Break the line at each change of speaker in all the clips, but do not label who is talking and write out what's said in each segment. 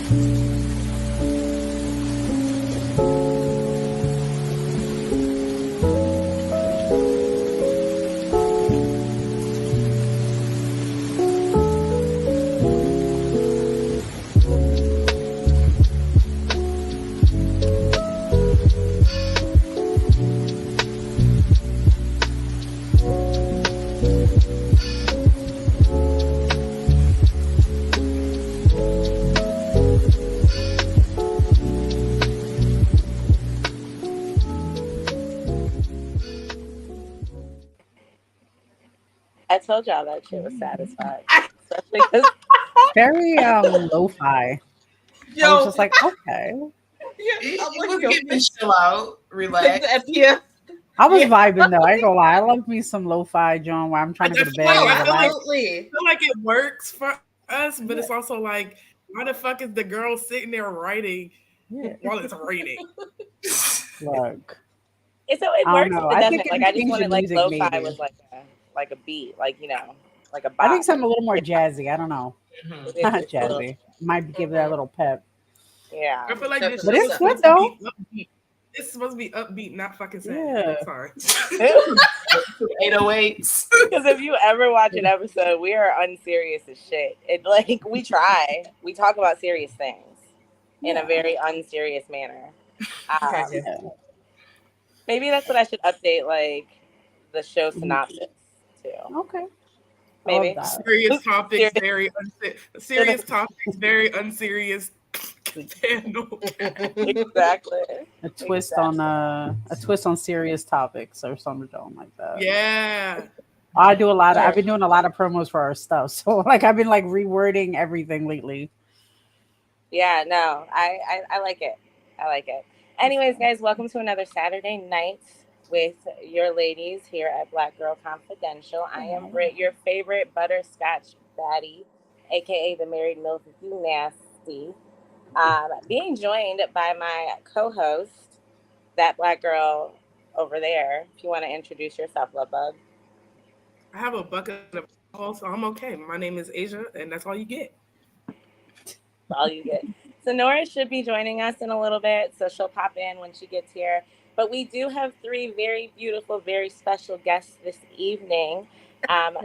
I told y'all that shit was satisfying, especially because
very lo-fi.
Yo,
I was just like, okay.
Yeah, I'm
It
like,
was getting chill out, relax.
Yeah.
I was vibing though. I ain't gonna lie. I love me some lo-fi, John, where I'm trying to go to bed.
I
Relax.
absolutely.
feel like it works for us, but it's also like, why the fuck is the girl sitting there writing while it's raining?
Look,
so it
I
works,
don't know.
but it
I
doesn't.
think
Like
it
I just
changed
wanted
the
like
music,
lo-fi
maybe.
was like a beat, like like a bop.
I think something a little more jazzy. I don't know.
Mhm.
Not jazzy. Might give that a little pep.
Yeah,
I feel like this
But
shit
it's
is
good
supposed
though.
to be upbeat. It's supposed to be upbeat, not fucking sad.
Yeah.
Sorry. 808s.
because if you ever watch an episode, we are unserious as shit. It like we try, we talk about serious things in a very unserious manner. Maybe that's what I should update, like the show synopsis to.
Okay.
Maybe
Serious topics, very serious topics, very unserious panel.
Exactly.
A twist on serious topics or something like that.
Yeah.
I've been doing a lot of promos for our stuff. So like I've been like rewording everything lately.
Yeah, no, I like it. I like it. Anyways, guys, welcome to another Saturday night with your ladies here at Black Girl Confidential. I am Britt, your favorite butterscotch baddie, aka the married MILF if you nasty. Being joined by my co-host, that black girl over there. If you want to introduce yourself, love bug.
I have a bucket of alcohol, so I'm okay. My name is Asia, and that's all you get.
All you get. So Nora should be joining us in a little bit, so she'll pop in when she gets here. But we do have three very beautiful, very special guests this evening from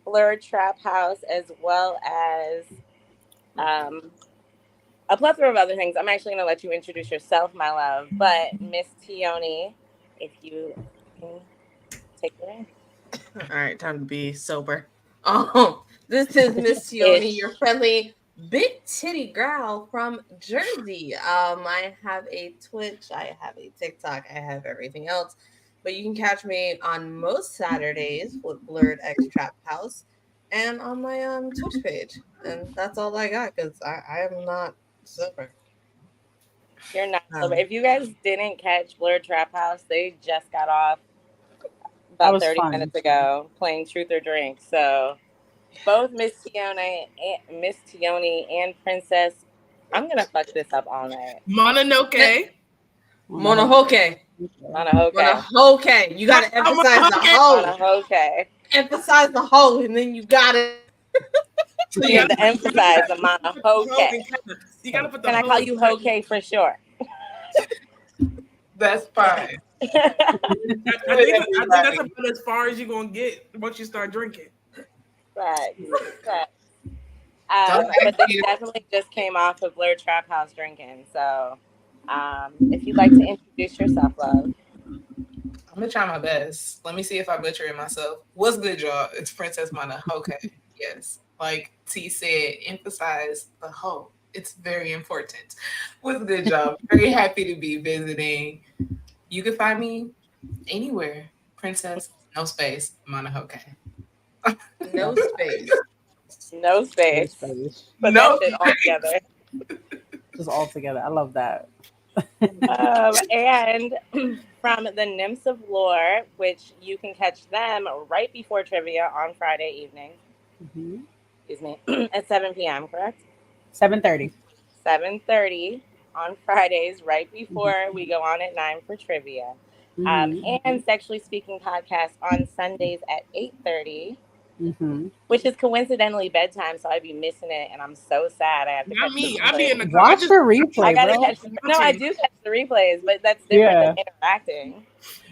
Blerd Traphouse, as well as a plethora of other things. I'm actually going to let you introduce yourself, my love. But Miss Teeoni, if you can take it in.
All right, time to be sober. This is Miss Teeoni, your friendly big titty girl from Jersey. I have a Twitch, I have a TikTok, I have everything else. But you can catch me on most Saturdays with Blerd X Trap House and on my Twitch page. And that's all I got because I am not sober.
You're not sober. If you guys didn't catch Blerd Traphouse, they just got off about 30 minutes ago playing Truth or Drink. So both Miss Teeoni and Princess, I'm gonna fuck this up all night.
Monohoeque.
Monohoeque. You gotta emphasize the hoe.
Monohoeque.
Emphasize the hoe, and then you gotta.
You have to emphasize the Monohoeque.
You gotta put the.
Can I call you Hoke for sure?
That's fine. I think that's about as far as you're gonna get once you start drinking.
Right. But they definitely just came off of Blerd Traphouse drinking. So if you'd like to introduce yourself, love.
I'm gonna try my best. Let me see if I butcher it myself. What's good, y'all? It's Princess Monohoeque. Yes. Like T said, emphasize the hoe. It's very important. What's good, y'all? Very happy to be visiting. You can find me anywhere. Princess, no space, Monohoeque.
No space.
No space. But
no
that shit all together.
Just all together. I love that.
And from the Nymphs of Lore, which you can catch them right before trivia on Friday evening.
Mm-hmm.
Excuse me, at 7 p.m., correct?
7:30.
7:30 on Fridays, right before we go on at 9 for trivia. And Sexually Speaking podcast on Sundays at 8:30. which is coincidentally bedtime, so I'd be missing it, and I'm so sad. I have to
Not
catch
me.
the
I be in the
replays.
Watch the replay,
I gotta
bro.
catch. No, I do catch the replays, but that's different than interacting.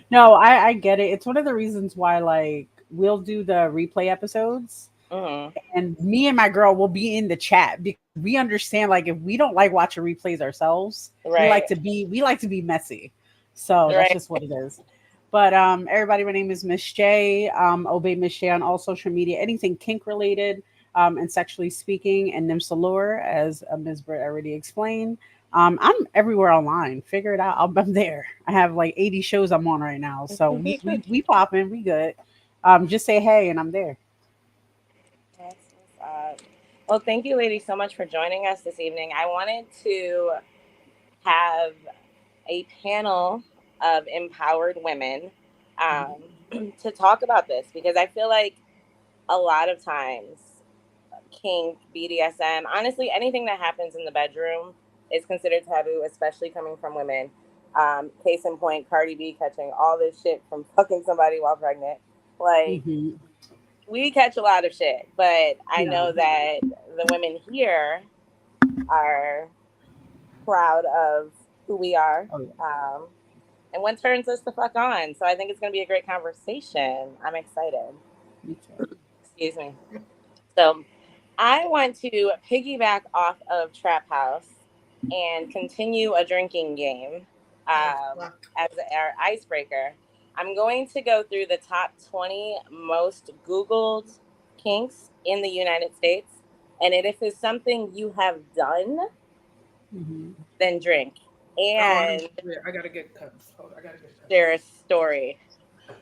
No, I get it. It's one of the reasons why, like, we'll do the replay episodes, and me and my girl will be in the chat because we understand, like, if we don't like watching replays ourselves, we like to be messy. So that's just what it is. But everybody, my name is Miss J. Obey Miss J on all social media, anything kink related, and sexually speaking, and Nymphs, as Ms. Britt already explained. I'm everywhere online. Figure it out. I'm there. I have like 80 shows I'm on right now. So we popping. We good. Just say hey and I'm there.
Well, thank you, ladies, so much for joining us this evening. I wanted to have a panel of empowered women to talk about this, because I feel like a lot of times kink, BDSM, honestly, anything that happens in the bedroom is considered taboo, especially coming from women. Case in point, Cardi B catching all this shit from fucking somebody while pregnant. Like, we catch a lot of shit, but I know that the women here are proud of who we are. And what turns us the fuck on. So I think it's going to be a great conversation. I'm excited. Excuse me. So I want to piggyback off of Traphouse and continue a drinking game as our icebreaker. I'm going to go through the top 20 most Googled kinks in the United States. And if it's something you have done, then drink. And
I gotta get cups.
Share a story.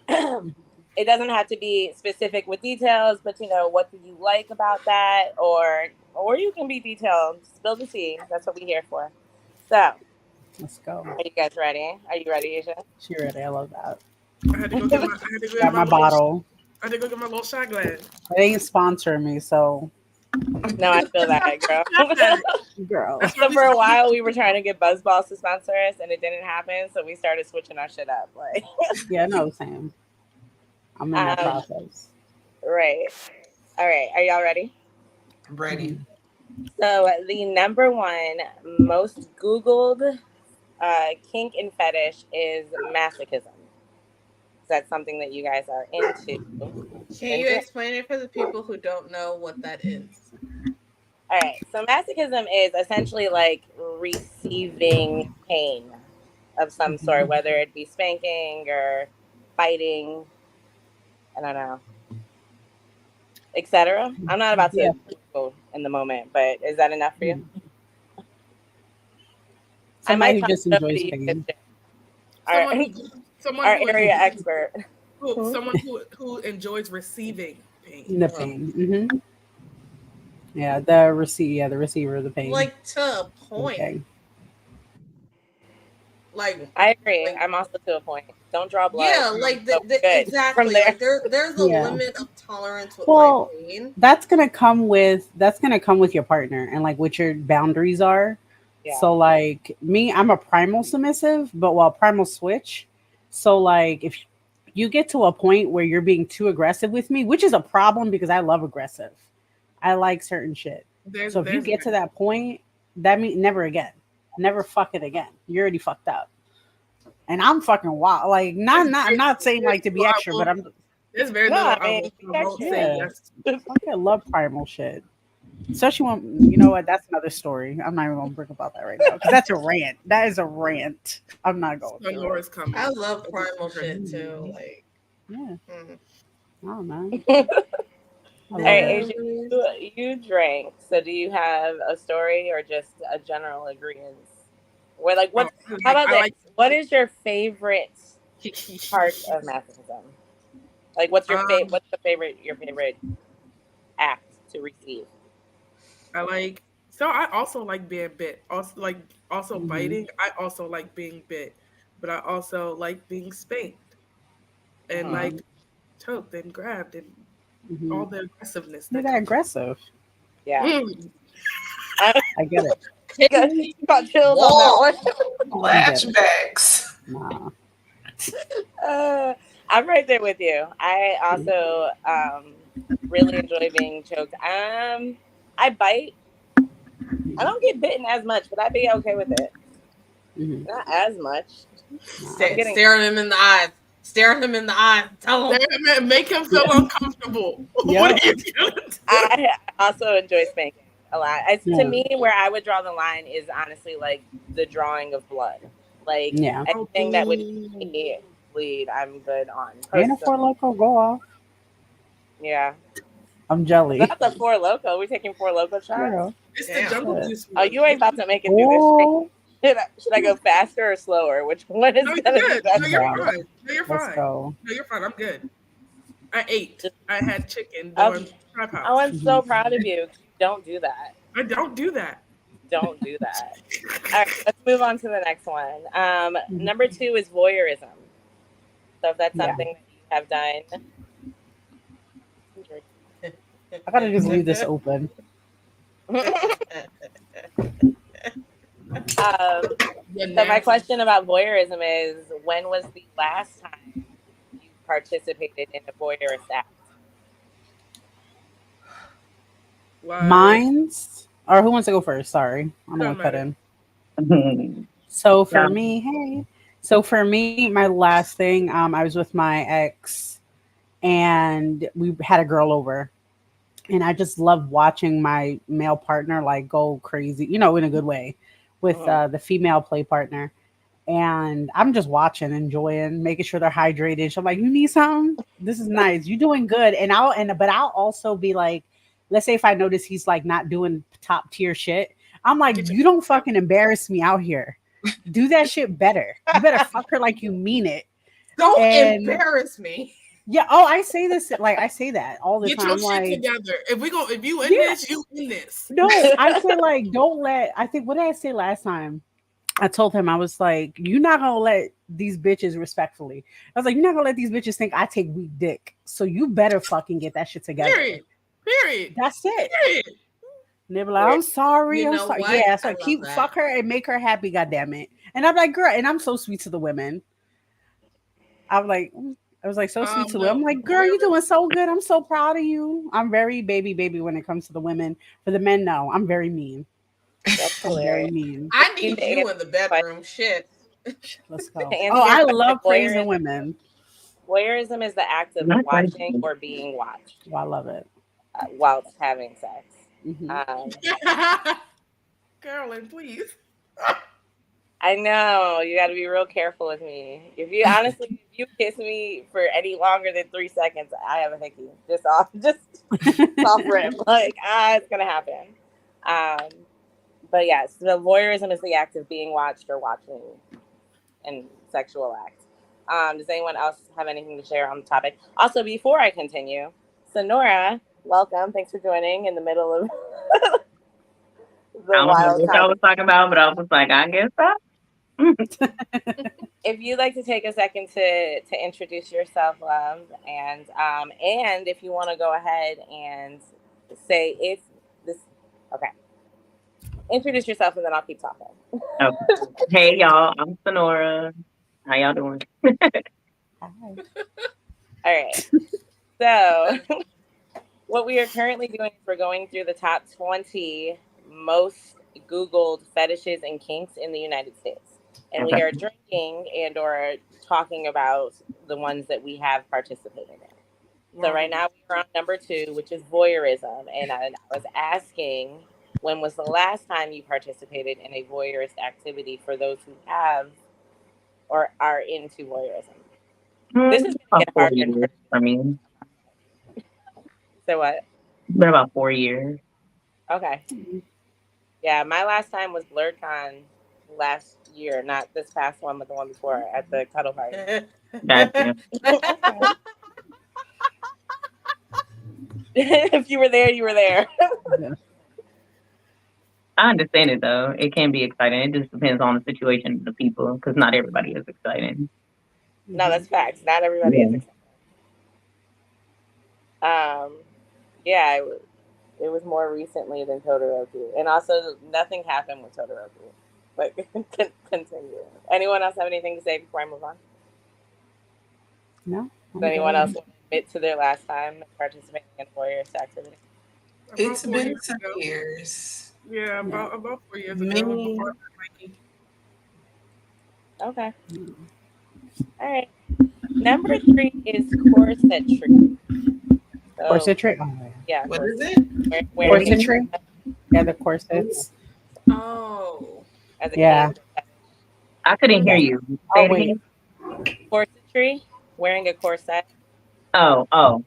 It doesn't have to be specific with details, but what do you like about that, or you can be detailed. Spill the tea. That's what we're here for. So
let's go.
Are you guys ready? Are you ready, Asia?
She ready. I love that.
I had to go get my
bottle.
I had to go get my little shot glass.
They ain't sponsoring me, so.
No, I feel that, girl. So for a while, we were trying to get BuzzBalls to sponsor us, and it didn't happen. So we started switching our shit up. Like,
yeah, no, Sam. I'm in that process.
Right. All right. Are y'all ready?
I'm ready.
So the number one most Googled kink and fetish is masochism. Is that something that you guys are into?
Can you explain it for the people who don't know what that is?
All right. So masochism is essentially like receiving pain of some sort, whether it be spanking or fighting, I don't know, etc. I'm not about to go in the moment, but is that enough for you?
Somebody who just enjoys pain.
Our area expert.
Someone who enjoys receiving pain.
The pain. Yeah, the receiver of the pain.
Like, to a point. Okay.
Like, I agree. I'm also to a point. Don't draw blood.
Yeah, like exactly.
From there.
Like there's a limit of tolerance with pain.
That's gonna come with your partner and like what your boundaries are. Yeah. So like me, I'm a primal submissive, but primal switch. So like if you get to a point where you're being too aggressive with me, which is a problem because I love aggressive. I like certain shit. So if you get to that point, that means never again. Never fuck it again. You're already fucked up. And I'm fucking wild. Like I'm not saying like to be extra, but I'm
there's very little I won't say yes.
I love primal shit. Especially when you know what, that's another story. I'm not even gonna bring about that right now. Because that's a rant. That is a rant. I'm not going
to. Coming.
I love primal shit too. Like
I don't know.
All right, Asia, you drank. So do you have a story or just a general agreement? Where like what? How about this? What is your favorite part of masochism? Like, what's your What's your favorite act to receive?
I also like being bit. Also biting. I also like being bit, but I also like being spanked and like choked and grabbed and all the aggressiveness.
You're that aggressive.
Yeah.
I get it.
You got chills on that one.
Flashbacks.
Nah.
I'm right there with you. I also Really enjoy being choked. I bite. I don't get bitten as much, but I'd be okay with it. Not as much.
Staring him in the eyes. Staring him in the eyes. Tell him.
Make him feel uncomfortable. What are you doing?
I also enjoy spanking a lot. To me, where I would draw the line is honestly like the drawing of blood. Like anything that would make me bleed, I'm good on.
Ain't a Four Loco, go off.
Yeah.
I'm jelly.
That's a Four Loco. We're taking Four Loco shots.
Girl.
It's the jungle juice.
Oh, you ain't about to make it through this thing. Should I go faster or slower? Which one is gonna be better?
No, you're fine. No, you're fine.
Let's go.
No, you're fine. I'm good. I ate. I had chicken during Traphouse.
Oh, I'm so proud of you. Don't do that.
I don't do that.
Don't do that. All right, let's move on to the next one. Number 2 is voyeurism. So if that's something that you have done.
I gotta just leave this open.
So my question about voyeurism is, when was the last time you participated in a voyeurist act?
Mine's, or who wants to go first? Sorry, I'm gonna cut in. So for me, my last thing, I was with my ex, and we had a girl over, and I just love watching my male partner like go crazy, in a good way, with the female play partner. And I'm just watching, enjoying, making sure they're hydrated. So I'm like, you need something? This is nice. You're doing good. But I'll also be like, let's say if I notice he's like not doing top tier shit, I'm like, you don't fucking embarrass me out here. Do that shit better. You better fuck her like you mean it.
Don't embarrass me.
Yeah. Oh, I say this, like I say that all the
time.
Get your
shit together. If you in this, you in this.
No, I say like, don't let. I think, what did I say last time? I told him, I was like, you're not gonna let these bitches, respectfully, I was like, you're not gonna let these bitches think I take weak dick. So you better fucking get that shit together.
Period.
That's it. Period. And they be like, I'm sorry. I'm sorry. What? Yeah, so fuck her and make her happy, goddammit. And I'm like, girl, and I'm so sweet to the women. I was like, so sweet to them. I'm like, girl, you're doing so good. I'm so proud of you. I'm very baby when it comes to the women. For the men, no, I'm very mean.
That's hilarious.
I need you in the bedroom. Shit.
Let's go. Oh, I love praising women.
Voyeurism is the act of watching or being watched.
Oh, I love it.
Whilst having sex.
Carolyn, please.
I know, you got to be real careful with me. If you kiss me for any longer than 3 seconds, I have a hickey. Just off rip. Like, it's gonna happen. But yes, the voyeurism is the act of being watched or watching in sexual acts. Does anyone else have anything to share on the topic? Also, before I continue, Sonora, welcome. Thanks for joining in the middle of
the I don't know what I was talking about, but I was like, I guess so.
If you'd like to take a second to introduce yourself, love, and if you want to go ahead and say if this, okay. Introduce yourself and then I'll keep talking.
Okay. Hey y'all, I'm Sonora. How y'all doing?
All right. So what we are currently doing is we're going through the top 20 most Googled fetishes and kinks in the United States. And we are drinking and or talking about the ones that we have participated in. So right now we're on number 2, which is voyeurism. And I was asking, when was the last time you participated in a voyeurist activity for those who have or are into voyeurism? This is going to get harder and harder
for me.
So what?
It's been about 4 years.
Okay. Yeah, my last time was BlerdCon last year, not this past one, but the one before at the cuddle party. If you were there, you were there.
I understand it though. It can be exciting. It just depends on the situation of the people, because not everybody is exciting.
No, that's facts. Not everybody is exciting. Yeah, it was more recently than Todoroki, and also nothing happened with Todoroki. But continue. Anyone else have anything to say before I move on?
No.
Does anyone else want to admit to their last time participating in a warrior's activity?
It's
About 4
been
years
some
ago.
years.
Yeah, about 4 years ago.
Me,
Before Mikey.
Okay. All right. Number 3 is corsetry. So,
Corsetry. Oh,
yeah,
what is
corset.
it?
What do
Wearing
you
a
mean?
corsetry. Yeah, the
corset
corsets.
Oh.
as a
Yeah.
kink.
I couldn't hear
Yeah.
you.
Oh
Say it
wait.
again.
Corsetry, wearing a corset.
Oh.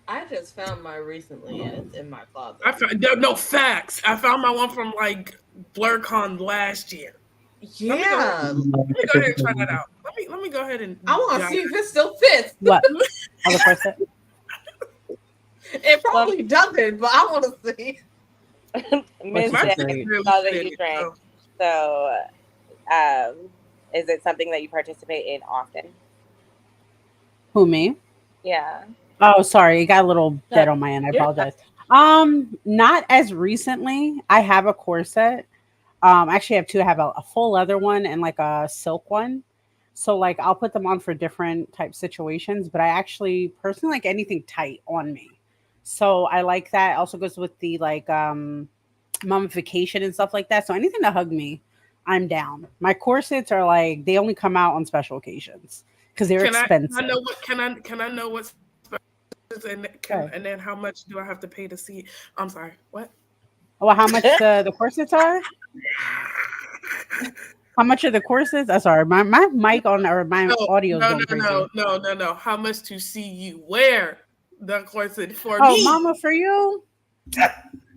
I just found mine recently and it's in my
I
closet.
found, no facts. I found my one from like BlerdCon last year. Let me go ahead.
Yeah.
Let me go ahead and try that out. Let me go ahead and
I want to
dive.
see if it still fits.
What? Oh, the corset.
It probably doesn't, but I want to see.
Miss
My
J,
shit
Great.
really
saw that
fit.
you drank. So, is it something that you participate in often?
Who, me?
Yeah.
Oh, sorry, it got a little dead on my end. I
Yeah.
apologize. Not as recently. I have a corset. Actually, I have two. I have a full leather one and like a silk one. So like I'll put them on for different type situations. But I actually personally like anything tight on me. So I like that. Also goes with the like mummification and stuff like that. So anything to hug me, I'm down. My corsets are like they only come out on special occasions because they're
Can I
expensive.
know what can I know what
Okay.
and then how much do I have to pay to see? I'm sorry. What?
Well, how much the corsets are? How much are the corsets? I'm sorry, my mic on or my
No,
audio is
no,
going
no, no,
crazy.
no, no, no. How much to see you wear the corset for
Oh,
me?
mama, for you,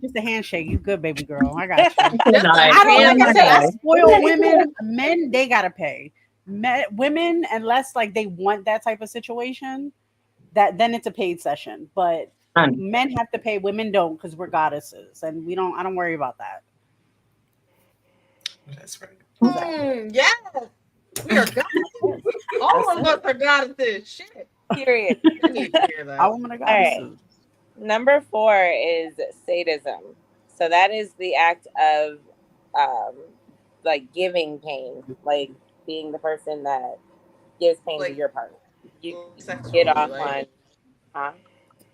just a handshake. You good, baby girl? I got you.
Just a
I don't like I said. I
handshake.
spoil women. Men, they gotta pay. Women, unless like they want that type of situation, that then it's a paid session. But men have to pay. Women don't because we're goddesses, and we don't. I don't worry about that.
That's right.
Exactly.
Yes. We are goddesses. All of us are goddesses. Shit.
Period.
I need to hear that.
All women are
All right.
goddesses.
Number 4 is sadism. So that is the act of, um, like giving pain, like being the person that gives pain to
Like
your partner. You get
sexually,
off
right?
on, huh?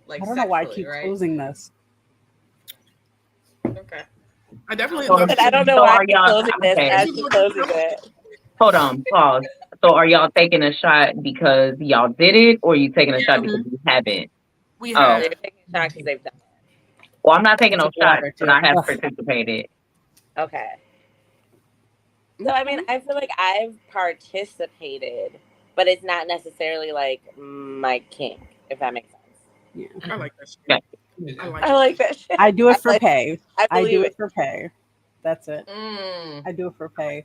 Like
I don't know why I
sexually,
keep
right?
closing this.
Okay.
I definitely
So,
love
And I don't know
so
why
are
she's
y'all
closing this
okay?
as she closes it.
Hold on, pause. So are y'all taking a shot because y'all did it, or you taking a shot because you haven't?
we
Oh,
They're
have.
taking a shot because they've done
well, I'm not taking
It's
no
like
shots,
water
but
too.
I have
Ugh.
participated.
it. Okay. So I mean, I feel like I've participated, but it's not necessarily like my kink, if that makes sense.
Yeah.
I like that shit.
Yeah.
I like
I
it.
like that shit.
I do it for
like,
pay.
I
I do
believe
it
it.
for pay. That's it.
Mm.
I do it for pay.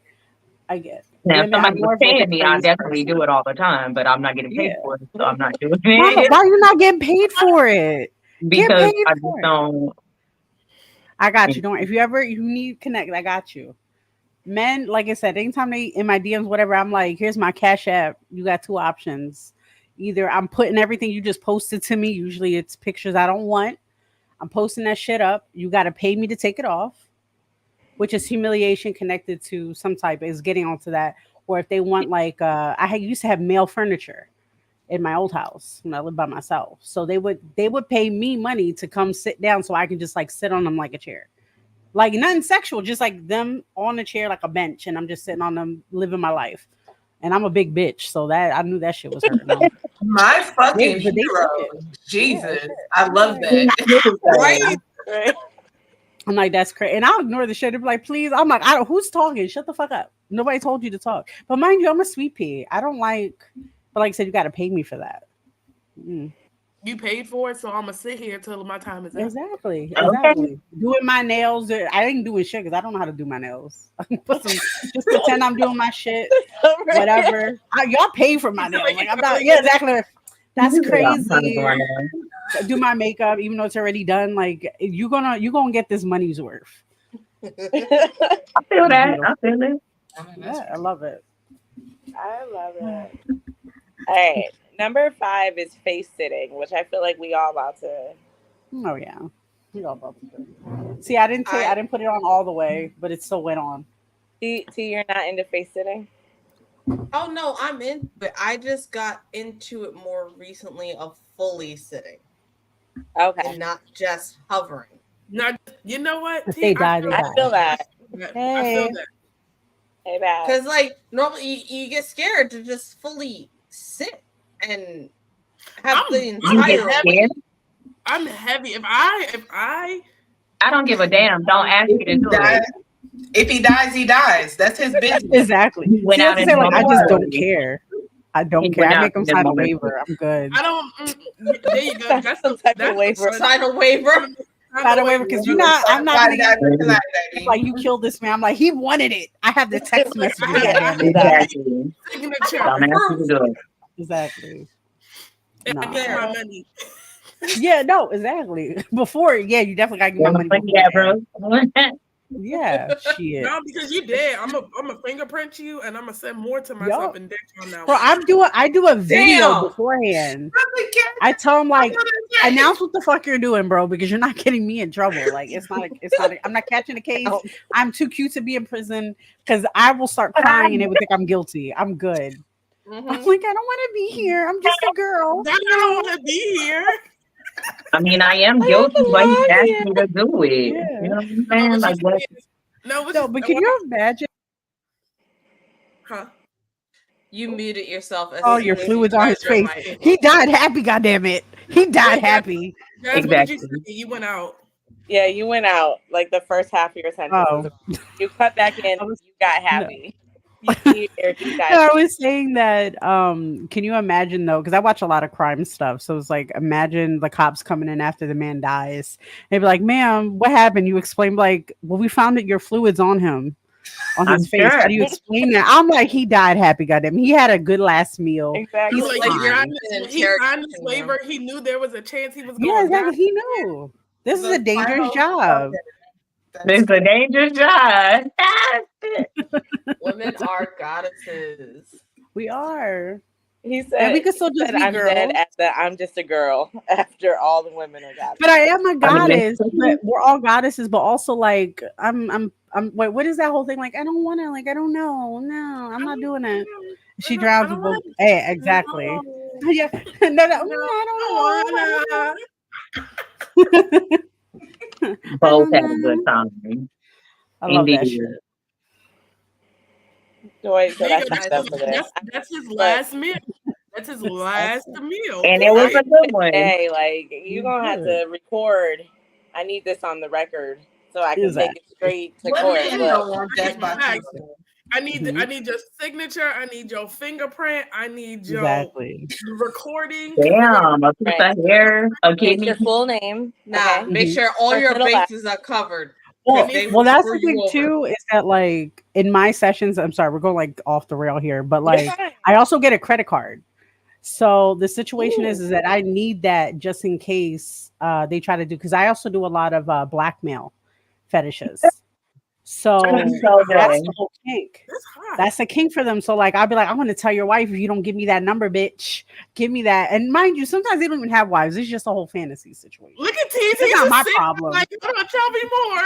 I get
Now, if
women. I'm
somebody was
more of like a
paying me, I
praise
definitely do
person.
it all the time, but I'm not getting paid
Yeah,
for it, so I'm not doing
mama,
it
why you not getting paid for it? Get
because
paid
I just
for it.
don't.
I got you. Don't. If you need connect, I got you. Men, like I said, anytime they in my DMs, whatever, I'm like, here's my Cash App. You got two options. Either I'm putting everything you just posted to me. Usually it's pictures I don't want. I'm posting that shit up. You got to pay me to take it off, which is humiliation connected to some type is getting onto that. Or if they want like used to have male furniture in my old house when I lived by myself. So they would pay me money to come sit down so I can just like sit on them like a chair. Like nothing sexual, just like them on a chair like a bench and I'm just sitting on them living my life. And I'm a big bitch, so that I knew that shit was hurting them.
My fucking
But they
hero.
took it. Yeah,
Jesus.
shit.
I love
Yeah.
that.
Right. Right.
I'm like, that's crazy. And I'll ignore the shit. They'll be like, please. I'm like, who's talking? Shut the fuck up. Nobody told you to talk. But mind you, I'm a sweet pea. I don't like, but like I said, you got to pay me for that. Mm.
You paid for it, so I'm gonna sit here until my time is up.
Exactly.
Okay.
Doing my nails. I ain't doing shit because I don't know how to do my nails. I can put some, just pretend I'm doing my shit, whatever. Y'all pay for my nails. Like I'm not, yeah, exactly. That's
Yeah, I'm trying to
crazy.
go on there.
Do my makeup, even though it's already done. Like you gonna get this money's worth.
I feel that.
Beautiful.
I feel it.
I mean,
Yeah, I love it.
I love it. All right. Number 5 is face sitting, which I feel like we all about to.
Oh yeah. We all about to do. See, I didn't put it on all the way, but it still went on.
T, you're not into face sitting?
Oh no, I'm into it. I just got into it more recently of fully sitting
Okay.
and not just hovering.
Now, you know what,
If
T?
they die, they
I
die.
feel that.
I feel
Hey.
that.
Hey, bad.
Because like normally you get scared to just fully sit and have the
You get
entire
scared?
weight.
I'm heavy. If I
I don't give a damn. Don't ask
If
me to
he
do it.
dies, if he dies, he dies. That's his business.
Exactly.
He went
See, that's
out
to
and
say, like,
did
I
his
just don't
movie.
care. I
He
don't care.
went
I
out
make them
and did
sign a
movie.
waiver. I'm good.
I don't. There you go.
That's
That's
some
the
type of
that's
waiver.
the
Sign a waiver.
Sign a waiver because you're not. I'm not gonna use it.
Tonight,
It's like you killed this man. I'm like, he wanted it. I have the text
Like,
messages.
Yeah,
Goddamn
do
it.
that.
Exactly.
signature.
Don't ask me to do it.
Exactly.
And I need
No.
my money.
Yeah. No. Exactly. Before. Yeah. You definitely gotta get my
Where my
money
money
before
at, bro?
Yeah. Shit.
No, because you did. I'm a fingerprint you, and I'm gonna send more to myself
Yup.
and dick on that
Bro,
one.
I do a video
Damn.
beforehand. I tell him like announce what the fuck you're doing, bro, because you're not getting me in trouble. Like I'm not catching a case. I'm too cute to be in prison because I will start crying and they would think I'm guilty. I'm good. I'm like, I don't want to be here. I'm just a girl.
I don't want to be here.
I mean, I am
I
guilty,
don't
but he
belong
asked
here.
me to do it.
Yeah.
You know what I'm
No,
saying?
what
Like,
she's
what?
saying is, no, what
No,
she's,
but can you imagine
huh?
You muted yourself as
all
soon
your
as you
fluids on his
tried your
face?
mic.
He died happy, goddamn it. He died
Wait,
happy.
Guys, what did you
Exactly.
say? You went out.
Yeah, you went out like the first half of your sentence.
Oh.
You cut back in.
I was-
You got
no.
happy. You hear he died.
No, I was saying that can you imagine though, because I watch a lot of crime stuff. So it's like imagine the cops coming in after the man dies. They'd be like, ma'am, what happened? You explain like, well, we found that your fluids on him, on
I'm
his face. How
sure.
do you explain that? I'm like, he died happy, goddamn. He had a good last meal.
Exactly.
He's
Like
fine.
he signed this waiver. He knew there was a chance he was
Yeah,
going
exactly.
down.
He knew. This is a dangerous job.
It's a dangerous job.
Women are goddesses.
We are.
He said,
And we could still
he
just
said,
be
I'm dead
girls.
at the I'm just a girl after all the women are goddesses.
But I am a
I mean,
goddess. But we're all goddesses, but also like I'm wait, what is that whole thing? Like, I don't wanna, like, I don't know. No, I'm not doing it. She drowns with both. Hey, exactly. Yeah. No, I don't know.
both had a good time.
I love that
Indeed.
shit.
Joy said, I
That's-
signed up for this.
That's his last meal. That's his last meal.
And it was a good one.
Hey, like you're gonna have to record. I need this on the record so I can take it straight to court.
I need your signature. I need your fingerprint. I need your
Exactly.
recording.
Damn, a piece of hair, a
Make
kidney.
your full name.
Nah,
Okay?
make sure all
First,
your
middle, last.
bases are covered.
Well,
They
well,
will
that's
screw
the thing
you over.
too, is that like in my sessions, I'm sorry, we're going like off the rail here, but
You're
like
fine.
I also get a credit card. So the situation is that I need that just in case they try to do, because I also do a lot of blackmail fetishes. So
I'm so
that's
good.
the whole kink.
That's hot.
That's the kink for them. So like I'll be like, I'm gonna tell your wife if you don't give me that number, bitch. Give me that. And mind you, sometimes they don't even have wives. It's just a whole fantasy situation.
Look at TZ.
It's not my problem.
Like, you don't tell me more.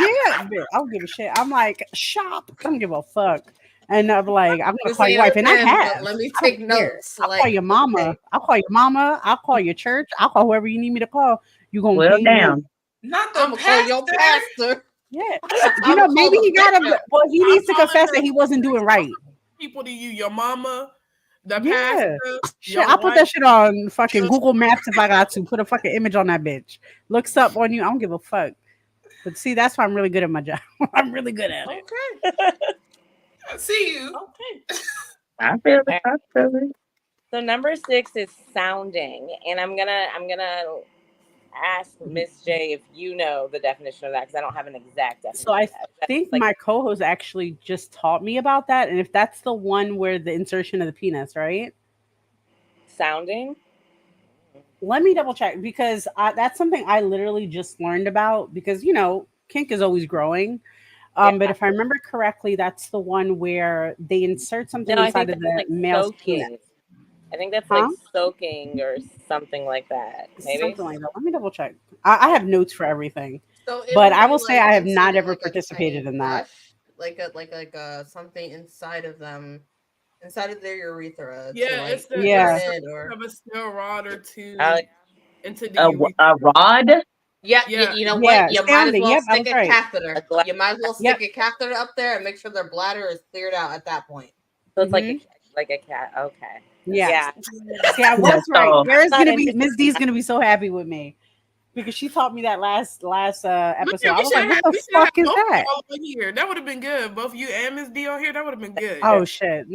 Yeah, bitch, I don't give a shit. I'm like, shop. I don't give a fuck. And I'm like, I'm gonna call your wife, and I have.
Let me
I
take
don't care.
notes.
I'll call your mama.
okay.
I'll call your mama. I'll call your church. I'll call whoever you need me to call. You gonna
Well,
pay
damn.
me?
Not the
I'm gonna call your pastor.
Yeah.
I'ma
You know,
call
maybe
the
he got
bishop.
a. Well, he needs to
calling
confess
the-
that he wasn't doing right.
People to you, your mama, the
Yeah.
pastor.
Shit,
your
I'll put
wife.
that shit on fucking Google Maps if I got to. Put a fucking image on that bitch. Looks up on you. I don't give a fuck. But see, that's why I'm really good at my job. I'm really good at it.
Okay.
I see you.
Okay.
I feel it. I feel it.
So number 6 is sounding, and I'm gonna ask Miss J if you know the definition of that because I don't have an exact definition.
So I
of that.
think my co-host actually just taught me about that, and if that's the one where the insertion of the penis, right?
Sounding.
Let me double check because that's something I literally just learned about because you know kink is always growing. But if I remember correctly, that's the one where they insert something inside of the male's penis.
I think that's like soaking or something like that. Maybe
something like that. Let me double check. I have notes for everything,
So
but I will say I have not ever participated in that.
Like a something inside of them inside of their urethra to
Yeah,
like
Yeah.
burn it or
have a steel rod or
Oh,
two into the urethra.
A rod?
yeah,
Yeah.
you know
Yeah,
what? You might as
sounding.
well
Yep, I
stick
was
a
right.
catheter.
a glass.
You might as well
Yep.
stick a catheter up there and make sure their bladder is cleared out at that point.
So it's
Mm-hmm.
like a cat. Okay.
Yeah.
Yeah.
See, I
Yeah,
was right.
so
Kara's
Not
gonna be
interested.
Miss D's gonna be so happy with me because she taught me that last
Look
episode.
at
I was like, what the
we should have
fuck is
both of
that?
y'all on here. That would have been good. Both you and Miss D on here. That would have been good.
Oh shit.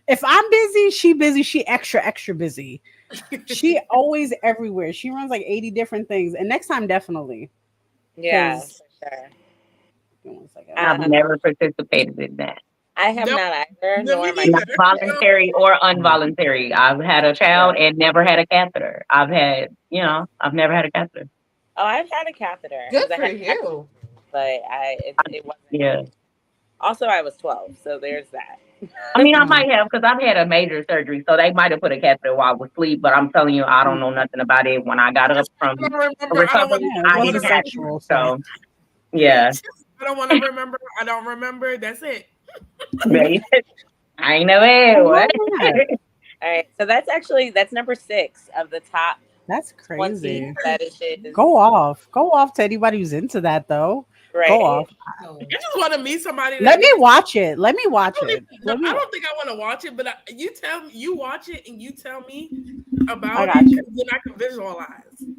If I'm busy, she busy. She extra busy. She always everywhere. She runs like 80 different things. And next time, definitely.
Yeah,
Because
for sure.
one second.
I've never participated in that.
I have
Nope.
not either,
No,
nor
me
my
Not
neither.
voluntary or involuntary. I've had a child and never had a catheter. I've never had a catheter.
Oh, I've had a catheter
Good
because I
for
had
you.
but it wasn't.
Yeah.
Also, I was 12, so there's that.
I mean, I might have because I've had a major surgery, so they might have put a catheter while I was asleep. But I'm telling you, I don't know nothing about it. When I got up
I
from
don't remember. I don't want.
recovery,
Yeah, it
I
I
want
wasn't
didn't
to.
have it.
sexual.
So yeah,
I don't want to remember. I don't remember. That's it.
babe, I ain't know it.
Why
What?
not?
All right, so that's number 6 of the top
That's
20
crazy.
fetishes.
Go off. Go off to anybody who's into that though.
Right.
Go off.
No.
I just want to meet somebody.
Let me watch it. Let me watch it.
No,
Let me
I don't think I want to watch it, but you tell me, you watch it and you tell me
I
about
got
it,
you.
then I can visualize.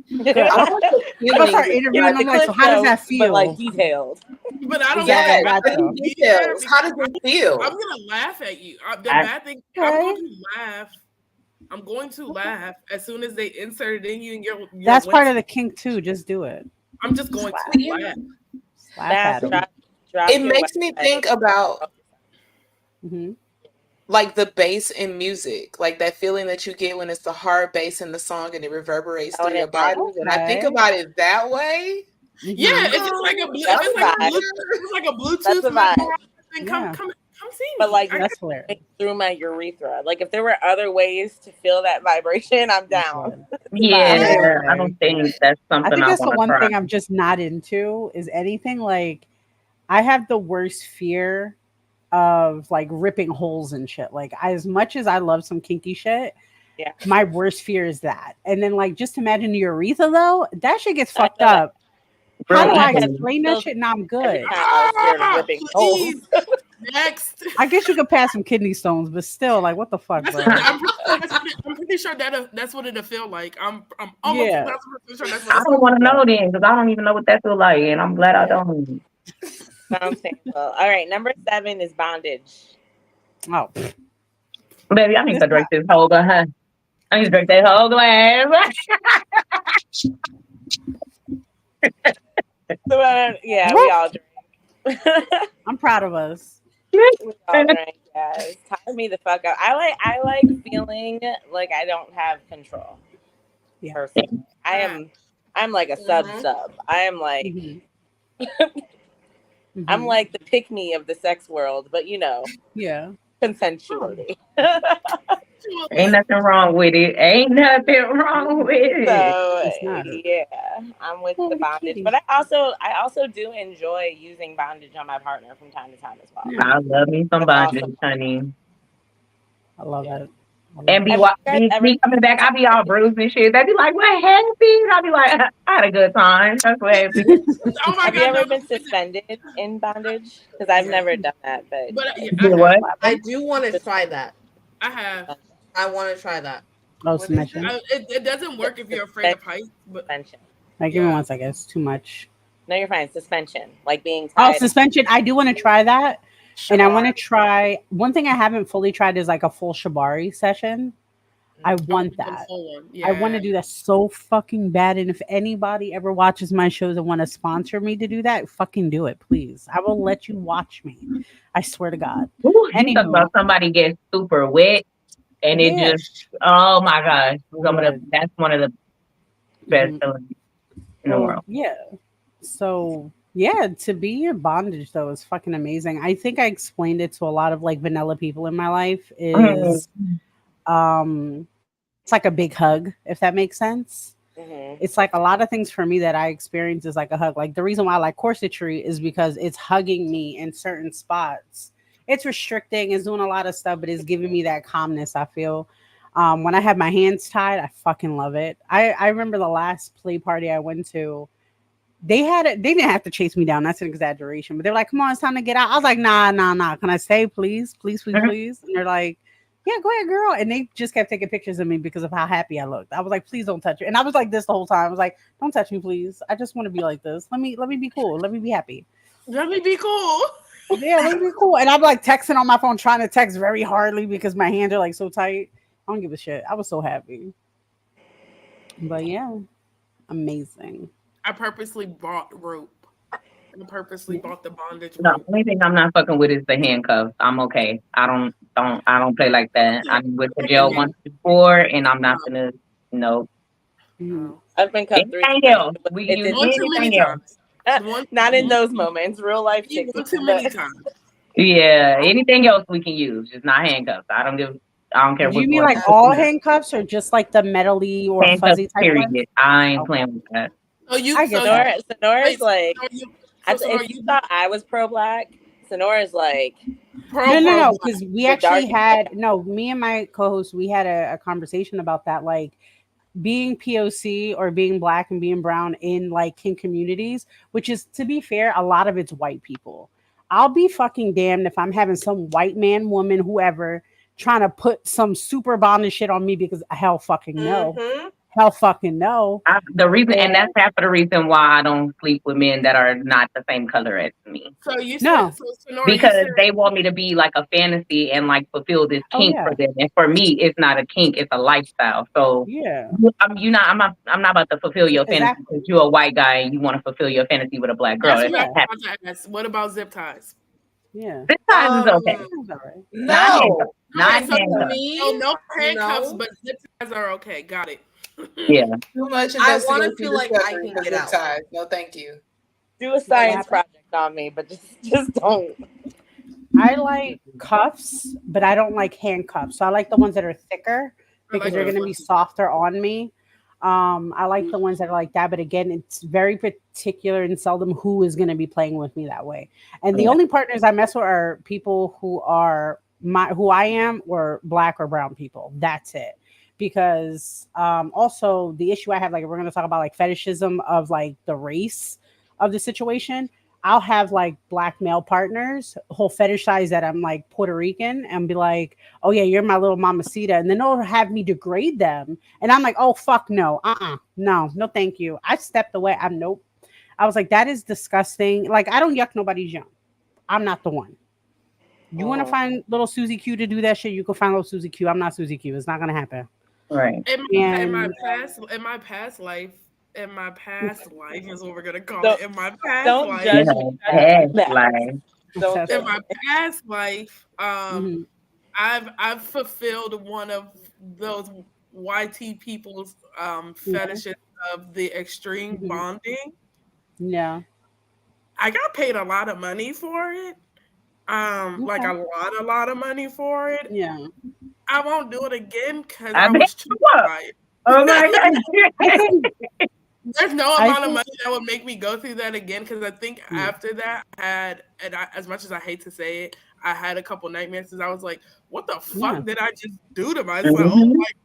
Good.
I
I'm
want the
I'm gonna start
feeling.
interviewing them like, so how does that feel?
But like detailed.
But I don't
Yes,
want
Gotcha.
I need details. How does it feel?
I'm gonna laugh at you. The
I-
bad thing,
Okay.
I'm going to laugh. I'm going to laugh as soon as they insert it in you and your
That's part of
Winston.
the kink too. Just do it.
I'm just going to laugh.
Laugh at them.
Drop
It
your
makes me
website.
think about
Mm-hmm.
like the bass in music, like that feeling that you get when it's the hard bass in the song and it reverberates
Oh,
through
and
your
it's like,
body. When I think
okay.
about it that way,
Yeah,
Mhm.
it's just like a blue. If
That's
it's
a
like a
vibe.
blue, if it's like a
That's
Bluetooth
a vibe.
level, then
Yeah.
come see me.
But like
That's hilarious.
through my urethra. Like if there were other ways to feel that vibration, I'm down.
Yeah,
Anyway.
I don't think that's
I
something
think
I
that's the
want to
one
try.
thing I'm just not into is anything like I have the worst fear of like ripping holes and shit. Like as much as I love some kinky shit,
Yeah.
my worst fear is that. And then like just imagine the urethra though, that shit gets fucked
feel that.
up. How
Real
do I
easy.
explain that shit? Now I'm
Every
good.
time I was scared of ripping holes.
Please. Next.
I guess you could pass some kidney stones, but still, like, what the fuck,
That's
bro?
I'm pretty sure that's what it'll feel like. I'm almost
Yeah.
1,000% sure that's what
I
it's
don't want to know then because I don't even know what that feels like, and I'm glad I don't.
Sounds painful. All right, number 7 is bondage.
Oh,
Baby, I need to drink this whole glass. I need to drink that whole glass.
So, yeah,
Woo.
we all drink.
I'm proud of us.
We all drink. Yes, tie me the fuck up. I like feeling like I don't have control.
Yeah.
Personally, I'm like a sub. I am like
Mhm.
I'm
Mhm.
like the pick me of the sex world, but
Yeah.
consensually.
Ain't nothing wrong with it. Ain't nothing wrong with it.
So
It's not.
yeah, I'm with
Oh,
the
the
bondage,
kitty.
but I also do enjoy using bondage on my partner from time to time as well.
Yeah.
I love me some
That's
bondage,
awesome.
honey.
I love that.
And
Have you guys ever?
me coming back, I be all bruised and shit. They be like, "What happened?" I be like, "I had a good time. That's what happened."
Oh my
Have you
god,
ever
no,
been suspended in bondage? Because I've never done that, but
but yeah,
Do what?
I do want to try that.
I have.
I want to try that.
Oh,
What is
submission.
that?
It doesn't work if you're afraid of heights, but
suspension.
Like, give me
yeah.
1 second. It's too much.
No, you're fine. Suspension, like being
Oh,
tied.
suspension. I do want to try that. And I want to try one thing I haven't fully tried is like a full shibari session. I want that. I want to do that so fucking bad. And if anybody ever watches my shows and want to sponsor me to do that, fucking do it, please. I will let you watch me. I swear to God.
Ooh, you talk
Anywho.
about somebody gets super wet and it
Yeah.
just, oh my gosh, that's one of the best
Mhm.
feelings in the
Well,
world.
yeah. So yeah, to be in bondage though is fucking amazing. I think I explained it to a lot of like vanilla people in my life is it's like a big hug, if that makes sense. It's like a lot of things for me that I experience is like a hug. Like the reason why I like corsetry is because it's hugging me in certain spots it's restricting, it's doing a lot of stuff, but it's giving me that calmness. I feel when I have my hands tied, I fucking love it. I remember the last play party I went to. They had it. They didn't have to chase me down. That's an exaggeration. But they're like, "Come on, it's time to get out." I was like, "Nah, nah, nah. Can I stay, please, please, please,
Mhm.
please?" And they're like, "Yeah, go ahead, girl." And they just kept taking pictures of me because of how happy I looked. I was like, "Please don't touch it." And I was like this the whole time. I was like, "Don't touch me, please. I just want to be like this. Let me be cool. Let me be happy."
Let me be cool.
Yeah, let me be cool. And I'm like texting on my phone, trying to text very hardly because my hands are like so tight. I don't give a shit. I was so happy. But yeah, amazing.
I purposely bought rope. I purposely
Yeah.
bought the bondage
The
rope.
only thing I'm not fucking with is the handcuffs. I'm okay. I don't play like that. I'm with the jail once before, and I'm not gonna. No.
Mhm.
Oh.
I've been cut 3
Anything
times.
else? We can
It
use
One
didn't.
too many
anything else.
times. One,
Not in
one,
those moments. Real life chick.
one too many times.
Yeah, anything else we can use, just not handcuffs. I don't care
Do you
what's
mean
going
like
on.
all handcuffs or just like the metally or
Handcuffs,
fuzzy type
period.
ones?
I ain't
Okay,
playing with that.
So you,
I
so
get
you,
that.
Sonora's
wait,
like,
so you, so Sonora,
if you
you
thought I was pro black, Sonora's like
No, no,
pro
no.
black.
Because we
the
actually
dark.
had no. Me and my co-host, we had a conversation about that. Like being POC or being black and being brown in like kink communities, which is to be fair, a lot of it's white people. I'll be fucking damned if I'm having some white man, woman, whoever trying to put some super bonded shit on me because hell fucking no.
Mm-hmm.
Hell fucking no.
The reason, and
And
that's half of the reason why I don't sleep with men that are not the same color as me.
So you said,
no.
so Sonora, you
Because
said,
they want me to be like a fantasy and like fulfill this
Oh
kink for
yeah.
them. And for me, it's not a kink; it's a lifestyle. So
Yeah.
I'm not about to fulfill your fantasy
Exactly.
because you're a white guy and you want to fulfill your fantasy with a black girl.
that's
It's
what I
Yeah.
not
was
happening.
about to ask. What about zip ties?
Yeah.
This size is okay.
Um,
That's all right.
Not handcuffs.
no.
Okay,
Not
so
To
handcuffs.
me,
no handcuffs,
no.
but zip ties are okay. Got it.
Yeah.
Too much
I want to
investigation
feel like I
discovery
can
for
get
zip
out.
ties. No, thank you.
Do a
What
science
happened?
project on me, but just don't.
I like cuffs, but I don't like handcuffs. So I like the ones that are thicker
I
because
like
they're
those
going to be
ones.
softer on me. I like the ones that are like that, but again, it's very particular and seldom who is going to be playing with me that way. And the
Yeah.
only partners I mess with are people who are who I am or black or brown people. That's it. Because also the issue I have, like we're going to talk about like fetishism of like the race of the situation. I'll have like black male partners who'll fetishize that I'm like Puerto Rican and be like, oh yeah, you're my little mamacita. And then they'll have me degrade them. And I'm like, oh fuck no. No, no, thank you. I stepped away. I'm nope. I was like, that is disgusting. Like, I don't yuck nobody's yum. I'm not the one. You want to
Mhm.
find little Susie Q to do that shit? You can find little Susie Q. I'm not Susie Q. It's not gonna happen.
Right.
And
In my past life, in my past life is what we're gonna call
Don't
it. In my past
don't
life,
Yeah.
judge me.
Past
That.
life.
Don't
in
judge
obsessive.
my
me.
past life,
Mhm.
I've fulfilled one of those YT people's
Yeah.
fetishes of the extreme
Mhm.
bonding.
Yeah.
I got paid a lot of money for it. Like
Okay.
a lot of money for it.
Yeah.
I won't do it again because
I
I
bet
was
you
cheated
up.
by it.
Oh my
I
god.
think
There's no
I
amount of
think
money that would make me go through that again because I think
yeah.
after that I had, as much as I hate to say it, I had a couple nightmares because I was like, "What the
Yeah.
fuck did I just do to myself?"
Mhm.
Like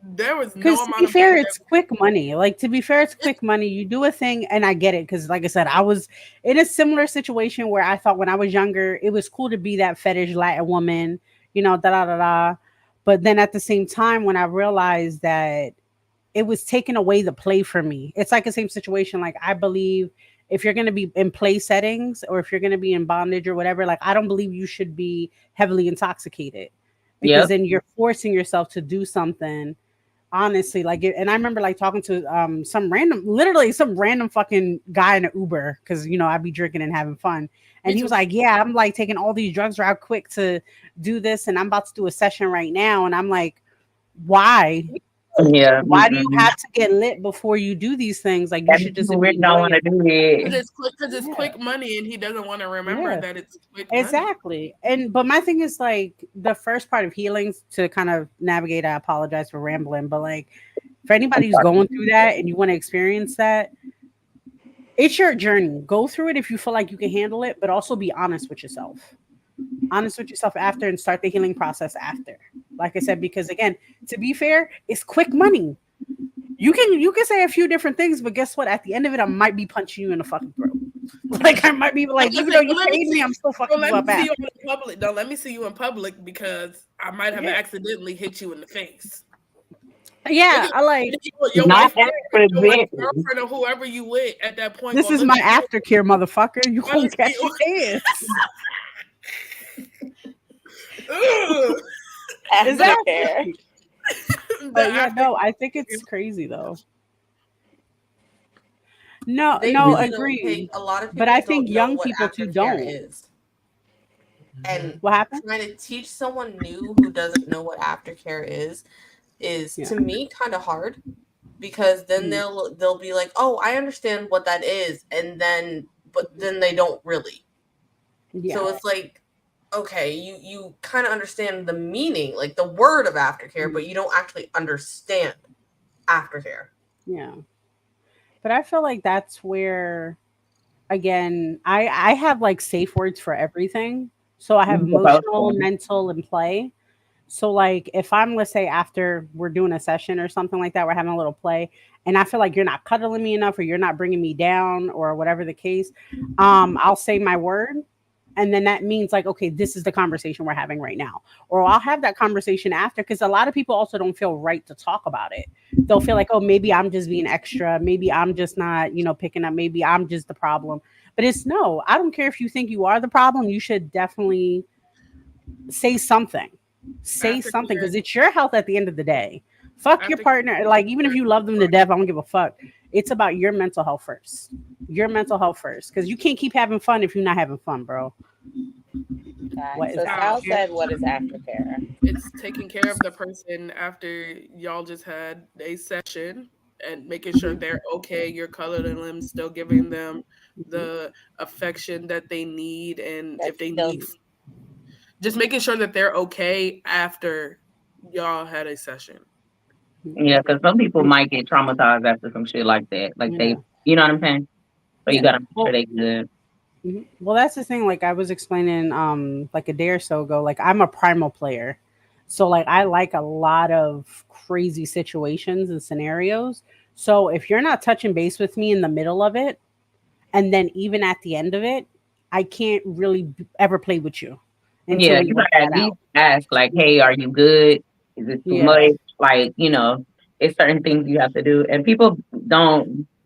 there was no
Because to
amount
be
of money
fair,
that
it's quick money. Like to be fair, it's
it's
quick money. You do a thing, and I get it. Because like I said, I was in a similar situation where I thought when I was younger, it was cool to be that fetish Latin woman, da da da da. But then at the same time, when I realized that it was taking away the play for me, it's like the same situation. Like I believe if you're going to be in play settings or if you're going to be in bondage or whatever, like I don't believe you should be heavily intoxicated because
Yep.
then you're forcing yourself to do something honestly like and I remember like talking to some random fucking guy in an Uber because I'd be drinking and having fun,
me
and he was
too.
like, yeah, I'm like taking all these drugs real quick to do this and I'm about to do a session right now, and I'm like, why
Yeah.
why do you
Mm-mm.
have to get lit before you do these things? Like you
That
should just
people really don't
enjoy
want
it.
to do it.
Because it's
Yeah,
quick money and he doesn't want to remember
yeah.
that it's quick money.
Exactly. And but my thing is like the first part of healings to kind of navigate, I apologize for rambling, but like for
I'm
anybody who's
sorry.
going through that and you want to experience that, it's your journey. Go through it if you feel like you can handle it, but also be honest with yourself. honest with yourself after, and start the healing process after. Like I said, because again, to be fair, it's quick money. You can say a few different things, but guess what? At the end of it, I might be punching you in the fucking throat. Like I might be like, even though you paid me, I'm still fucking you up.
Let me see you in public. No, let me see you in public because I might have accidentally hit you in the face.
Yeah, I like
your
not
wife, your
accidentally.
girlfriend, or whoever you with at that point.
This is my aftercare, motherfucker. You gonna catch your ass. Exactly. But yeah, no, I think it's crazy though. No,
They
no,
really
agree.
don't take, a lot of people
but I
don't
think
know
young
what
people too
aftercare
don't.
is. And
What happened?
trying to teach someone new who doesn't know what aftercare is to me kind of hard, because then they'll be like, "Oh, I understand what that is," and then they don't really. Yeah. So it's like, okay, you kind of understand the meaning, like the word of aftercare, but you don't actually understand aftercare.
Yeah. But I feel like that's where, again, I have like safe words for everything. So I have emotional, mental, and play. So like if I'm, let's say, after we're doing a session or something like that, we're having a little play, and I feel like you're not cuddling me enough, or you're not bringing me down, or whatever the case, I'll say my word. And then that means like, okay, this is the conversation we're having right now. Or I'll have that conversation after, because a lot of people also don't feel right to talk about it. They'll feel like, oh, maybe I'm just being extra. Maybe I'm just not, picking up. Maybe I'm just the problem. But it's no, I don't care if you think you are the problem. You should definitely say something. Say something, because it's your health at the end of the day. Fuck your partner. Like, even if you love them to death, I don't give a fuck. It's about your mental health first. Your mental health first. Because you can't keep having fun if you're not having fun, bro.
Okay. So Sal said, what is aftercare?
It's taking care of the person after y'all just had a session and making sure they're okay. You're cuddling them, still giving them the affection that they need, and if they need, just making sure that they're okay after y'all had a session.
Yeah, because some people might get traumatized after some shit like that. Like they, you know what I'm saying? So you gotta make sure they good.
Well, that's the thing. Like I was explaining, like a day or so ago. Like I'm a primal player, so like I like a lot of crazy situations and scenarios. So if you're not touching base with me in the middle of it, and then even at the end of it, I can't really ever play with you.
Yeah, you gotta at least ask, like, hey, are you good? Is it too much? Like, it's certain things you have to do. And people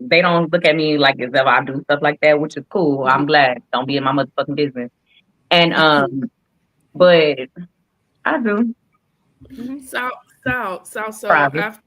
they don't look at me like as if I do stuff like that, which is cool. I'm glad. Don't be in my motherfucking business. And but I do.
So after,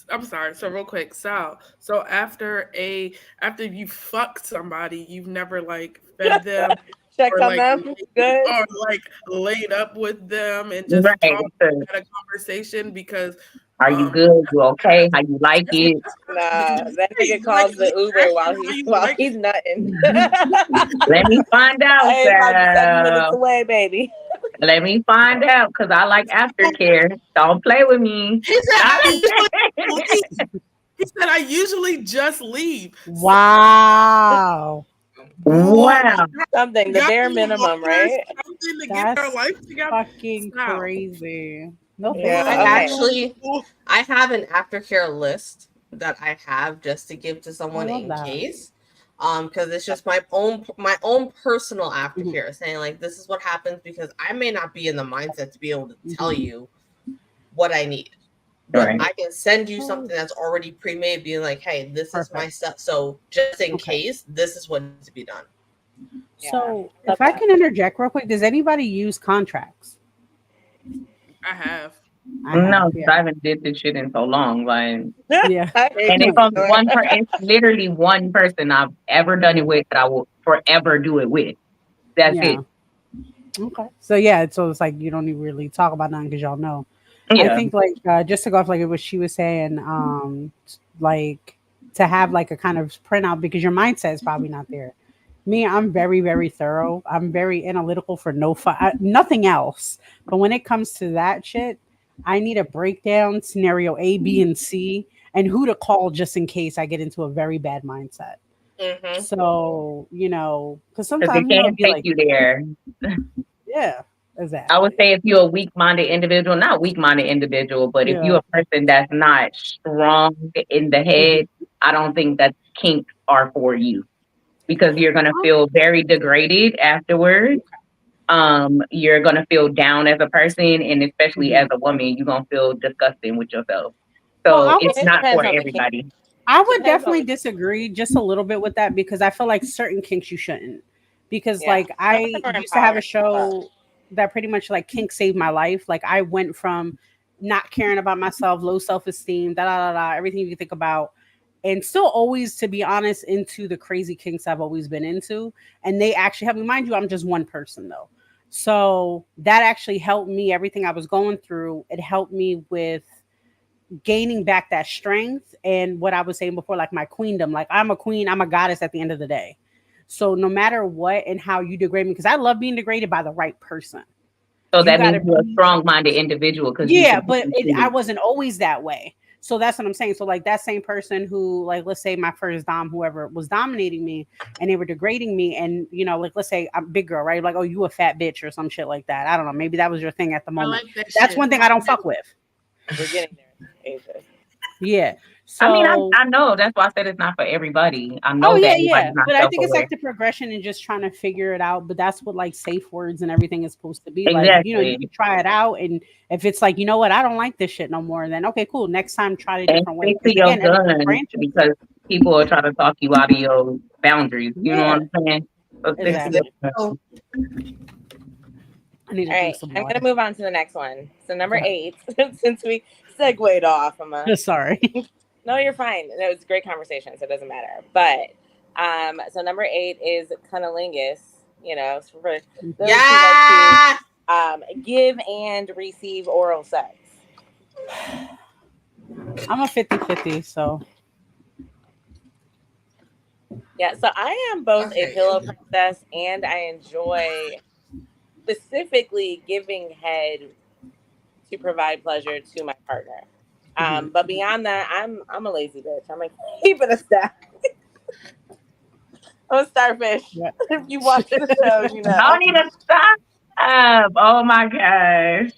I'm sorry. So real quick, Sal. So after you fuck somebody, you've never like fed them,
check on them, good,
or like laid up with them and just talked, had a conversation because.
Are you good? You okay? How you like it?
Nah, that nigga calls the Uber while he's nutting.
Let me find out.
Hey, about 7 minutes away, baby.
Let me find out, because I like aftercare. Don't play with me.
He said I usually just leave.
Wow.
Wow.
Something, the bare minimum, right?
Something to get their life together.
Fucking crazy. No,
I have an aftercare list that I have just to give to someone in case. Because it's just my own personal aftercare, saying like, this is what happens, because I may not be in the mindset to be able to tell you what I need. But I can send you something that's already pre-made, being like, hey, this is my stuff. So just in case, this is what needs to be done.
So if I can interject real quick, does anybody use contracts?
I have.
No, I haven't did this shit in so long. Like, and
it's
only it's literally one person I've ever done it with that I will forever do it with. That's it.
Okay. So so it's like you don't even really talk about nothing because y'all know.
Yeah.
I think like just to go off like what she was saying, like to have like a kind of printout, because your mindset is probably not there. Me, I'm very, very thorough. I'm very analytical for nothing else. But when it comes to that shit, I need a breakdown, scenario A, B, and C, and who to call just in case I get into a very bad mindset. So, because sometimes
they can't take you there.
Yeah. Exactly.
I would say if you're a weak-minded individual, not weak-minded individual, but if you're a person that's not strong in the head, I don't think that kinks are for you because you're gonna feel very degraded afterwards. You're gonna feel down as a person, and especially as a woman, you're gonna feel disgusting with yourself.
Well,
So
I
it's
would,
It
not
depends
for
on the kink.
everybody.
I would
Depends on
definitely
the kink.
disagree just a little bit with that because I feel like certain kinks you shouldn't. Because
Yeah.
like
Some of
I
them are
used to have a
empowering.
show that pretty much like kink saved my life. Like I went from not caring about myself, low self esteem, da da da da, everything you think about, and still always, to be honest, into the crazy kinks I've always been into. And they actually helped me. Mind you, I'm just one person though. So that actually helped me. Everything I was going through, it helped me with gaining back that strength and what I was saying before, like my queendom. Like I'm a queen, I'm a goddess at the end of the day. So no matter what and how you degrade me, because I love being degraded by the right person.
So
You
that
gotta
means you're a
be,
strong-minded individual because you
yeah,
can
but I
choose.
wasn't always that way. So that's what I'm saying. So like that same person who, like, let's say my first dom, whoever was dominating me, and they were degrading me, and like let's say I'm a big girl, right? Like, oh, you a fat bitch or some shit like that. I don't know. Maybe that was your thing at the
I
moment.
like that
That's
shit.
one thing I don't fuck with.
We're getting there, Asia.
Yeah.
I mean,
So
I know that's why I said it's not for everybody. I
oh
know that
yeah,
everybody's
yeah.
not
But I think it's
self-aware.
like the progression and just trying to figure it out. But that's what like safe words and everything is supposed to be. Like, you
Exactly.
can try it out, and if it's like, what, I don't like this shit no more, then okay, cool. Next time try it a
And
different way.
stick
Because
to your
again, everything
guns
branches.
because people are trying to talk you out of your boundaries. You know
Yeah,
what I'm saying? So stick to your
exactly.
guns.
I need to
All
drink
right,
some
I'm
water.
gonna move on to the next one. So number
Go
8, since we segued off,
ahead. Sorry.
no, you're fine. It was a great conversation, so it doesn't matter. But so number 8 is cunnilingus. For those who like
Yeah.
to give and receive oral sex.
I'm a 50-50, so
Yeah, so I am both a
Okay, yeah.
pillow princess, and I enjoy specifically giving head to provide pleasure to my partner. But beyond that, I'm a lazy bitch. I'm like, keep it a stack. I'm a starfish.
yeah.
If you watch the show, you know.
Don't need to stop. Oh my gosh.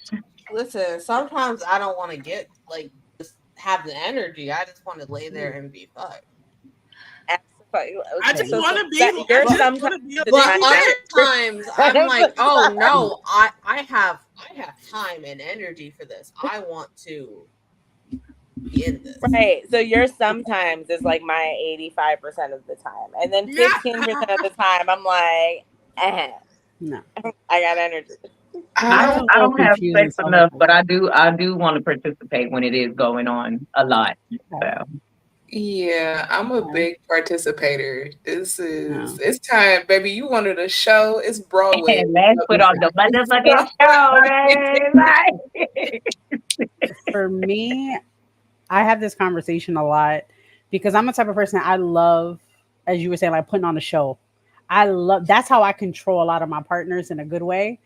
Listen, sometimes I don't want to get like just have the energy. I just want to lay there and be fucked.
I
Okay,
just
Same.
want to be.
that
I
you're
just
sometimes
want to be a
the
But
time
lazy
that
other
bitch.
times I'm
I'm
like,
so
oh
sorry.
no, I have time and energy for this. I want to be in this.
Right. So your sometimes is like my 85% of the time. And then
Yeah.
15% of the time I'm like,
No.
I got energy.
That's a
I
little
don't have
confusing.
sex
So
enough, but I do want to participate when it is going on a lot. So
Yeah, I'm a
okay.
big participator.
No.
It's time, baby. You wanted a show. It's Broadway.
and let's put on the motherfucking show, man. Like,
For me, I have this conversation a lot because I'm the type of person I love, as you were saying, like putting on a show. I love that's how I control a lot of my partners in a good way.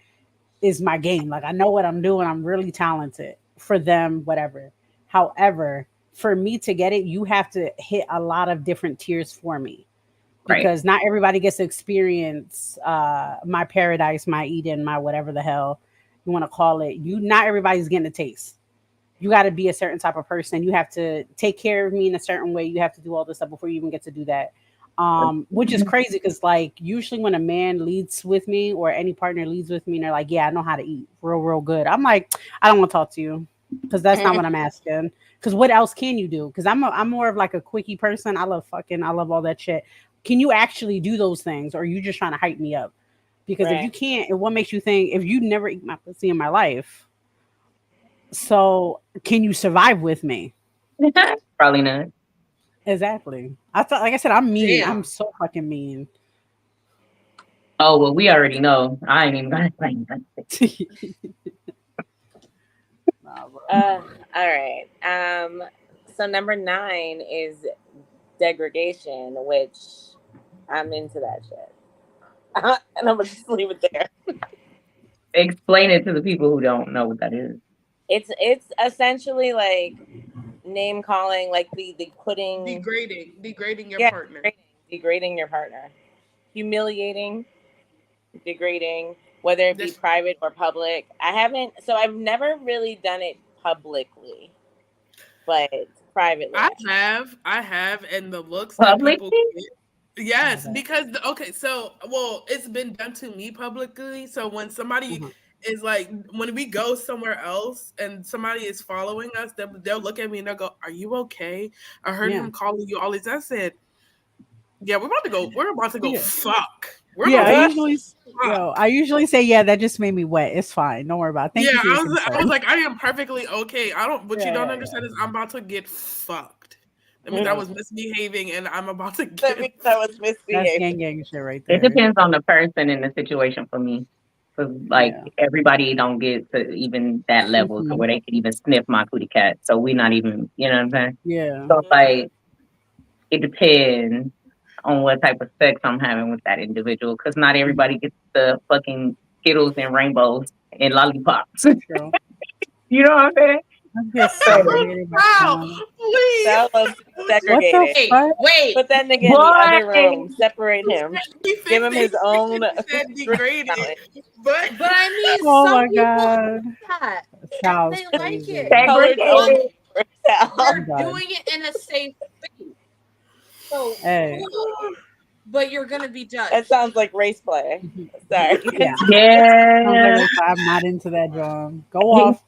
Is my game. Like I know what I'm doing. I'm really talented for them, whatever. However, for me to get it, you have to hit a lot of different tiers for me
right,
because not everybody gets to experience my paradise, my Eden, my whatever the hell you want to call it. Not everybody's getting a taste. You got to be a certain type of person. You have to take care of me in a certain way. You have to do all this stuff before you even get to do that. Which is crazy because like usually when a man leads with me or any partner leads with me and they're like, yeah, I know how to eat real good. I'm like, I don't want to talk to you because that's not what I'm asking. Because what else can you do? Because I'm more of like a quickie person. I love fucking. I love all that shit. Can you actually do those things, or are you just trying to hype me up? Because if you
Right.
can't, what makes you think if you never eat my pussy in my life? So can you survive with me?
probably not.
Exactly. I thought, like I said, I'm mean. I'm
Damn.
so fucking mean.
Oh well, we already know. I ain't even gonna say nothing.
Nah, bro.
All right. So number 9 is degradation, which I'm into that shit. And I'm gonna just leave it there.
Explain it to the people who don't know what that is.
It's essentially like name calling, like the putting,
Degrading your
yeah,
partner.
degrading your partner, humiliating, degrading. whether it be private or public. I've never really done it publicly, but privately.
I have, and the looks that
Publicly?
people get. Yes, because it's been done to me publicly. So when somebody is like, when we go somewhere else and somebody is following us, they'll look at me and they'll go, "Are you okay? I heard him calling you all these." I said, "Yeah, we're about to go. We're about to go fuck."
I usually say, yeah, that just made me wet. It's fine. Don't worry about it. Thank you for your concern.
I was like, I am perfectly okay. What you don't understand is I'm about to get fucked. That means I was misbehaving and I'm about to get
That means I was misbehaving.
That's gang shit right there.
It depends on the person and the situation for me. Because, everybody don't get to even that level to where they can even sniff my cootie cat. So we're not even, you know what I'm saying?
Yeah.
So, it depends on what type of sex I'm having with that individual. Because not everybody gets the fucking Skittles and rainbows and lollipops. You know what I'm saying?
Wow, please. That was segregated.
Wait.
Put that nigga in the other room. Separate him. Give him his own.
Degraded.
But I mean,
some
people they like it.
We're
doing it in a safe space. So, but you're gonna be judged.
That sounds like race play. Sorry.
Yeah.
I'm not into that, John. Go off.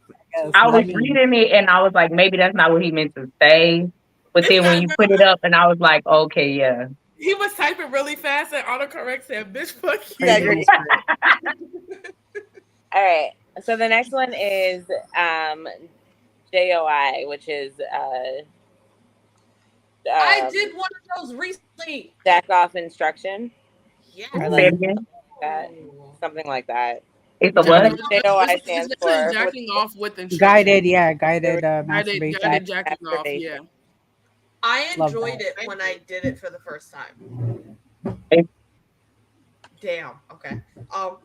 I was reading it and I was like, maybe that's not what he meant to say. But then when you put it up, and I was like, okay, yeah.
He was typing really fast and autocorrect said, "Bitch, fuck you."
All right. So the next one is JOI, which is
I did one of those recently.
Jack off instruction.
Yeah.
Something like that.
It's a what?
JOI stands for
jacking off with instruction.
Guided masturbation.
Guided jacking off, yeah.
I enjoyed it when I did it for the first time. Damn. Okay.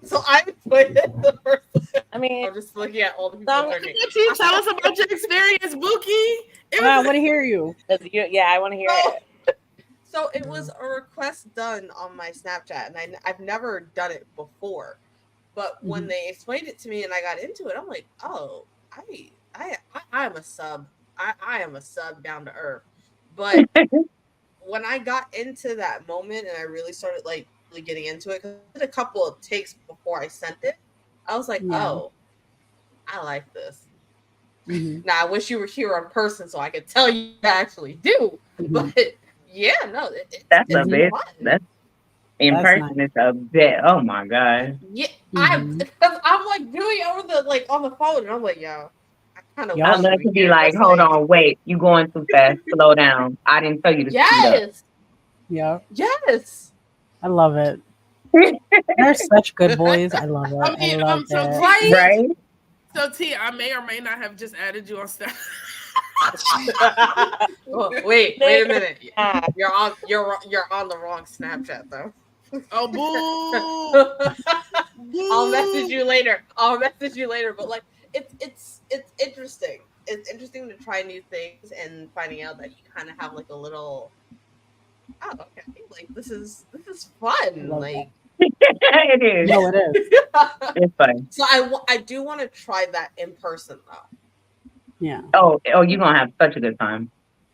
So I enjoyed it the first time.
I mean,
I'm just looking at all the people.
Tell us about your experience, Bookie.
I want to hear you.
Yeah, I want to hear it.
So it was a request done on my Snapchat, and I've never done it before. But when they explained it to me and I got into it, I'm like, oh, I am a sub. I am a sub down to earth. But when I got into that moment and I really started like really getting into it, because I did a couple of takes before I sent it, I was like, oh, I like this. Now I wish you were here in person so I could tell you I actually do. But yeah, no,
that's a bit. That's in person. Nice. It's a bit. Oh my god.
Yeah, I'm like doing it over the on the phone, and I'm like, yo. I
love to be like, hold on, wait, you going too fast. Slow down. I didn't tell you to speed up.
Yeah.
Yes.
I love it. They're such good boys. I love it. I love that.
Right?
So T, I may or may not have just added you on Snap.
Wait a minute. You're on the wrong Snapchat though.
Oh boo!
I'll message you later. But like it's interesting. It's interesting to try new things and finding out that you kind of have like a little. Oh, okay. Like this is fun. Like
it is.
No, it is.
It's fun.
So I do want to try that in person though.
Yeah.
Oh, you're gonna have such a good time.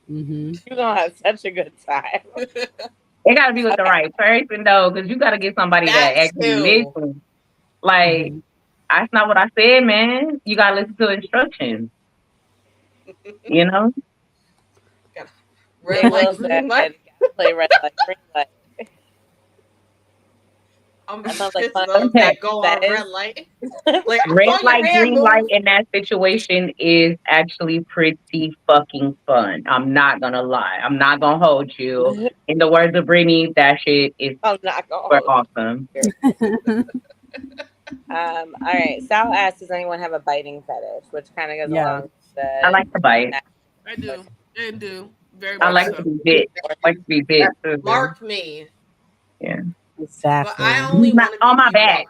You're gonna have such a good time.
It gotta be with the right person though, because you gotta get somebody that actually listens. Like, that's not what I said, man. You gotta listen to instructions. You know?
Red light, green light.
Play red light, green light.
That sounds like fun. That go on red light.
Like, red light, green light in that situation is actually pretty fucking fun. I'm not gonna lie. I'm not gonna hold you. In the words of Brittany, that shit is super awesome.
All right. Sal asked, does anyone have a biting fetish? Which kind of goes along with the...
I like to bite.
I do. I do. Very
much I like to be bit. I like to be bit.
Mark me.
Yeah.
Exactly.
But I only want
on my back,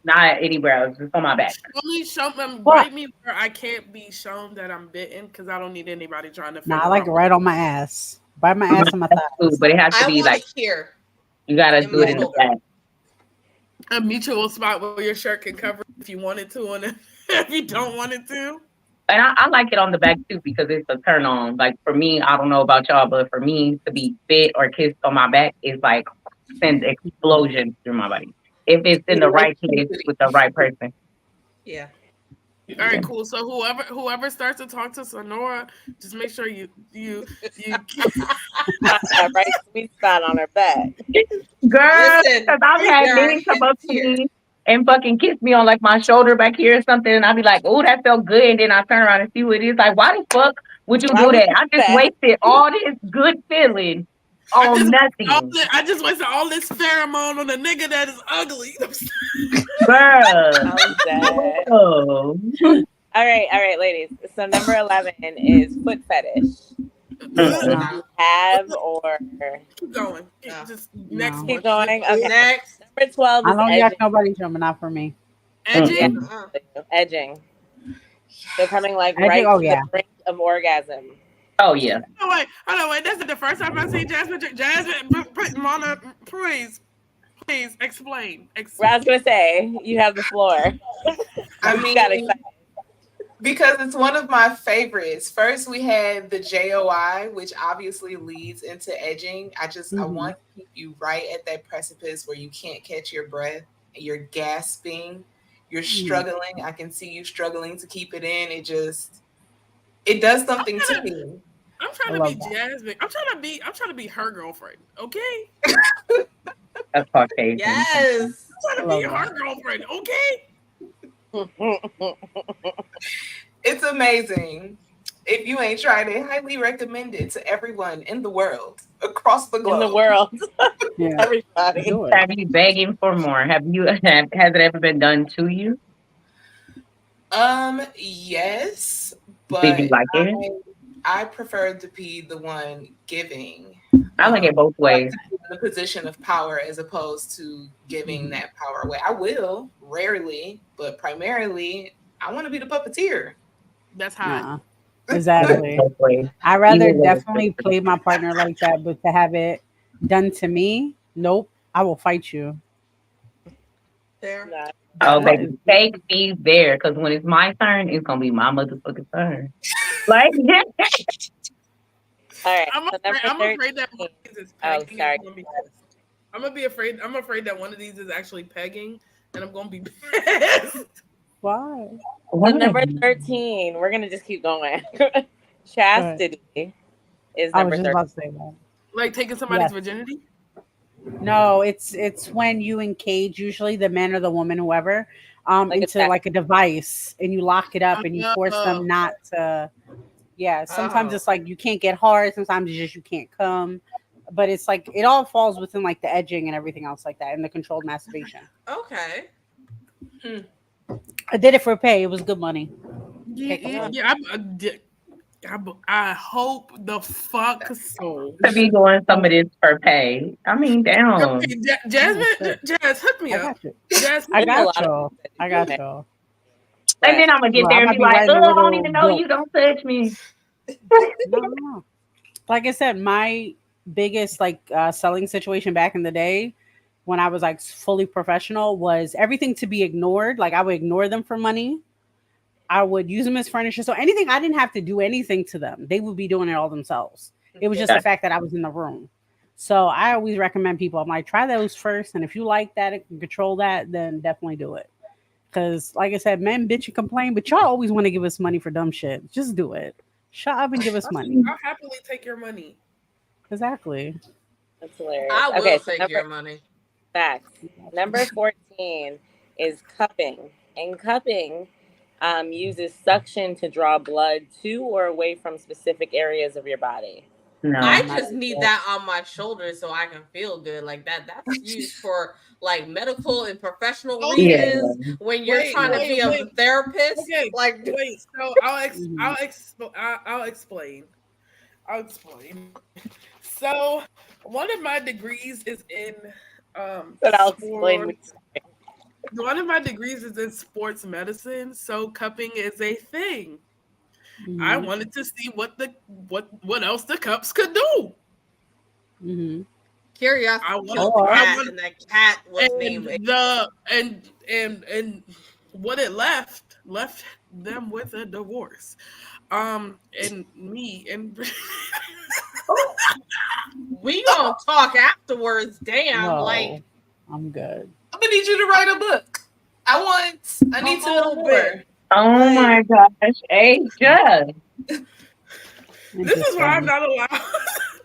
not anywhere else, just on my back.
Only show them, bite me where I can't be shown that I'm bitten, because I don't need anybody trying to.
I like it right on my ass, bite my ass on my thighs.
But it has to be like
here.
You gotta do it in the back.
a mutual spot where your shirt can cover if you wanted to, and if you don't want it to.
And I like it on the back too because it's a turn on. Like for me, I don't know about y'all, but for me to be bit or kissed on my back is like sends explosions through my body. If it's in the right place with the right person.
Yeah.
All right, cool. So whoever starts to talk to Sonora, just make sure you
that right sweet spot on her back.
Girl,
Listen,
because I've had
there are
men come
hints
up to
here.
me and fucking kiss me on like my shoulder back here or something, and I'll be like, "Oh, that felt good." And then I turn around and see what it is. Like, why the fuck would you
Why
do
would
that?
you
I
do
just
that?
wasted all this good feeling on nothing,
I just wasted all this pheromone on a nigga that is ugly.
girl.
I'm dead.
Oh.
All right, ladies. So number 11 is foot fetish.
Mm-mm.
No.
Have or
Keep going.
No.
Just next
No.
one.
keep going. Okay.
Next.
Number 12
I
is
don't got
edging.
nobody jumping out for me.
Edging.
Mm-mm.
Edging. So coming like
I think,
right
oh
to
yeah.
the brink of orgasm.
Oh yeah.
Oh wait. That's the first time I see Jasmine. Mona, please explain.
Well, I was gonna say you have the floor.
I
You got
mean,
excited.
because it's one of my favorites. First, we had the JOI, which obviously leads into edging. I want to keep you right at that precipice where you can't catch your breath, you're gasping, you're struggling. I can see you struggling to keep it in. It does something to me.
I'm trying to be Jasmine. I'm trying to be her girlfriend. Okay.
That's Caucasian.
Yes.
I'm trying to be her girlfriend. Okay.
It's amazing. If you ain't tried it, highly recommend it to everyone in the world, across the globe.
In the world.
Yeah.
Everybody.
Have you begging for more? Has it ever been done to you?
Yes,
Did you
but
like it?
I prefer to be the one giving.
I like it both
I like
ways.
to be in the position of power as opposed to giving that power away. I will, rarely, but primarily, I want to be the puppeteer.
That's hot.
Exactly.
Both ways.
I rather
Either way is
definitely
good.
play my partner like that, but to have it done to me, nope. I will fight you.
There.
Nah.
Oh,
What?
baby, take me there, because when it's my turn, it's gonna be my motherfucking turn. Like,
All right.
I'm
So number
afraid that
13.
one of these is
Oh,
pegging.
sorry.
I'm afraid that one of these is actually pegging, and I'm gonna be pissed.
Why?
So number 13, we're gonna just keep going. Chastity is
I
number
was just
13.
about to say that.
Like taking somebody's
Yes.
virginity.
No, it's when you encage usually the man or the woman, whoever,
Like a
into
sex.
like a device and you lock it up and you force
Oh.
them not to. Yeah, sometimes
Oh.
it's like you can't get hard. Sometimes it's just you can't come. But it's like it all falls within like the edging and everything else like that and the controlled masturbation.
Okay.
I did it for pay. It was good money.
I hope the fuck so.
to be doing some of this for pay. I mean, damn.
Okay, Jasmine, Jazz, hook me
I
up.
got you.
Jazz,
I
There's a
got
lot of
y'all.
things that
I
you
got
can
y'all.
And then I'm gonna get
Well,
there
I
and
might
be
be
like,
writing a
oh, I don't
little
even know
book.
you. Don't touch me.
No. Like I said, my biggest like selling situation back in the day when I was like fully professional was everything to be ignored. Like I would ignore them for money. I would use them as furniture. So anything I didn't have to do anything to them. They would be doing it all themselves. It was just the fact that I was in the room. So I always recommend people, I'm like, try those first. And if you like that and can control that, then definitely do it. Because like I said, men bitch and complain, but y'all always want to give us money for dumb shit. Just do it. Shut up and give us money.
I'll happily take your money.
Exactly.
That's hilarious.
I will
Okay, so
take your money.
facts. Number 14 is cupping. And cupping uses suction to draw blood to or away from specific areas of your body.
No.
I just need that on my shoulders so I can feel good. Like that's used for like medical and professional reasons when you're trying to be a therapist.
Okay,
like
wait. So I'll explain. So one of my degrees is in
But I'll explain.
One of my degrees is in sports medicine, so cupping is a thing.
Mm-hmm.
I wanted to see what else the cups could do.
Mm-hmm.
Curiosity
I want,
killed the
I
cat,
want,
and that cat was
and
named.
and what it left them with a divorce. And me and
We gonna talk afterwards. Damn,
Whoa, I'm good.
I'm gonna need you to write a book. I need to know
whole
more.
bit.
Oh my gosh, Asia.
this is why I'm not allowed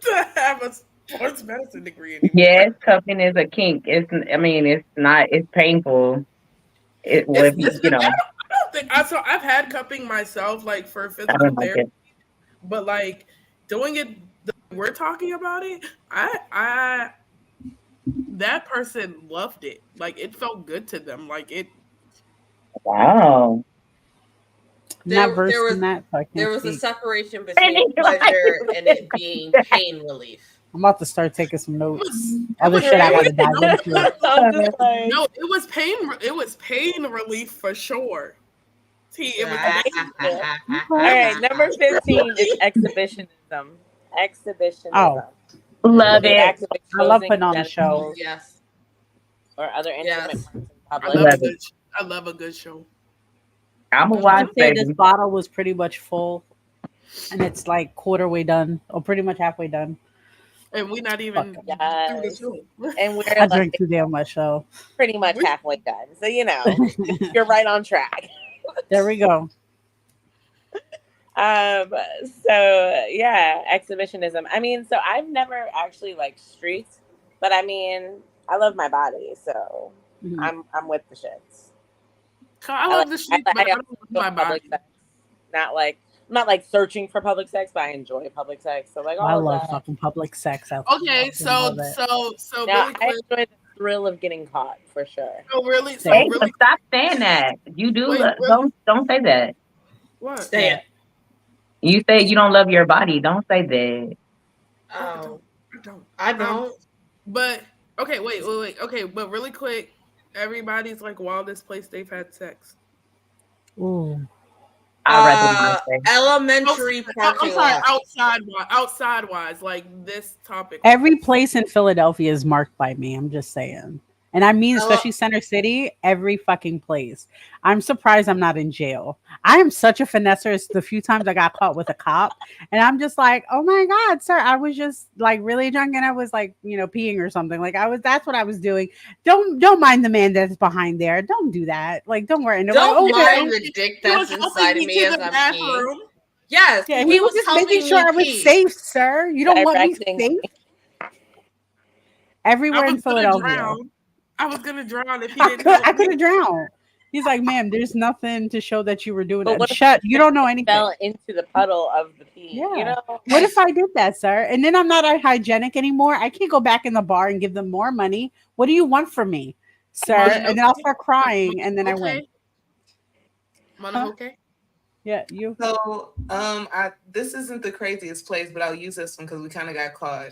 to have a sports medicine degree anymore.
Yes, cupping is a kink. I mean, it's not. It's painful. It would be,
I don't think I've had cupping myself, like for
I
physical
don't like
therapy,
it.
but like doing it, we're talking about it. I that person loved it. Like it felt good to them. Like it.
Wow.
Not versed
There
in that, so I
there
can't
was a
speak.
separation between pleasure and it being pain relief.
I'm about to start taking some notes.
It
Other
was
shit I
pain.
gotta dive into.
I'm just like,
No, it was pain. It was pain relief for sure. See, it was amazing.
all right, number 15 is exhibitionism. Exhibitionism.
Oh,
Love
The
it.
act of
I love
exposing
putting on the show.
genitals
Yes.
or other intimate
Yes.
parts in
I
public.
love a
Love
good.
it.
I love a good show.
I'm a
I
watch
would say this
baby.
bottle was pretty much full, and it's like quarter way done, or pretty much halfway done.
And we're not even through the
Yes.
show.
And we're
I
like
drink too damn much, so
pretty much halfway done. So, you know, you're right on track.
there we go.
So yeah, exhibitionism. I mean, so I've never actually like streaked, but I mean, I love my body, so
Mhm.
I'm with the shits.
I love the shit, but I don't love my
public
body.
sex. I'm not like searching for public sex, but I enjoy public sex. So like
I
all
love
of that.
fucking public sex. I
Okay,
fucking love it.
so
Now
really
I
quick.
enjoy the thrill of getting caught for sure.
So
Hey,
really,
stop saying that. You do.
wait,
Don't say that.
what?
Say it.
You say you don't love your body. Don't say that.
Oh,
I don't.
I don't.
But okay, wait. Okay, but really quick, everybody's like wildest place they've had sex.
Ooh.
I'd rather not say.
Elementary parking lot.
Outside wise, like this topic.
Every place in Philadelphia is marked by me. I'm just saying. And I mean,
Ele-
especially Center City, every fucking place. I'm surprised I'm not in jail. I am such a finesser. It's the few times I got caught with a cop. And I'm just like, oh my God, sir, I was just like really drunk and I was like, peeing or something. Like that's what I was doing. Don't mind the man that's behind there. Don't do that. Like, don't worry. And they're
Don't
like,
mind the dick that's inside of me as I'm peeing. Yes,
yeah, he was just making sure I was safe, sir. You don't want me safe? Everywhere in Philadelphia.
I was gonna drown if he didn't.
I could have drowned. He's like, ma'am, there's nothing to show that you were doing that. Shut. You don't know anything.
Fell into the puddle of the pee.
Yeah.
You know.
What if I did that, sir? And then I'm not hygienic anymore. I can't go back in the bar and give them more money. What do you want from me, sir? And then I'll start crying, and then I win.
Monohoeque?
Yeah, you.
So, this isn't the craziest place, but I'll use this one because we kind of got caught.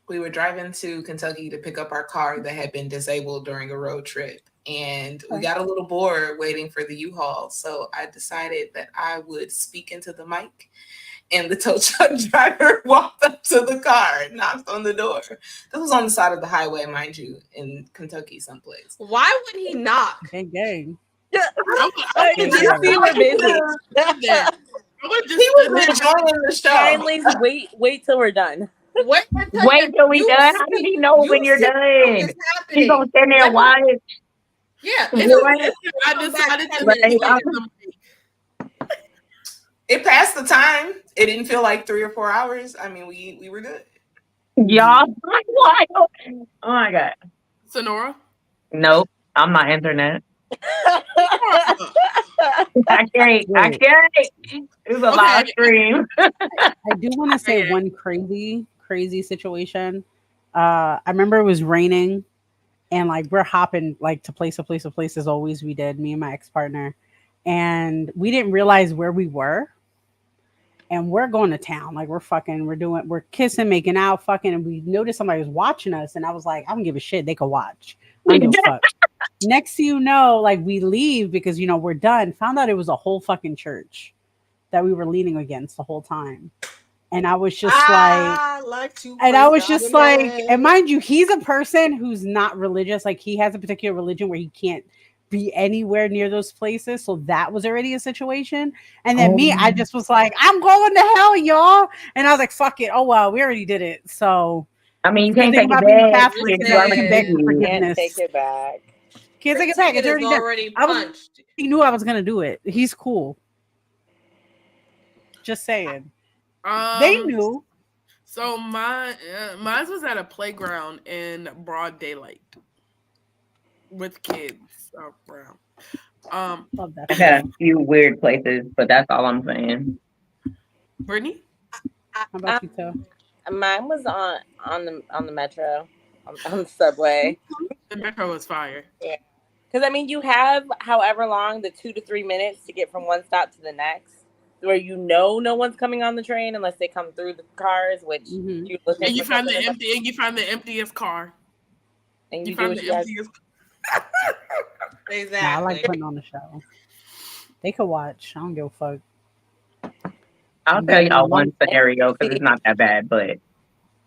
We were driving to Kentucky to pick up our car that had been disabled during a road trip. And we got a little bored waiting for the U-Haul. So I decided that I would speak into the mic. And the tow truck driver walked up to the car and knocked on the door. This was on the side of the highway, mind you, in Kentucky someplace.
Why would he knock?
Gang.
You see, we're busy.
He was enjoying the show.
Kindly wait till we're done.
Wait
till we done. How does he know when you're done? He's gonna stand there and watch.
Yeah,
it passed the time. It didn't feel like 3 or 4 hours. I mean, we were good.
Y'all, what? Oh my God.
Sonora?
Nope, I'm not internet. I can't. It was a live stream.
I do want to say one crazy situation. I remember it was raining and like we're hopping like to place as always we did, me and my ex-partner, and we didn't realize where we were, and we're going to town, like we're kissing, making out, fucking, and we noticed somebody was watching us, and I was like, I don't give a shit, they could watch. I don't give a fuck. Next thing you know, like we leave because we're done, found out it was a whole fucking church that we were leaning against the whole time. And I was just and mind you, he's a person who's not religious. Like he has a particular religion where he can't be anywhere near those places. So that was already a situation. And then me, I just was like, I'm going to hell, y'all. And I was like, fuck it. Oh well, we already did it. So
I mean, you
the
can't
thing
take it
about being
back.
Catholic is
You
that you can
already
beg
did
for
it.
forgiveness.
Can't take it back.
Can't take it back. It's already done.
already
I
punched.
he knew I was gonna do it. He's cool. Just saying. They knew.
So mine was at a playground in broad daylight with kids around.
Love that.
I had a few weird places, but that's all I'm saying.
Brittany?
How about you, Toe?
Mine was on the metro, on the subway.
The metro was fire.
Yeah, because I mean, you have however long, the 2 to 3 minutes to get from one stop to the next, where no one's coming on the train unless they come through the cars, which you listen.
And you find the emptiest car.
And you
find
do
the emptiest.
Exactly.
Nah, I like putting on the show. They could watch. I don't give a fuck.
I'll tell y'all one scenario because it's not that bad, but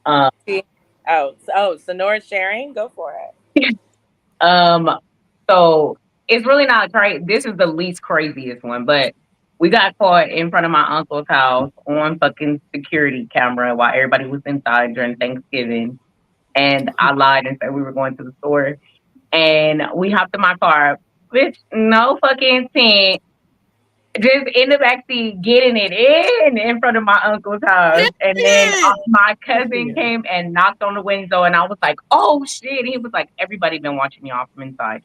so Nora's sharing, go for it.
So it's really not crazy. This is the least craziest one, but we got caught in front of my uncle's house on fucking security camera while everybody was inside during Thanksgiving. And I lied and said we were going to the store. And we hopped in my car. Bitch, no fucking sense. Just in the backseat, getting it in front of my uncle's house. And then my cousin came and knocked on the window. And I was like, oh, shit. He was like, everybody been watching y'all from inside.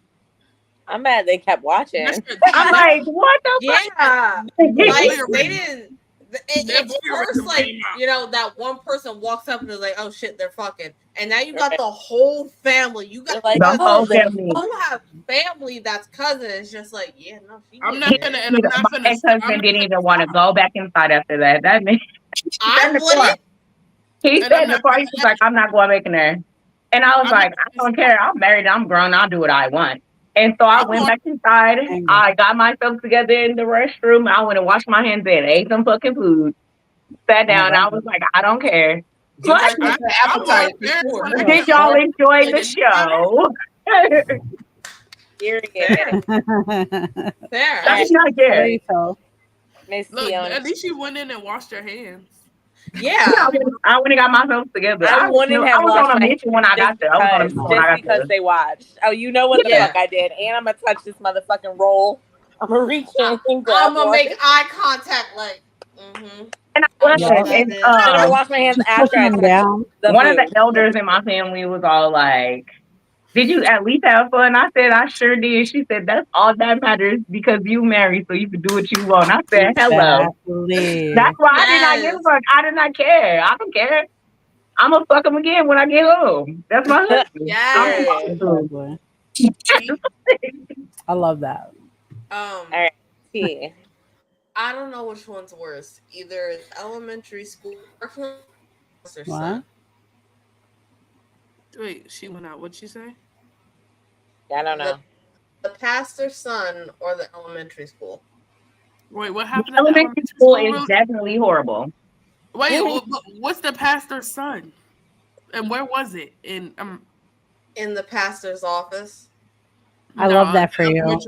I'm mad they kept watching.
I'm like, what the fuck?
Yeah. Like, they didn't. It's first, like, that one person walks up and is like, oh shit, they're fucking. And now you got the whole family. You got
like, the whole family.
You have family that's cousin. It's just like, yeah, no,
my ex-husband didn't even want to go back inside after that. That means
I wouldn't.
He said in the car, he was like, I'm not going back in there. And I was like, I don't care. I'm married. I'm grown. I'll do what I want. And so I went back inside. I got myself together in the restroom. I went and washed my hands and ate some fucking food. Sat down. I was like, I don't care. But did y'all enjoy the show?
Fair.
That's not good.
Look, at least you went in and washed your hands.
Yeah,
I went and got myself together.
I wouldn't have
was on a mission when I got there. I was on a mission when I got there.
Because they watched. Oh, you know what the fuck I did. And I'm going to touch this motherfucking roll. I'm going to reach in and grab
I'm going to make eye contact like,
And I was. And
I wash my hands after I
down.
One of the elders in my family was all like, did you at least have fun? I said, I sure did. She said, that's all that matters because you married, so you can do what you want. I said, hello. That's why I did not give a fuck. I did not care. I don't care. I'm going to fuck him again when I get home. That's my husband.
I love that.
All right. See.
I don't know which one's worse. Either elementary school or
what?
Wait, she went out. What'd she say?
I don't know.
The pastor's son or the elementary school?
Wait, what happened?
Elementary school is definitely horrible.
Wait, what's the pastor's son? And where was it? In
the pastor's office.
I love that for you. I'm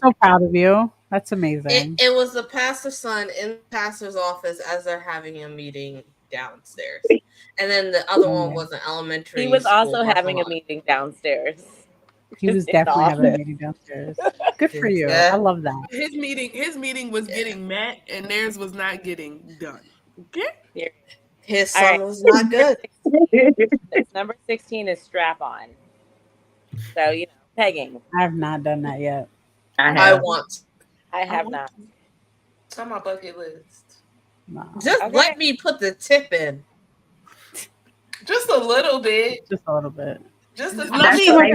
so proud of you. That's amazing.
It was the pastor's son in the pastor's office as they're having a meeting downstairs. And then the other one was an elementary.
He was also having a meeting downstairs.
He was definitely having a meeting downstairs. Good for you. I love that.
His meeting was getting met, and theirs was not getting done. Okay.
His son was not good.
Number 16 is strap on. So pegging.
I have not done that yet.
I want.
I have not.
It's on my bucket list.
No.
Just let me put the tip in.
Just a little bit.
Just a little bit.
Just let me get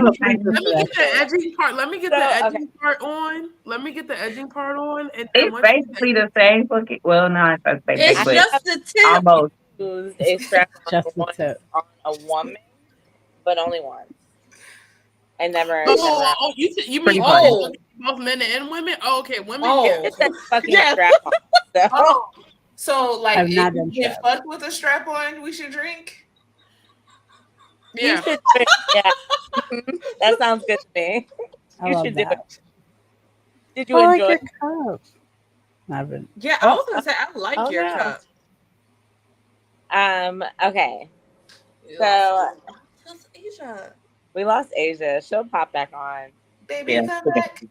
the edging part. Let me get the edging part on. Let me get the edging part on. And
it's basically the same fucking. Well, no,
it's just the tip.
Almost.
Used a strap
just the tip
on a woman, but only once. I never.
You mean both men and women? Oh, okay, women.
It's a fucking strap on. So.
So, like,
I've
if
not
you
done
get
strap.
fucked with a strap on, we should drink.
You should do it. Yeah. That sounds good to me.
I
You
love
should do it.
that.
Did you
I like
enjoy
your
it?
cup. I haven't.
Yeah, I was gonna say I like
Oh,
your
no.
cup.
Okay.
You
So
lost Asia.
we lost Asia. She'll pop back on.
Baby,
Yeah.
come back.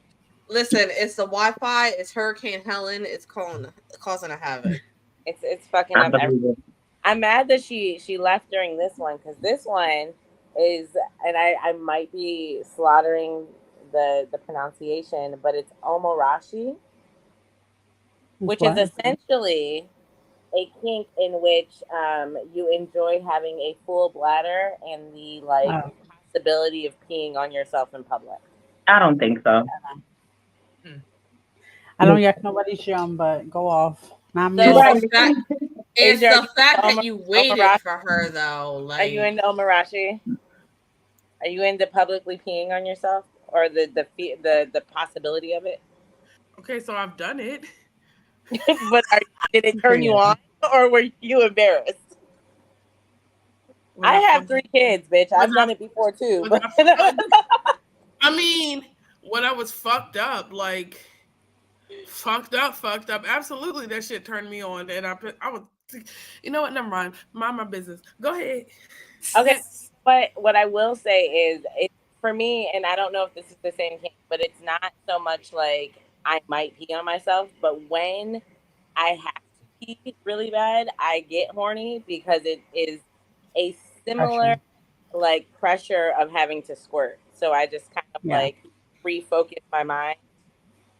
Listen, it's the Wi-Fi. It's Hurricane Helen. It's causing a havoc.
It's fucking
I
up.
believe it.
I'm mad that she left during this one because this one is, and I might be slaughtering the pronunciation, but it's omorashi, which is essentially a kink in which you enjoy having a full bladder and the possibility of peeing on yourself in public.
I don't think so.
I don't yuck nobody's yum, but go off. Not me.
It's
Asia,
the fact that you waited for her, though. Like,
are you into omarashi? Are you into publicly peeing on yourself, or the possibility of it?
Okay, so I've done it.
But did it turn you on, or were you embarrassed? I have 3 kids, bitch. I've done it before too.
I mean, when I was fucked up, like fucked up. Absolutely, that shit turned me on, and I was, you know what? Never mind. Mind my business. Go ahead.
Okay, but what I will say is, it for me, and I don't know if this is the same thing, but it's not so much like I might pee on myself, but when I have to pee really bad, I get horny because it is a similar like pressure of having to squirt. So I just kind of like refocus my mind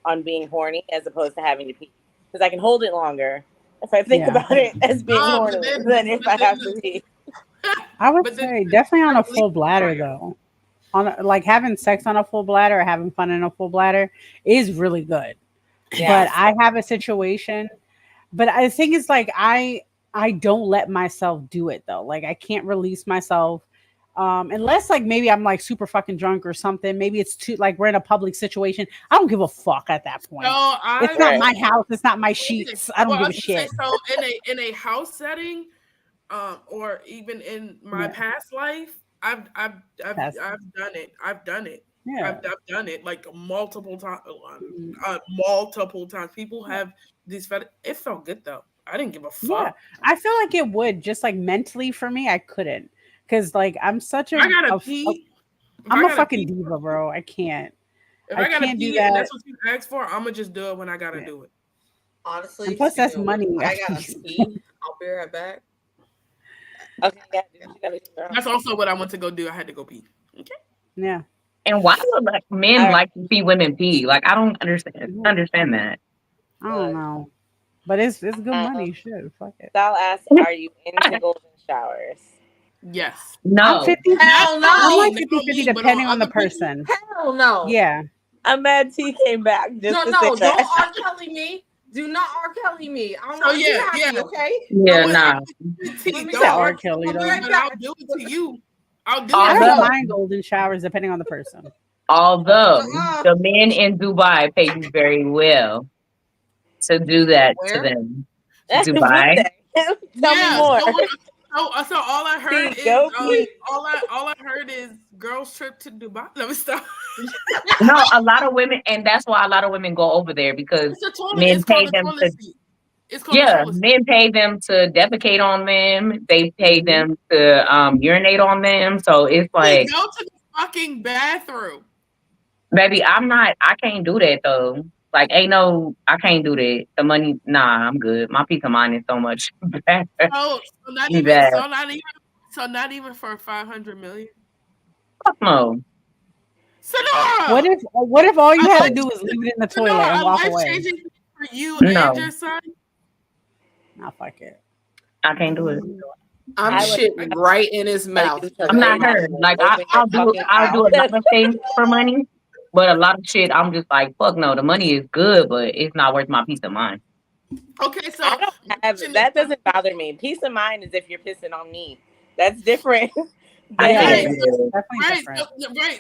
on being horny as opposed to having to pee, because I can hold it longer if I think about it as being horny than if I have to pee.
I would say definitely on a full bladder though. Like having sex on a full bladder or having fun in a full bladder is really good. Yeah. But I have a situation, but I think it's like I don't let myself do it though. Like I can't release myself. Unless like maybe I'm like super fucking drunk or something. Maybe it's too like we're in a public situation. I don't give a fuck at that point. It's not my house. It's not my sheets. I don't give a shit.
So in a house setting, or even in my past life, I've done it. I've done it. Yeah. I've done it like multiple times. Multiple times. People have these. It felt good though. I didn't give a fuck.
Yeah, I feel like it would just like mentally for me. I couldn't because like I'm such a.
I gotta pee.
I'm a fucking diva, bro. I can't.
If I gotta pee and that's what you asked for, I'm gonna just do it when I gotta do it.
Honestly,
and plus that's money.
I gotta pee. I'll be right back.
Okay,
That's
also what I went to go do. I had to go pee. Okay.
Yeah.
And why do like men like to see women pee? Like I don't understand that.
I don't know, but it's good money. Shit, fuck it.
I'll ask: are you into golden showers?
Yes.
No.
50.
Hell no.
I'm like 50-50 depending on the person.
Hell no.
Yeah.
I'm mad T came back. Just
don't R. Kelly me. Do not R. Kelly me. I'm not happy, okay?
Yeah, nah.
Don't R. Kelly though.
I'll do it to you. I'll do it.
I don't mind golden showers depending on the person.
Although the men in Dubai pay you very well to do that to them. Dubai.
Tell me more.
So all I heard is all I heard is girls trip to Dubai. Let me stop.
No, a lot of women, and that's why a lot of women go over there because men pay them to. Men pay them to defecate on them. They pay them to urinate on them. So it's like
go to the fucking bathroom.
Baby, I can't do that though. Like, I can't do that. The money, nah, I'm good. My peace of mind is so much better.
So not even for 500 million.
Fuck no.
Sonora! What if all you had to do was leave it in the toilet and walk away?
For you and your son?
Nah, fuck it.
I can't do it.
I'm shitting right in his mouth.
I'm not hurt. Like I'll do a lot of things for money. But a lot of shit, I'm just like, fuck no, the money is good, but it's not worth my peace of mind.
Okay, so
that doesn't bother me. Peace of mind is if you're pissing on me. That's different.
Right.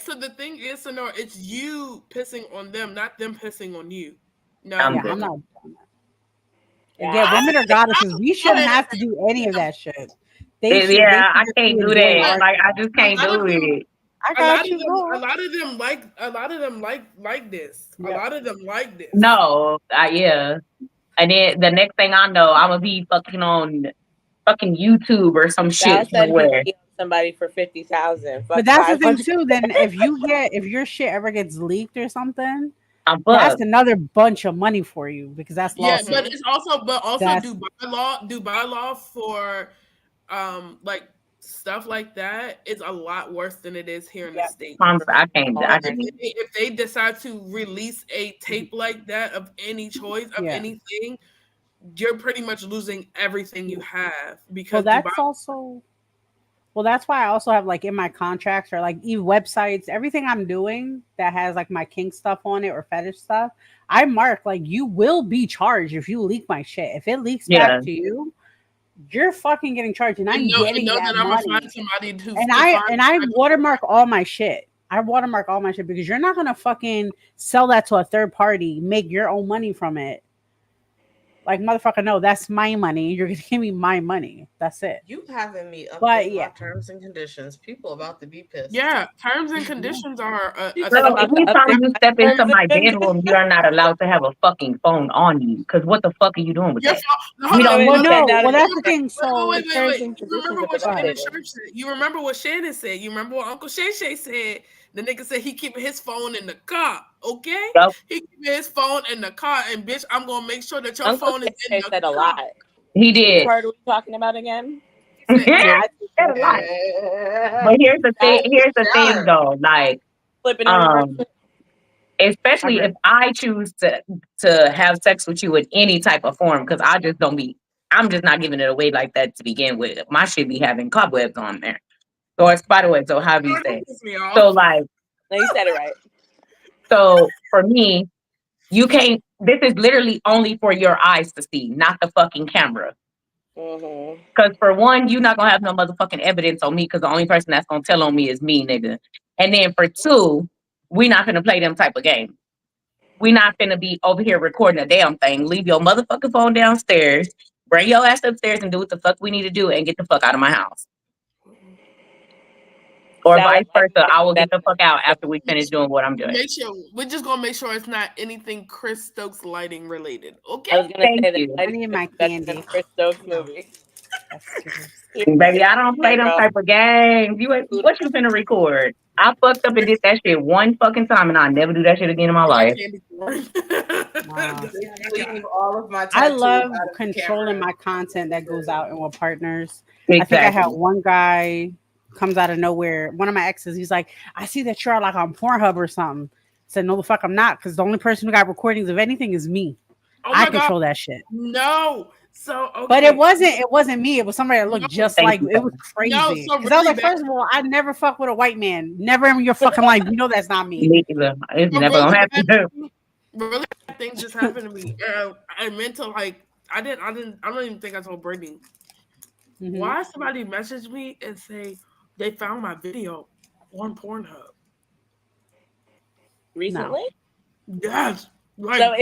So the thing is, Sonora, it's you pissing on them, not them pissing on you. No,
I'm not. Again, women are goddesses. We shouldn't have to do any of that shit. They should
I
just
can't
be
do
enjoying
that.
our
Like I
stuff.
just can't do it.
I
A lot
got
of
you,
them,
girl.
a lot of them like this. A
Yep.
lot of them like this.
No, yeah. And then the next thing I know, I'm gonna be fucking on fucking YouTube or some
Sal
shit
said he
somewhere.
beat somebody for 50,000.
But that's the thing too. Then if your shit ever gets leaked or something,
I'm
that's
fucked.
another bunch of money for you because that's
Yeah,
lawsuit.
but it's also
That's
do bylaw for like stuff like that is a lot worse than it is here in the States.
I can't. I just
If they decide to release a tape like that of any choice of anything, you're pretty much losing everything you have because
well, that's why I also have like in my contracts or like even websites, everything I'm doing that has like my kink stuff on it or fetish stuff, I mark like you will be charged if you leak my shit. If it leaks back to you, you're fucking getting charged, and I'm getting that money. And I watermark all my shit. I watermark all my shit because you're not gonna fucking sell that to a third party, make your own money from it. Like, motherfucker, no, that's my money. You're gonna give me my money. That's it.
You having me update my terms and conditions. People about to be pissed.
Yeah, terms and conditions are.
Girl, anytime you step into my bedroom, you are not allowed to have a fucking phone on you. Because what the fuck are you doing with that?
We don't know. Well, that's the thing. So,
wait. You remember what Shannon said? You remember what Uncle Shay Shay said? The nigga said he keeping his phone in the car. Okay, he keeping his phone in the car, and bitch, I'm gonna make sure that your phone is in the car.
A lot.
He did.
What part are we talking about again?
Yeah, said a lot. But here's the thing. Here's the thing, though. Like, especially if I choose to have sex with you in any type of form, because I just don't be. I'm just not giving it away like that to begin with. My shit be having cobwebs on there, or spiderwebs, or however you say. So like,
no, you said it right.
So for me, you can't. This is literally only for your eyes to see, not the fucking camera. Because for one, you're not gonna have no motherfucking evidence on me. Because the only person that's gonna tell on me is me, nigga. And then for two, we not gonna play them type of game. We not gonna be over here recording a damn thing. Leave your motherfucking phone downstairs. Bring your ass upstairs and do what the fuck we need to do, and get the fuck out of my house. Or vice versa, I will get the fuck out after we finish doing what I'm doing.
We're just gonna make sure it's not anything Chris Stokes lighting related. Okay.
I was gonna say that
I need my candy.
Chris Stokes movie.
Baby, I don't play them type of games. What you finna record? I fucked up and did that shit one fucking time, and I'll never do that shit again in my life.
I love controlling my content that goes out and with partners. Exactly. I think I had one guy comes out of nowhere. One of my exes, he's like, I see that you're like on Pornhub or something. I said, no, the fuck I'm not, because the only person who got recordings of anything is me. I control that shit.
No. So okay.
But it wasn't me. It was somebody that looked just like it was crazy. Because I was like, first of all, I never fuck with a white man. Never in your fucking life. You know that's not me.
It's never gonna happen.
Really bad things just happened to me. I meant to like I don't even think I told Brittany. Why somebody messaged me and say they found my video on Pornhub
recently?
No. Yes. Like,
so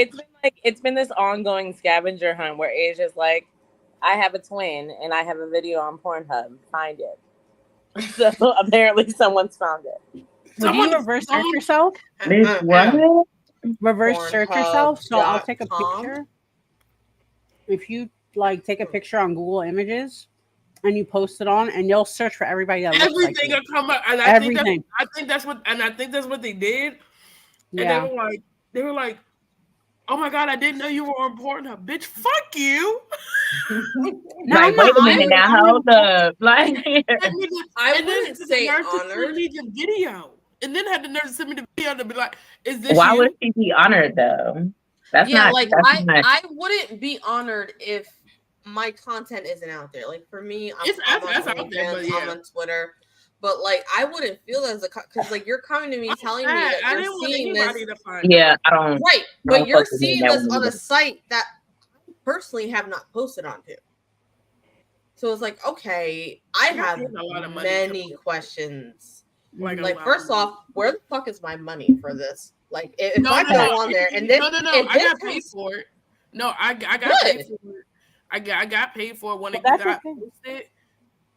it's been this ongoing scavenger hunt where Asia's like, I have a twin and I have a video on Pornhub. Find it. So apparently someone's found it.
So do you reverse search yourself?
What?
Reverse search yourself. So I'll take a picture. If you like take a picture on Google Images and you post it on, and you'll search for everybody that looks like
everything will come up. And I think that's what they did. And they were like, oh my God, I didn't know you were on Pornhub. Bitch, fuck you.
Like, wait a minute now, hold up. Like,
I wouldn't say honored.
The video. And then had the nurse send me the video to be like, is this
why
you?
would she be honored though? That's not
like
that's
I wouldn't be honored if my content isn't out there. Like for me, I'm on Twitter. But like, I wouldn't feel as because like you're coming to me telling me that you're seeing this.
I don't.
Right, but you're seeing this on a site that I personally have not posted onto. So it's like, okay, I have many questions. Like first off, where the fuck is my money for this? Like, if I go on there and then
I got paid for it. No, I got paid for it. I got paid for it when
Well,
it
that's
got
okay.
posted,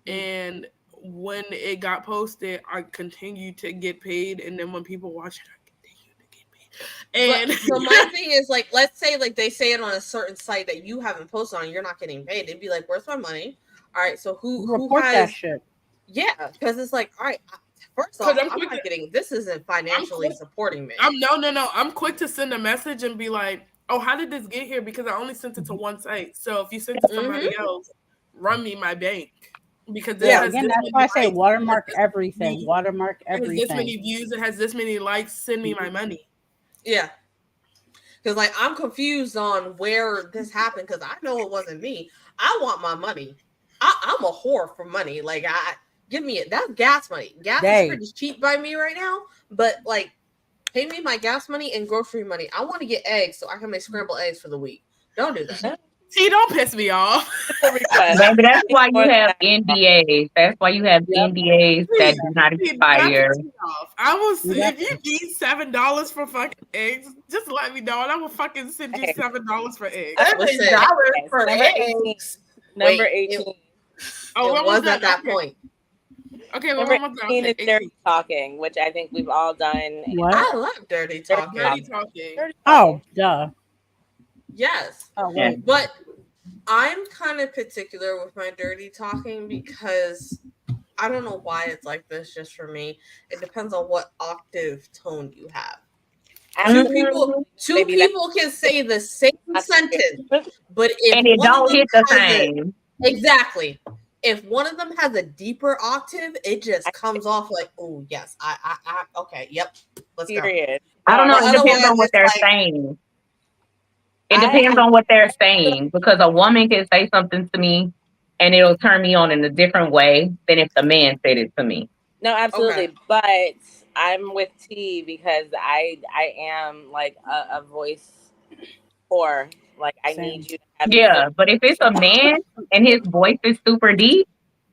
and when it got posted, I continued to get paid, and then when people watch it, I continued to get paid.
But so my thing is like, let's say like they say it on a certain site that you haven't posted on, you're not getting paid. They'd be like, "Where's my money?" All right, so who
Report that
has?
shit.
Yeah, because it's like, all right, first
because
off, I'm not getting. This isn't
I'm
financially
quick,
supporting me.
I'm no. I'm quick to send a message and be like, "Oh, how did this get here?" Because I only sent it to one site. So if you sent it to somebody
Mm-hmm.
else, run me my bank because this
Yeah,
Yeah.
has
again,
this
that's why
many
I say
likes. It has
watermark
this
everything.
many,
Watermark
it has this
everything.
many views. It has this many likes. Send me my money.
Yeah. Because like I'm confused on where this happened because I know it wasn't me. I want my money. I'm a whore for money. Like I give me it. That's gas money. Gas is
Day.
pretty cheap by me right now, but like pay me my gas money and grocery money. I want to get eggs so I can make scrambled eggs for the week. Don't do that.
See, don't piss me off.
It's a request.
Maybe that's why you
More than
have
that.
NDAs. That's why you have
Yep.
NDAs that
See,
do not
don't
expire.
piss me off. I will.
Yep.
If you need $7 for fucking eggs, just let me know, and I will fucking send you
Okay.
$7 for eggs.
Listen,
$7
Okay,
for
number 18.
eggs.
Number
wait,
18.
Oh,
it
what
was
that?
at that
Okay.
point.
Okay, well,
Number
what was that?
18
Okay,
is dirty
18.
talking, which I think we've all done.
What?
I love dirty talking.
Dirty talking.
Dirty
Oh,
talking.
duh.
Yes,
Oh,
Yeah.
wait.
but I'm kind of particular with my dirty talking because I don't know why it's like this just for me. It depends on what octave tone you have. Two people
Mhm.
two
Maybe that's
people can say the same
not
sentence, but if
And it
one of
don't
them
hit the
has it
same.
exactly. If one of them has a deeper octave, it just comes off like, oh yes, I okay, yep, let's go.
period.
I don't know.
But
It
No,
depends
otherwise,
on what
it's
they're
like,
saying. It depends
I
on what they're saying because a woman can say something to me and it'll turn me on in a different way than if the man said it to me.
no,
okay,
absolutely. But I'm with T because I am like a voice for like I
Same.
need you to have your voice.
Yeah, but if it's a man and his voice is super deep,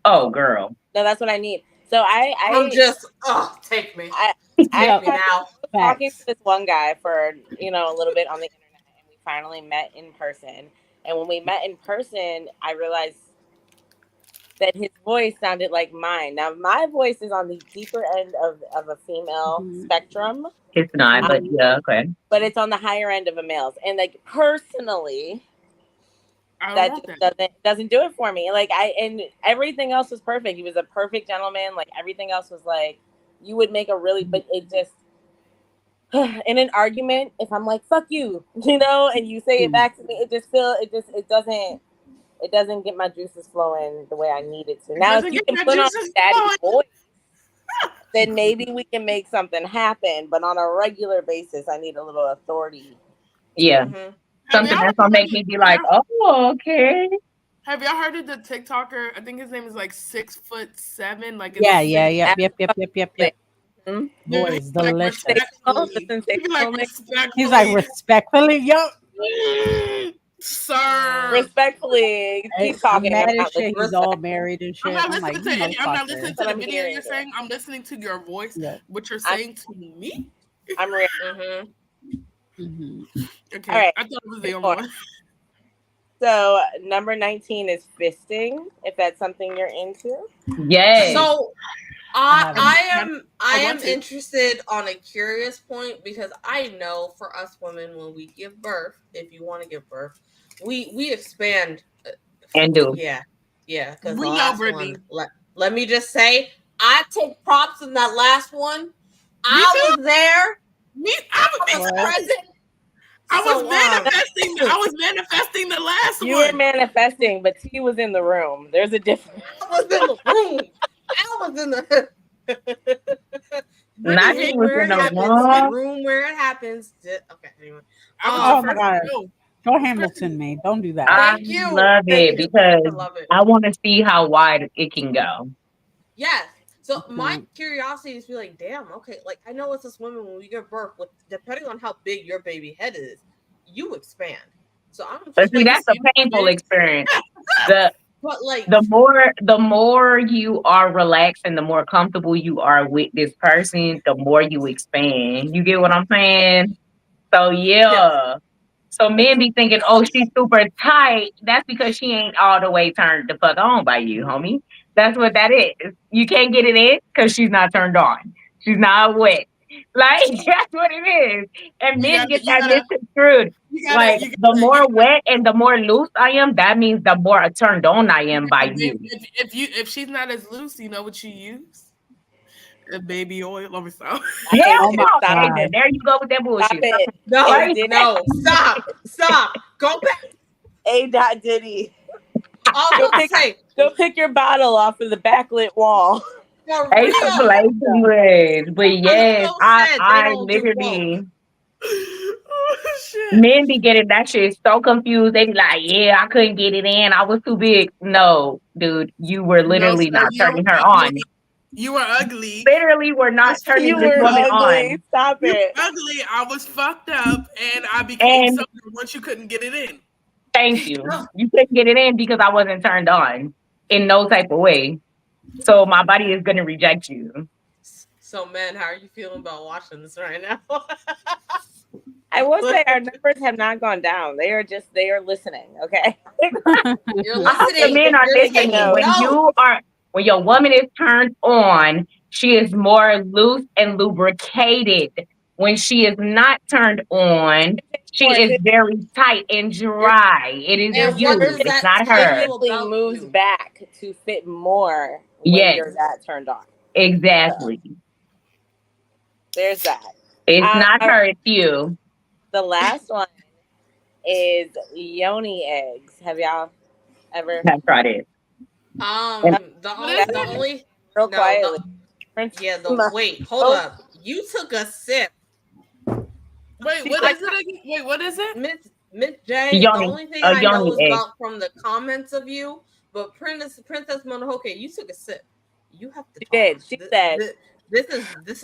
oh girl.
No, that's what I need. So
I'm just, oh, take me,
I
take
I
Yep.
me
had I
now.
was talking to
Facts.
this one guy for a little bit on the internet, and we finally met in person. And when we met in person, I realized that his voice sounded like mine. Now my voice is on the deeper end of a female
Mhm.
spectrum,
It's not, but
Mhm.
yeah, okay.
but it's on the higher end of a male's. And like personally,
I don't
that
want
just
that.
doesn't do it for me. Like and everything else was perfect. He was a perfect gentleman. Like everything else was like you would make a really, but it just in an argument, if I'm like "fuck you," and you say it back to me, it doesn't get my juices flowing the way I need it to.
It
Now, if
doesn't
you
get
can
my
put on
juices
a daddy
flowing.
voice, then maybe we can make something happen. But on a regular basis, I need a little authority.
Yeah.
Mm-hmm.
Have
Something
y'all
that's gonna
heard
make
of,
me be like, oh, okay.
have y'all heard of the TikToker? I think his name is like 6'7". Like it's
Yeah,
six.
yeah, yep, yep, yep, yep, yep,
Absolutely.
yep.
Hmm?
Yeah,
Boy,
he's
it's
like
delicious.
The
respectfully. He be like
sensational mix.
He's like,
respectfully.
respectfully, yup.
Sir.
Respectfully, keep
I'm
talking. I'm
mad as
not
shit.
listening.
He's
Respect.
all married and
I'm
shit.
not
I'm like,
listening
you
to any. I'm not listening
motherfucker.
to
But
the
I'm
video you're
hearing it.
saying. I'm listening to your voice.
Yeah.
What you're
I'm
saying to me.
I'm real.
Mm-hmm.
Hmm.
All
Okay,
right.
I thought it was the
Keep
only
going.
one.
So number 19 is fisting. If that's something you're into.
Yes.
So
I
I
haven't.
I am I
I
am
want to.
interested on a curious point because I know for us women when we give birth, if you want to give birth, we expand.
And do.
Yeah, yeah. Because the
We know,
last
Brittany.
one, let me just say, I take props in that last one.
Me
I
too.
was there.
I
I was
What?
present.
was
So
manifesting. I was manifesting the last
You were
one.
manifesting, but T was in the room. There's a difference.
I was in the room. I was in the
Brittany
Not
room
he
hates
was
where
in
it
the
happens.
room.
Room where it happens. Okay, anyway.
I was the
Oh my
first to
god.
go.
Don't
It's Christian.
Hamilton me. Don't do that.
I
Thank you.
love
Thank
it
you. I
because
love it.
I want to see how wide it can go.
Yes. So my
Okay.
curiosity is be like, damn, okay, like I know it's this women when we give birth, with depending on how big your baby head is, you expand. So I'm
But see,
interested
Does
to
it
that's a
see,
seem too
painful
big?
experience. The
but like,
the more you are relaxed and the more comfortable you are with this person, the more you expand. You get what I'm saying? So
yes,
yeah. So men be thinking, oh, she's super tight. That's because she ain't all the way turned the fuck on by you, homie. That's what that is. You can't get it in because she's not turned on. She's not wet. Like that's what it is. And
You
men
gotta,
get
you
that
gotta,
misconstrued.
you gotta,
Like
you
the
gotta, you
more
gotta.
wet and the more loose I am, that means the more turned on I am by you.
If she's not as loose, you know what you use? Baby oil. Let me stop.
Hey,
Hell
Oh my
no.
stop
Hey,
it.
god.
there you go with that
Stop
bullshit.
it.
No,
Hey,
Right?
Diddy.
no, stop. Go back.
A. Dot Diddy.
I was
Go
about to
pick,
say,
go pick your bottle off of the backlit wall.
for
It's a
real.
blazing words. But
I'm
yes,
so
I
sad they
I
don't do both.
literally
Oh shit.
men be getting that shit so confused. They be like, yeah, I couldn't get it in. I was too big. No, dude, you were
No,
literally
sir,
not turning her on.
you were ugly.
Literally, we're
I
not
was
turning
You
this
were
woman
ugly.
on.
Stop
You
it.
were ugly. I was fucked up, and I became
And
something once you couldn't get it in.
thank you. You couldn't get it in because I wasn't turned on in no type of way. So my body is gonna reject you.
So, man, how are you feeling about watching this right now?
I will say our numbers have not gone down. They are listening. Okay.
You're
I hope the
listening.
men are
You're
Taking
listening.
notes.
taking
When your woman is turned on, she is more loose and lubricated. When she is not turned on, she
More
is
tip-
very tight and
notes.
dry. It is
Your
And what
you.
does
cervix
It's
that
not
tell
her.
you
typically
about
moves
you?
back to fit more when
Yes,
you're that turned on. So
exactly.
there's that.
It's not
Uh,
her, it's you.
the last one is yoni eggs. Have y'all ever?
I've tried it. And
What is
The
it?
only
Real
no
quietly.
the
Princess
yeah the wait, hold
Monohoeque.
up. You took a sip.
Wait, what
I
is it again? Wait, what is it?
Miss J, the
yoni,
only thing
a
I know
yoni
is
egg.
about from the comments of you, but Princess Monohoeque, you took a sip. You have to
She
talk.
did. She said,
This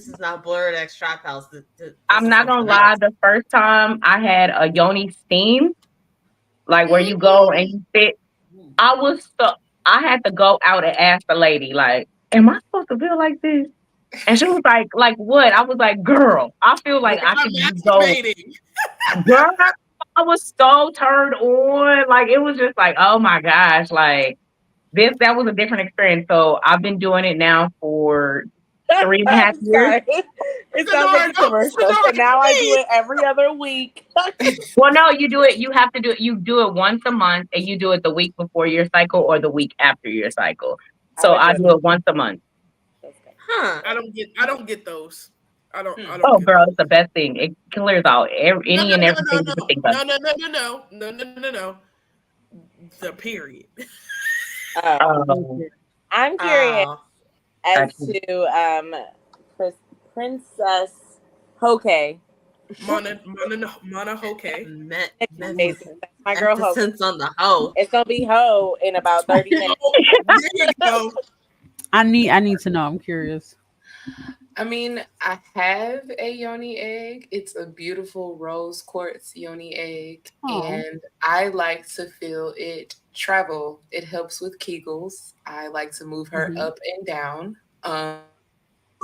is not Blerd X Traphouse. This
I'm
is
not gonna
something
lie,
else.
the first time I had a yoni steam, like where you go and you sit, I was so I had to go out and ask the lady, like, am I supposed to feel like this? And she was like what? I was like, girl, I feel like
Like
I
I'm
should be so
masturbating.
girl. I was so turned on. Like it was just like, oh my gosh, like this that was a different experience. So I've been doing it now for 3.5 years.
sorry. It sounds like
Sonora,
a
no,
commercial. So
Sonora,
now I do
please.
it every other week.
Well, no, you do it. You have to do it. You do it once a month, and you do it the week before your cycle or the week after your cycle.
I'm
So
gonna do
I
it.
do it once a month.
That's good.
Huh.
I don't get those. I don't
Oh,
get
girl,
those.
it's the best thing. It clears out
No,
any
no,
and
no, no,
everything you
no,
can think of.
no, no, no, no, no, no, no, no, no. The period.
Oh,
Oh,
I'm curious
Oh.
as
gotcha.
to Princess Hoke.
Monohoeque.
That's my girl Hoke.
Emphasis on the hoe.
It's gonna be Ho in about 30 minutes.
Oh, there you go.
I need to know. I'm curious.
I mean, I have a yoni egg. It's a beautiful rose quartz yoni egg,
Oh.
and I like to feel it travel. It helps with Kegels. I like to move her
Mhm.
up and down.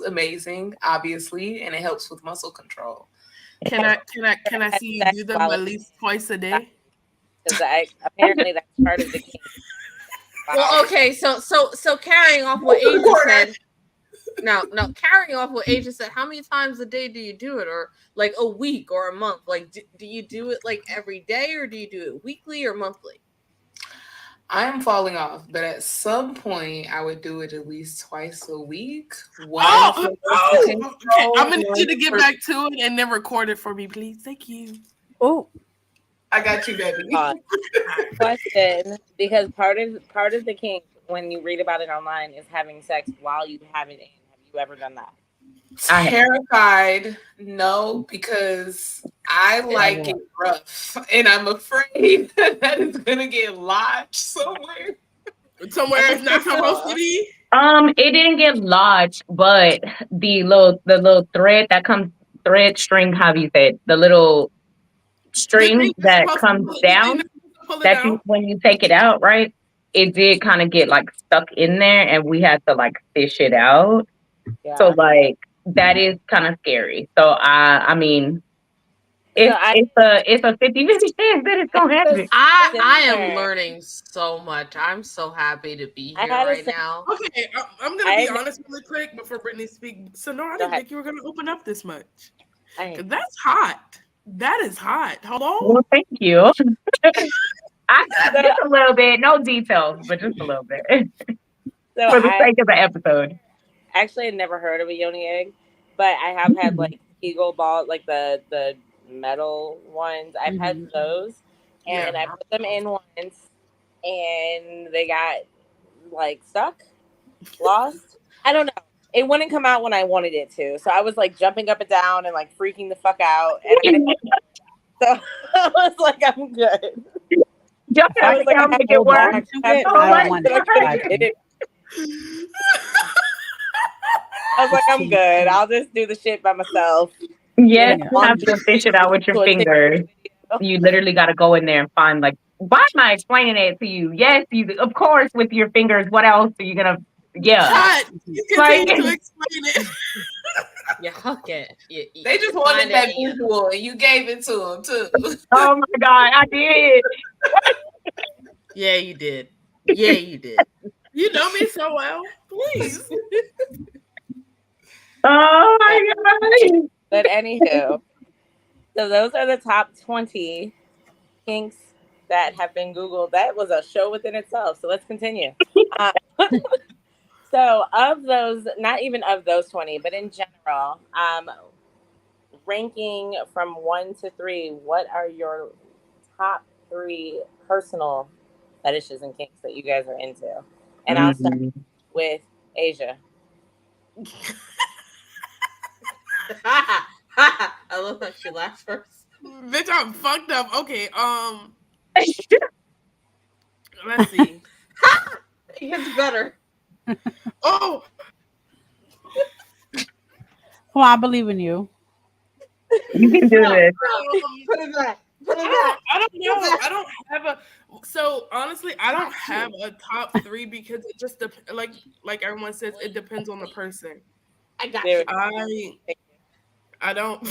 Amazing, obviously, and it helps with muscle control.
Can I
Had
see you
sex
do them
while
at least twice a day?
because I apparently that's part of the kink.
Well,
Wow.
okay, so carrying off what Asia said. Now carrying off what Asia said, how many times a day do you do it, or like a week or a month? Like, do you do it like every day, or do you do it weekly or monthly?
I am falling off, but at some point, I would do it at least twice a week. One
Oh,
for muscle
oh, okay. I'm
control,
gonna need
one
you to get
for
back to it and then record it for me, please. Thank you.
Oh,
I got you, baby.
Question, because part of the kink when you read about it online is having sex while you have it in. Have you ever done that?
I
Terrified, no, because I like it rough, and I'm afraid that it's gonna get lodged somewhere.
Somewhere it's not supposed to be.
it didn't get lodged, but the little thread string, how do you say it? The little
The thing
string
that's
that
supposed to
comes
pull, the thing
down
that's supposed to pull it
that you
out.
when you take it out, right? It did kind of get like stuck in there and we had to like fish it out. So
Yeah.
like that is kind of scary. So I mean It's a 50-50 chance that it's gonna happen.
I am learning so much. I'm so happy to be here right now.
Okay, I'm gonna be honest really quick before Brittany speaks. So no, I didn't think you were gonna open up this much. That's hot. That is hot. Hello.
Well, thank you. Just a little bit, no details, but just a little bit for the sake of the episode.
Actually, I'd never heard of a yoni egg, but I have had like eagle ball, like the metal ones. I've had those, and I put them in once, and they got like stuck, lost. I don't know. It wouldn't come out when I wanted it to, so I was like jumping up and down and like freaking the fuck out. And so I was like, I'm good.
I was like, I'm gonna get work.
I was like, I'm good. I'll just do the shit by myself.
Yes, you have to fish it out with your fingers. You literally got to go in there and find like, why am I explaining it to you? Yes, you of course with your fingers. What else are you gonna? Yeah,
you continue to explain it.
Okay.
They just wanted that visual, and you gave it to them too.
Oh my god, I did.
Yeah, you did. Yeah, you did.
You know me so well. Please.
Oh my god.
But anywho, so those are the top 20 kinks that have been Googled. That was a show within itself. So let's continue. So of those, not even of those 20, but in general, ranking from 1 to 3, what are your top 3 personal fetishes and kinks that you guys are into? And I'll start with Asia.
I love that she laughs first.
Bitch, I'm fucked up. Okay, let's see.
It gets better.
Oh,
well, I believe in you.
You can do this.
Put it back.
I don't know. I don't have a. So honestly, I don't have a top 3 because it just like everyone says, it depends on the person.
I got you.
I don't.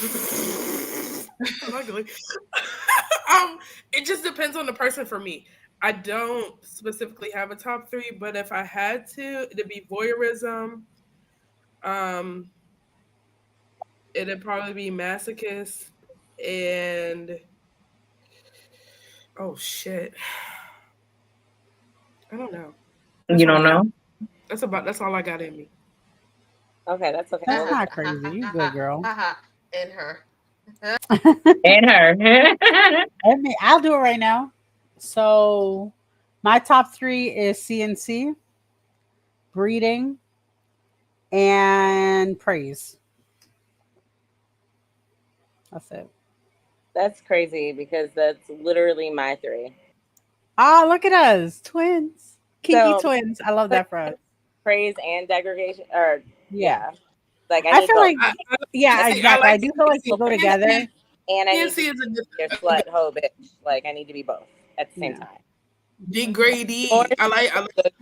It just depends on the person for me. I don't specifically have a top 3, but if I had to, it'd be voyeurism. It'd probably be masochist and oh shit. I don't know.
You don't know?
That's all I got in me.
Okay, that's okay.
That's not crazy. You good, girl.
And her.
And her.
I'll do it right now. So my top 3 is CNC, breeding, and praise. That's it.
That's crazy because that's literally my 3.
Ah, look at us, twins, kinky twins. I love that for us.
Praise and degradation, or
yeah.
Like
I feel like exactly. I do feel like they go together.
And I need to be a slut, hoe, bitch. Like I need to be both at the same time.
Degradee. I like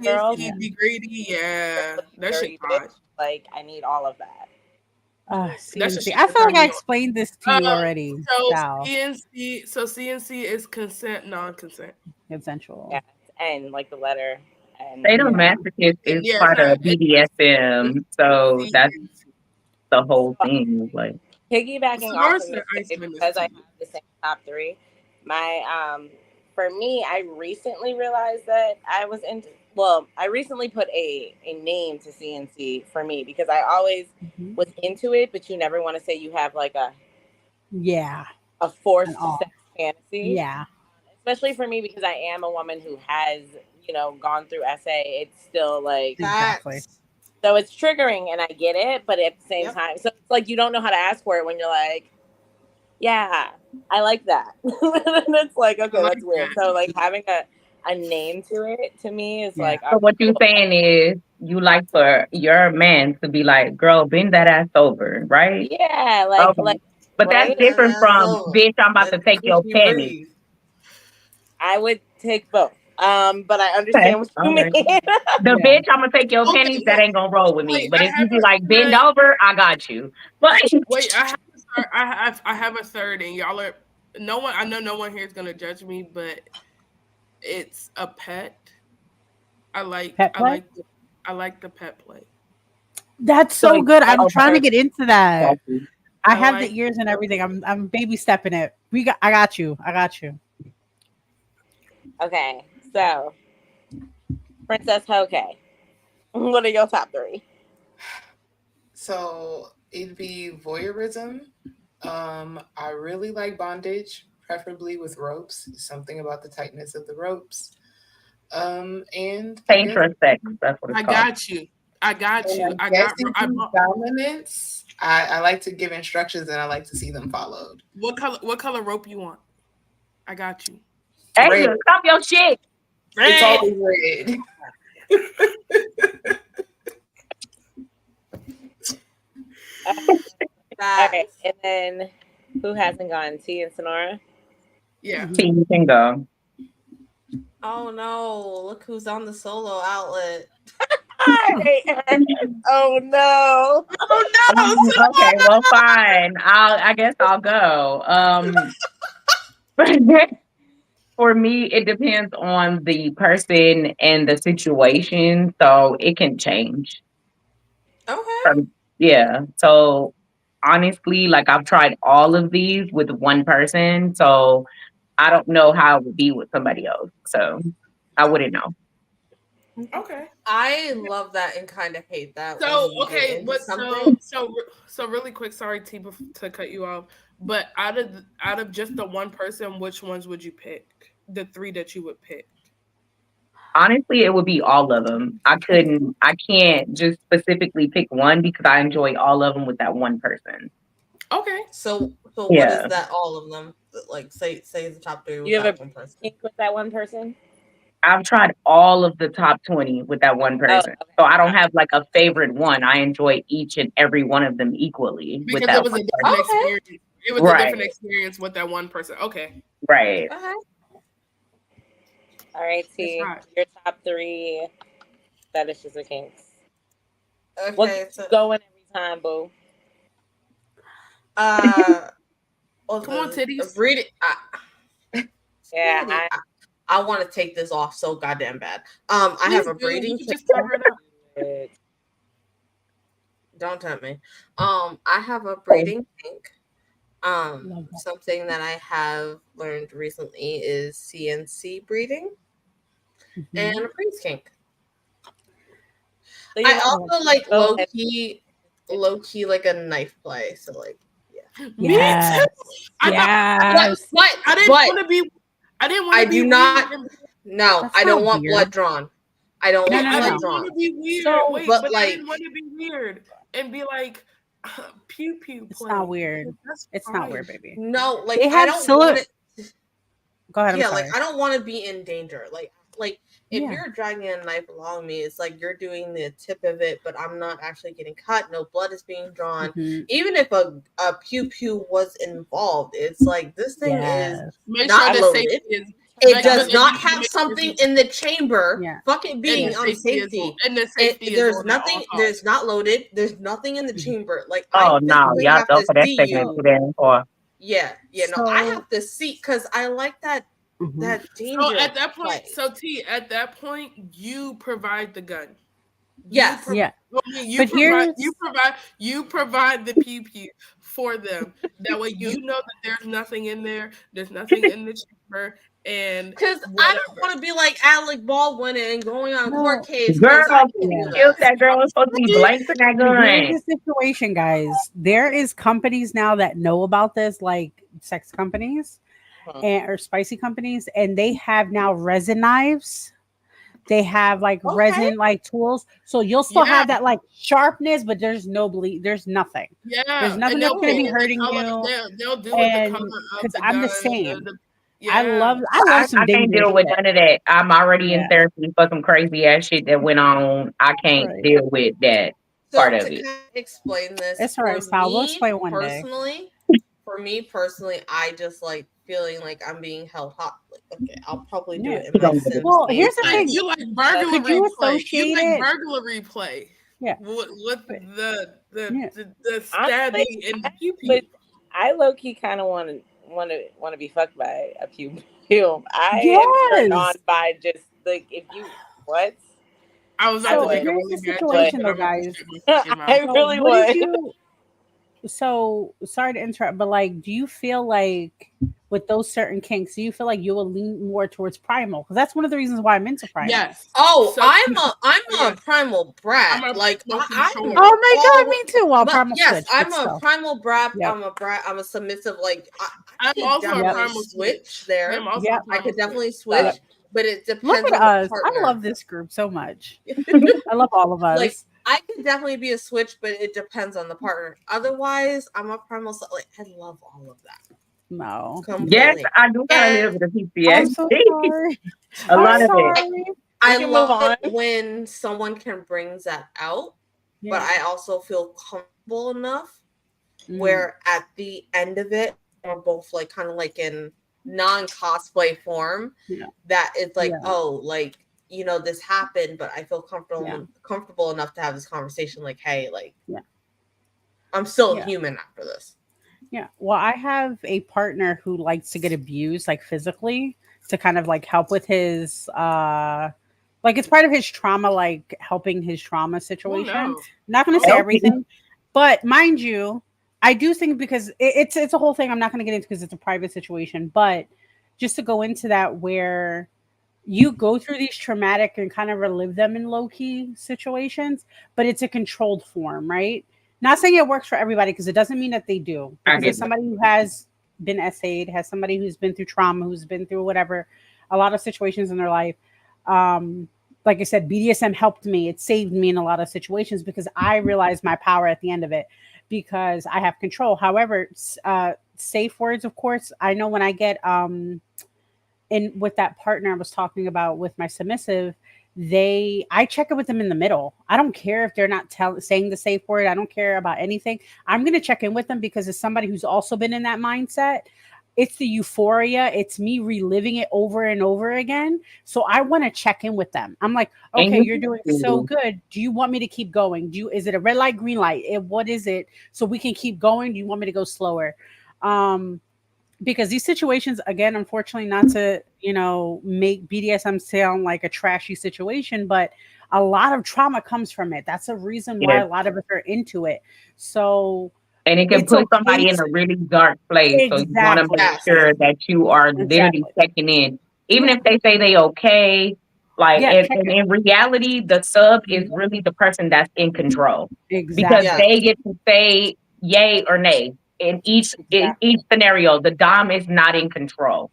degradee. Yeah, that shit hot.
Like I need all of that.
CNC. I feel like I explained this to you already.
So CNC is consent, non-consent,
consensual.
Yeah, and like the letter. And
sadomasochist is part of BDSM, so that's the whole thing. Like
piggybacking off of because I have the same top 3. My for me, I recently realized that I was into. Well, I recently put a name to CNC for me because I always was into it, but you never want to say you have like a forced sex fantasy.
Yeah.
Especially for me because I am a woman who has, gone through SA. It's still like
exactly.
So it's triggering and I get it, but at the same time, so it's like you don't know how to ask for it when you're like, yeah, I like that. And it's like, okay, that's weird. So like having a name to it to me is like.
So what you're saying is you like for your man to be like, girl, bend that ass over, right?
Yeah, like.
But that's different from, bitch, I'm about to take your panties.
I would take both. But I understand what you mean.
The bitch, I'm gonna take your pennies. That ain't gonna roll with me. But if you be like bend over, I got you. But
wait, I have I have a third, and y'all are no one. I know no one here is gonna judge me, but it's a pet. I like
Pet
I
play?
like the, I like the pet play.
That's
So
so good. I'm trying to
okay,
get into that.
exactly.
I
I
have the
like
ears and everything. I'm baby stepping it. I got you. I got you.
Okay, so Princess Hoke. What are your top three?
So it'd be voyeurism. I really like bondage, preferably with ropes. Something about the tightness of the ropes. And I guess
Tantra sex. That's what it's
I
called.
got you. I got
and
you.
I guess it be dominance. I like to give instructions and I like to see them followed.
What color rope you want? I got you.
Red.
Asia, stop your shit.
It's
Red.
always red.
All right, and then who hasn't gone? T and Sonora.
Yeah.
See, you can go.
Oh no! Look who's on the solo outlet.
Oh no!
Oh no!
Okay, well, fine. I guess I'll go. For me, it depends on the person and the situation, so it can change.
Okay.
Yeah. So honestly, like I've tried all of these with one person, so I don't know how it would be with somebody else. So I wouldn't know.
Okay.
I love that and kind of hate that
So
when you get
okay,
into
but
something.
so really quick. Sorry, T, to cut you off. But out of just the one person, which ones would you pick? The three that you would pick.
Honestly, it would be all of them. I can't just specifically pick one because I enjoy all of them with that one person.
Okay.
So what
Yeah.
is that? All of them, like say the top three with
You have
that
a
one person.
kink with that one person?
I've tried all of the top 20 with that one
Oh,
person.
okay.
So I don't have like a favorite one. I enjoy each and every one of them equally with
Because
that
it was a
one
different
person.
experience. It was a
Right.
different experience with that one person. Okay.
Right.
Okay.
All right,
That's
T.
right.
Your top three fetishes or kinks.
Okay.
What keeps you going every time, boo?
Come on, titties.
Breeding.
Yeah,
I want to take this off so goddamn bad. I have a breeding
You
kink.
just cover it up.
Don't tempt me. I have a breeding kink.
Love that.
Something that I have learned recently is CNC breeding and a priest kink.
So
I also like
Oh,
low key like a knife play. So like, yeah.
Me
Yes.
too.
Yes.
But
I didn't want to be. I didn't want
I
to be
do
weird.
not. No,
That's
I don't
not
want
weird.
blood drawn. I don't want
I
blood
didn't
drawn.
want to be weird.
So,
Wait,
but
but I
like,
didn't want to be weird and be like pew pew
It's
play.
not weird.
That's
It's
fine.
not weird, baby.
no, like
They
I
have
don't want it.
Go ahead. I'm
Yeah,
sorry.
like I don't want to be in danger. Like if
Yeah.
you're dragging a knife along me, it's like you're doing the tip of it, but I'm not actually getting cut. No blood is being drawn.
Mhm.
Even if a pew pew was involved, it's like this thing
Yes.
is
Make
not
sure the
loaded.
safety is.
It does
but
not
you gotta
have
make sure
something in the chamber.
Yeah.
Fucking being on safety.
And the safety is
There's
on at
nothing.
all times.
There's not loaded. There's nothing in the chamber. Like
Oh
I
no,
physically
y'all
have
go
to
for that
see
segment
you.
too damn far.
Yeah. No, I
So-
have to see because I like that that danger.
So at that point,
play.
at that point, you provide the gun.
Yes.
Yeah.
You provide the pew pew for them. That way, you know that there's nothing in there. There's nothing in the chamber, and
because I don't want to be like Alec Baldwin and going on court case.
Girl,
Yeah.
that girl was supposed to be blank for that
But here's
gun.
the situation, guys. There is companies now that know about this, like sex companies or spicy companies, and they have now resin knives. They have like resin like tools, so you'll still have that like sharpness, but there's no bleed. There's nothing.
Yeah,
There's nothing that's going to be hurting you.
They'll do
And
it the color of
because
the
I'm the
gun,
same.
yeah.
I love some
I can't
dangerous
deal with
shit.
none of that. I'm already in
Yeah.
therapy for some crazy ass shit that went on. I can't
Right.
deal with that part of it.
Kind of explain this,
It's all right, Sal. We'll explain one day.
personally, for me personally, I just like feeling like I'm being held hot. Like, okay, I'll probably do it in my Sims.
Well, here's the thing.
You like burglary
Could you
play.
associate
You like
it?
burglary play.
Yeah.
With the
Yeah.
stabbing and pew pew.
I low key kind of want to be fucked by a pube. I am turned on
Yes.
by just like if you what
I was
I
about to
So
would,
make a
here's the
really bad joke,
but
situation,
but
though,
I'm gonna
guys.
shut my fucking mouth.
I
So
really
what did
would.
you? So sorry to interrupt, but like, do you feel like with those certain kinks, do you feel like you will lean more towards primal? Because that's one of the reasons why I'm into primal.
Yes.
Oh,
So
I'm a primal
I'm
brat.
a
Like
primal
I'm
control.
Oh my god,
all,
me too. Well,
but
primal
yes,
switch, but
I'm a
still.
primal brat.
Yep.
I'm a brat. I'm a submissive. Like I
I'm
could
also a
Yep.
definitely
primal
switch
switch. I am
there.
also a
Yep.
I
primal
could definitely
switch.
switch,
Yep.
but it
Look
depends
at
on the
us. I
partner.
love this group so much. I love all of
Like
us.
I could definitely be a switch, but it depends on the partner. Otherwise, I'm a primal. Like I love all of that
No.
Yes,
completely.
I do got a little
And
bit of
I'm
PTSD.
so sorry.
A
I'm
lot of it.
sorry.
We
I
can move
love
on.
it when someone can bring that out, but
Yeah.
I also feel comfortable enough
Mm.
where at the end of it, we're both like kind of like in non-cosplay form
Yeah.
that it's like,
Yeah.
oh, like, you know, this happened, but I feel
Yeah.
comfortable enough to have this conversation like, hey, like,
Yeah.
I'm still
Yeah.
human after this.
Yeah. Well, I have a partner who likes to get abused, like physically, to kind of like help with his like it's part of his trauma, like helping his trauma
Oh
situation.
no.
Not gonna
Oh
say
no.
Okay.
everything, but mind you, I do think because it's a whole thing I'm not gonna get into because it's a private situation, but just to go into that where you go through these traumatic and kind of relive them in low key situations, but it's a controlled form, right? Not saying it works for everybody because it doesn't mean that they do.
I
Because as
get that.
somebody who has been essayed, has somebody who's been through trauma, who's been through whatever, a lot of situations in their life. Um, like I said, BDSM helped me. It saved me in a lot of situations because I realized my power at the end of it because I have control. However, safe words, of course. I know when I get and with that partner I was talking about with my submissive, I check it with them in the middle. I don't care if they're not saying the safe word. I don't care about anything. I'm going to check in with them because as somebody who's also been in that mindset, it's the euphoria. It's me reliving it over and over again. So I want to check in with them. I'm like,
And
okay,
you
you're doing so
do.
good. Do you want me to keep going? Is it a red light, green light? What is it? So we can keep going. Do you want me to go slower? Because these situations, again, unfortunately, not to make BDSM sound like a trashy situation, but a lot of trauma comes from it. That's a reason why
Yes.
a lot of us are into it. So
And it can
it's
put
okay
somebody in a really dark place. So you want to make
exactly,
Yes.
sure that you are literally
exactly.
checking in. Even
Yeah,
if they say they okay, like
yeah, check
and
it.
in reality, the sub is
Mhm.
really the person that's in control because
Exactly,
Yes.
they get to say yay or nay. In each
exactly,
scenario, the Dom is not in control.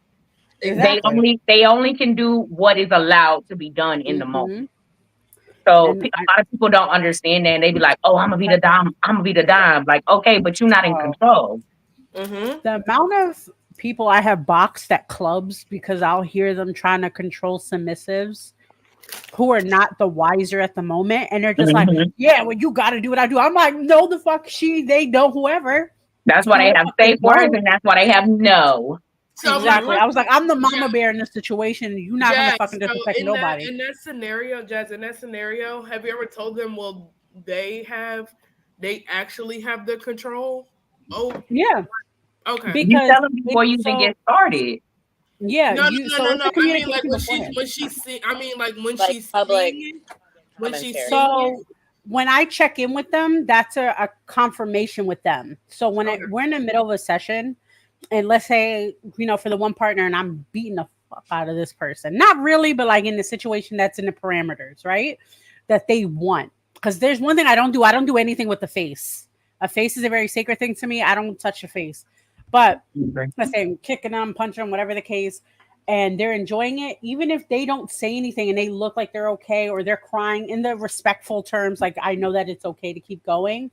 They
Exactly.
exactly.
only can do what is allowed to be done in the moment.
Hmm.
So
And
a lot of people don't understand that. And they be like, "Oh, I'm gonna be the
but
dom. I'm gonna be the dom." Like, okay, but you're not in
oh,
control.
Mm-hmm.
the amount of people I have boxed at clubs because I'll hear them trying to control submissives who are not the wiser at the moment, and they're just like,
Mhm.
"Yeah, well, you got to do what I do." I'm like, "No, the fuck, they know whoever,
That's why
no,
they
the
have
fuck they
safe words,
don't."
and that's why they have no.
So my
Exactly. I was
question,
like, "I'm the
yeah,
mama bear in this situation. And you're not gonna
Jazz.
fucking
So
disrespect
in that
nobody."
in that scenario, Jazz, in that scenario, have you ever told them, well, they actually have the control? Oh,
Yeah,
okay.
You
because
tell them
it
before you even
so
get started.
yeah,
No, no,
you
no,
so
no,
it's
no.
a
I mean, like
communication beforehand.
like public
when she's
commentary.
seeing it.
So when I check in with them, that's a confirmation with them. So when
Okay.
we're in the middle of a session, and let's say for the one partner, and I'm beating the fuck out of this person, not really, but like in the situation that's in the parameters, right? That they want. Because there's one thing I don't do anything with the face. A face is a very sacred thing to me. I don't touch the face. But
Mhm.
let's say I'm kicking them, punching them, whatever the case, and they're enjoying it, even if they don't say anything and they look like they're okay or they're crying in the respectful terms, like I know that it's okay to keep going.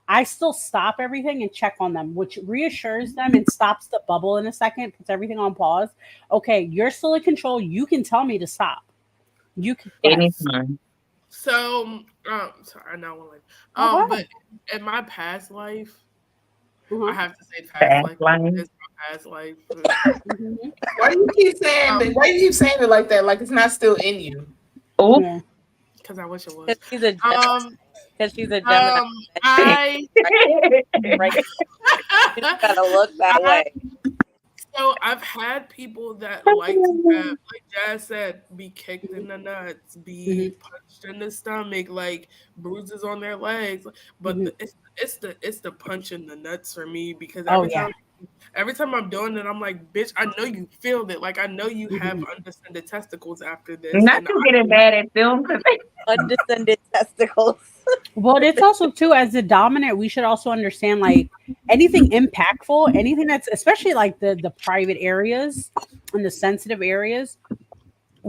I still stop everything and check on them, which reassures them and stops the bubble in a second, puts everything on pause. Okay, you're still in control. You can tell me to stop. You can, yes.
Anytime.
So, sorry, I know one like,
Oh, go
but
ahead.
in my past life, I
Uh-huh.
have to say past
Fast
life.
line.
It's my past life.
Mm-hmm.
Why do you keep saying that?
Um,
Why do you keep saying it like that? Like it's not still in you.
Oh,
Yeah.
because I wish it was.
Because she's a Gemini.
Um,
Because she's a Gemini.
I
Right, right. You just gotta look that way.
So I've had people that like to have, like Jazz said, be kicked in the nuts, be punched in the stomach, like bruises on their legs. But it's the punch in the nuts for me, because every time I'm doing it, I'm like, bitch, I know you feel it. Like I know you have undescended testicles after this.
Not
And
you getting mad at them because
Undescended testicles.
Well, it's also too, as the dominant, we should also understand like anything impactful, anything that's especially like the private areas and the sensitive areas.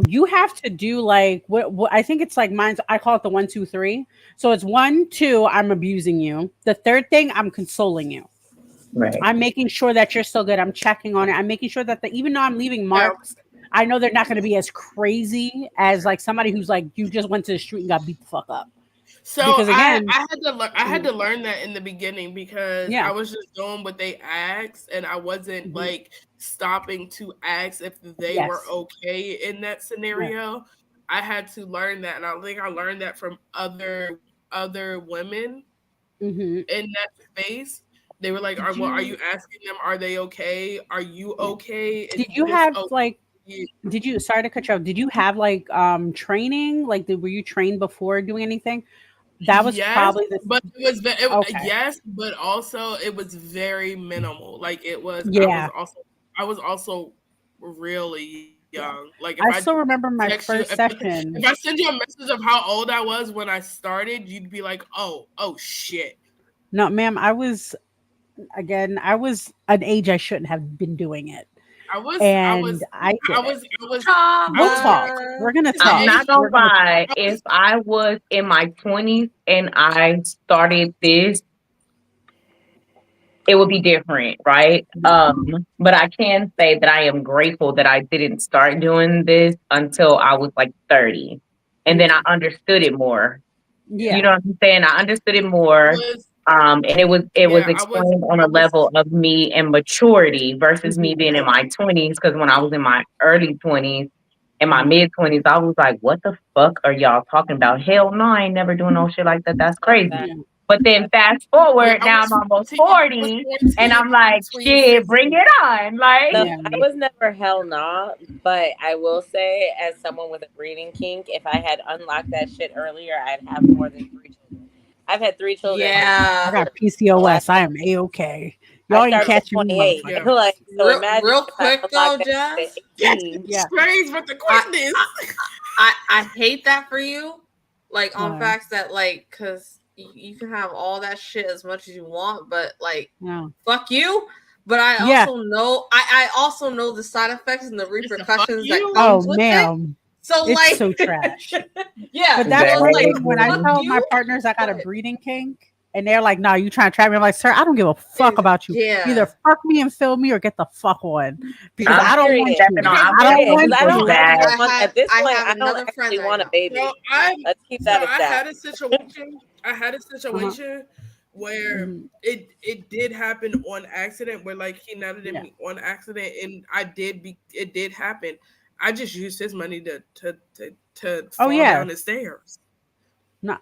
You have to do like what I think it's like mine's. I call it the 1, 2, 3. So it's 1, 2. I'm abusing you. The third thing, I'm consoling you.
right.
I'm making sure that you're still good. I'm checking on it. I'm making sure that even though I'm leaving marks, I know they're not going to be as crazy as like somebody who's like you just went to the street and got beat the fuck up.
So
because again,
I had to learn that in the beginning, because I was just doing what they asked, and I wasn't like stopping to ask if they were okay in that scenario. I had to learn that, and I think I learned that from other women in that space. They were like, are you asking them, are they okay? Are you okay?
Did you have like did you sorry to cut you off, did you have like training? Like were you trained before doing anything? That was probably the
but yes, but also it was very minimal. Like it was I was also really young. Like if
I still remember my first session.
If I send you a message of how old I was when I started, you'd be like, oh shit.
No, ma'am, I was an age I shouldn't have been doing it. We'll talk. We're gonna talk.
I'm not gonna lie. If I was in my 20s and I started this, it would be different, right? But I can say that I am grateful that I didn't start doing this until I was like 30, and then I understood it more. Yeah. You know what I'm saying? I understood it more. And it was explained on a level of me and maturity versus me being in my 20s. Because when I was in my early 20s, in my mid 20s, I was like, "What the fuck are y'all talking about? Hell no, I ain't never doing no shit like that. That's crazy." But then fast forward, now I'm almost 40, and I'm like, "Shit, bring it on!" Like,
I was never hell nah, but I will say, as someone with a breeding kink, if I had unlocked that shit earlier, I'd have more than 3 children. I've had 3 children.
Yeah, I got PCOS. I am a-okay. Y'all ain't catching me.
Like, so
real quick though, Jazz.
Strange, but the question is,
I hate that for you. Like on facts that like, cause you can have all that shit as much as you want, but like, fuck you. But I also know the side effects and the repercussions that comes with it. So
it's
like
so trash.
But
that's like when I tell my partners I got a breeding kink, and they're like, "No, you trying to trap me?" I'm like, "Sir, I don't give a fuck about you. Either fuck me and fill me, or get the fuck on, because I don't want you.
At this point, I don't actually want a baby. Let's keep that.
I had a situation where it did happen on accident, where like he nutted at me on accident, and it did happen. I just used his money to fall down the stairs.
No,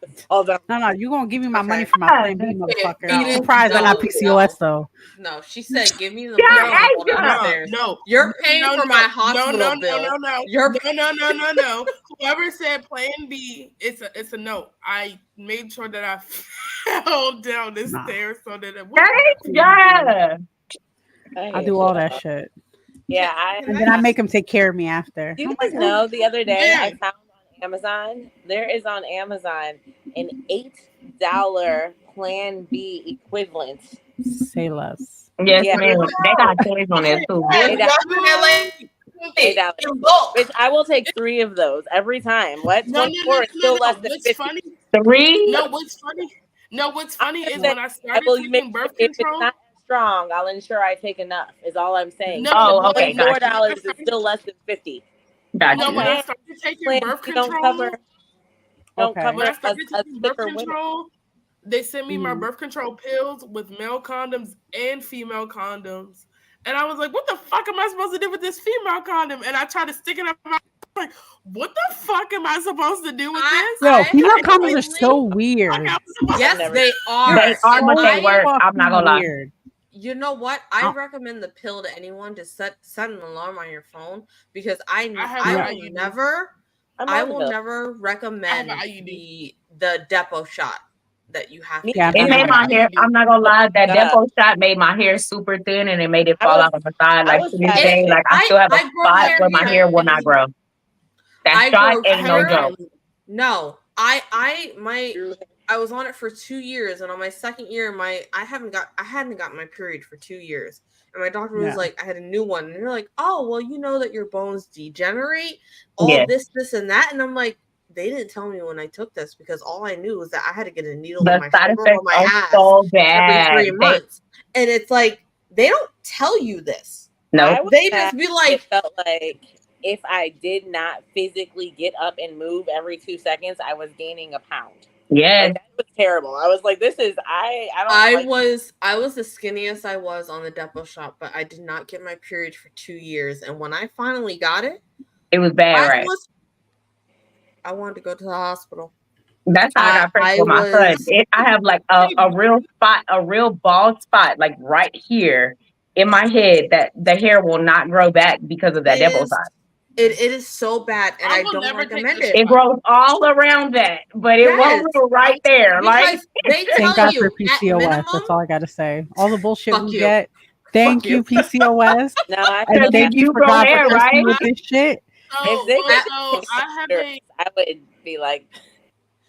you gonna give me my money for my plan B, motherfucker. I'm surprised I got PCOS though.
No, she said, "Give me the money."
No,
you're paying for my hospital bill.
No. Whoever said plan B, it's a no. I made sure that I fell down the stairs so that it
wouldn't.
I do all that shit.
Yeah,
and then I make them take care of me after.
You guys know the other day I found on Amazon, there is on Amazon an $8 Plan B equivalent.
Say less.
Yes, ma'am. They got toys on there too.
$8. Bitch, I will take 3 of those every time. What?
No,
still less than 50.
Funny?
3?
What's funny is when I started taking birth control.
Strong, I'll ensure I take enough. Is all I'm saying.
Okay.
$4 is still less than 50.
Gotcha. When I started taking birth control, they sent me my birth control pills with male condoms and female condoms, and I was like, "What the fuck am I supposed to do with this female condom?" And I tried to stick it up. Like, what the fuck am I supposed to do with this?
Yo, female condoms are so weird.
Yes, they are.
They are, but they work. I'm not gonna lie.
You know what? I recommend the pill to anyone to set an alarm on your phone, because I will never recommend the depot shot that you have to get.
It made my hair. I'm not gonna lie. That depot shot made my hair super thin, and it made it fall out on the side. Like to this day, like I still have a spot where my hair will not grow. That shot ain't no joke.
No, I was on it for 2 years, and on my second year, I hadn't gotten my period for 2 years, and my doctor was like, I had a new one, and they're like, oh, well, you know that your bones degenerate, this, and that, and I'm like, they didn't tell me when I took this, because all I knew was that I had to get a needle in my shoulder or my ass
so bad.
every 3 months, and it's like they don't tell you this.
No,
they just be like,
it felt like if I did not physically get up and move every 2 seconds, I was gaining a pound.
Yeah,
like, that was terrible. I was like, "This is
I was the skinniest I was on the depot shot, but I did not get my period for 2 years. And when I finally got it,
it was bad.
I wanted to go to the hospital.
That's how I got pregnant with my son. I have like a real spot, a real bald spot, like right here in my head that the hair will not grow back because of that depot shot.
It is so bad, and I don't recommend it.
It grows all around that, but it won't grow right there. Like
they tell
thank God
you
for PCOS.
Minimum,
that's all I gotta say. All the bullshit we get. Thank you, PCOS.
No,
thank you for God for trusting with this shit.
I would be like,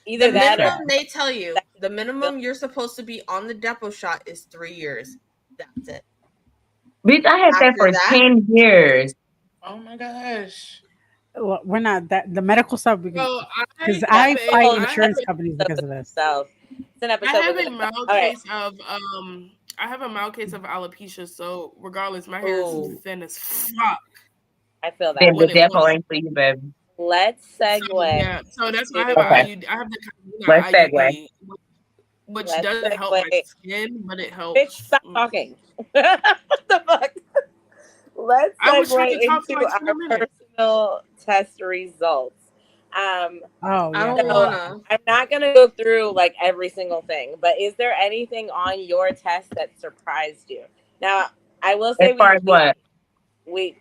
either
the
that
minimum
or
they tell you the minimum you're supposed to be on the depot shot is 3 years. That's it.
Bitch, I had that for 10 years.
Oh my gosh.
Well, we're not that the medical stuff because I fight insurance companies because of this.
So it's an episode.
I have a mild case of alopecia. So regardless, my hair is thin as fuck.
I feel that.
It was definitely for you, baby.
Let's segue.
So that's why I have IUD. I have the
Let's
IUD,
segue.
which doesn't help my skin, but it helps.
Bitch, stop talking. What the fuck? Let's segue into our personal test results.
I don't wanna.
I'm not gonna go through like every single thing, but is there anything on your test that surprised you? Now, I will say,
as far as what?
We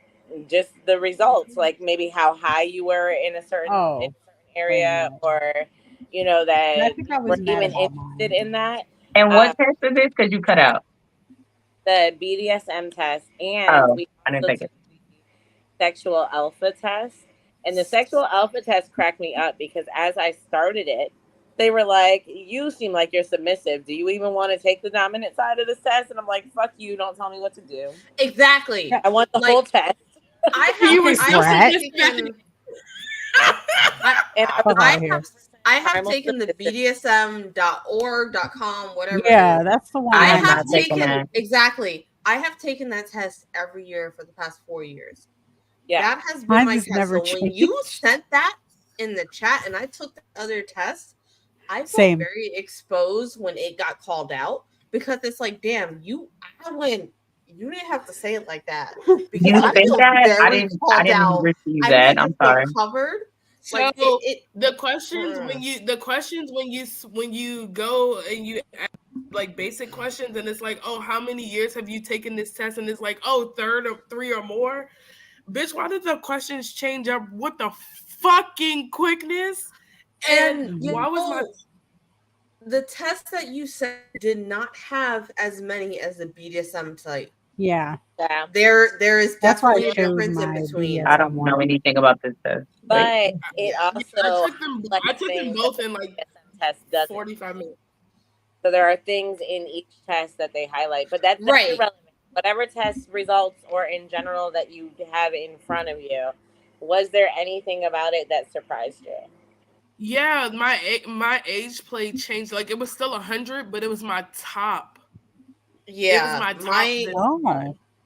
just the results, like maybe how high you were in a certain area, or you know that we're even interested in that.
And what test is this? Because you cut out
the BDSM test, and we
I didn't think it.
Sexual alpha test. And the sexual alpha test cracked me up because as I started it, they were like, you seem like you're submissive. Do you even want to take the dominant side of this test? And I'm like, fuck you. Don't tell me what to do.
Exactly.
I want the whole test.
I have taken the BDSM.org.com, whatever.
Yeah, that's the one.
I have taken exactly. I have taken that test every year for the past 4 years.
Yeah,
that has been my test. So when you sent that in the chat and I took the other test, I felt very exposed when it got called out because it's like, damn, you didn't have to say it like that. Because
you think that? I didn't receive that. I'm sorry.
Covered.
So
like
the questions when you go and you ask, like basic questions and it's like, oh, how many years have you taken this test? And it's like, oh, 3 or more. Bitch, why did the questions change up with the fucking quickness?
And
why was
the test that you said did not have as many as the BDSM type?
Yeah.
There is definitely a difference in between.
I don't know anything about this test.
But it also
I took them both in like
test
45 minutes.
So there are things in each test that they highlight, but that's irrelevant. Whatever test results or in general that you have in front of you, was there anything about it that surprised you?
Yeah, my age play changed. Like it was still 100, but it was my top.
Yeah,
it was my top.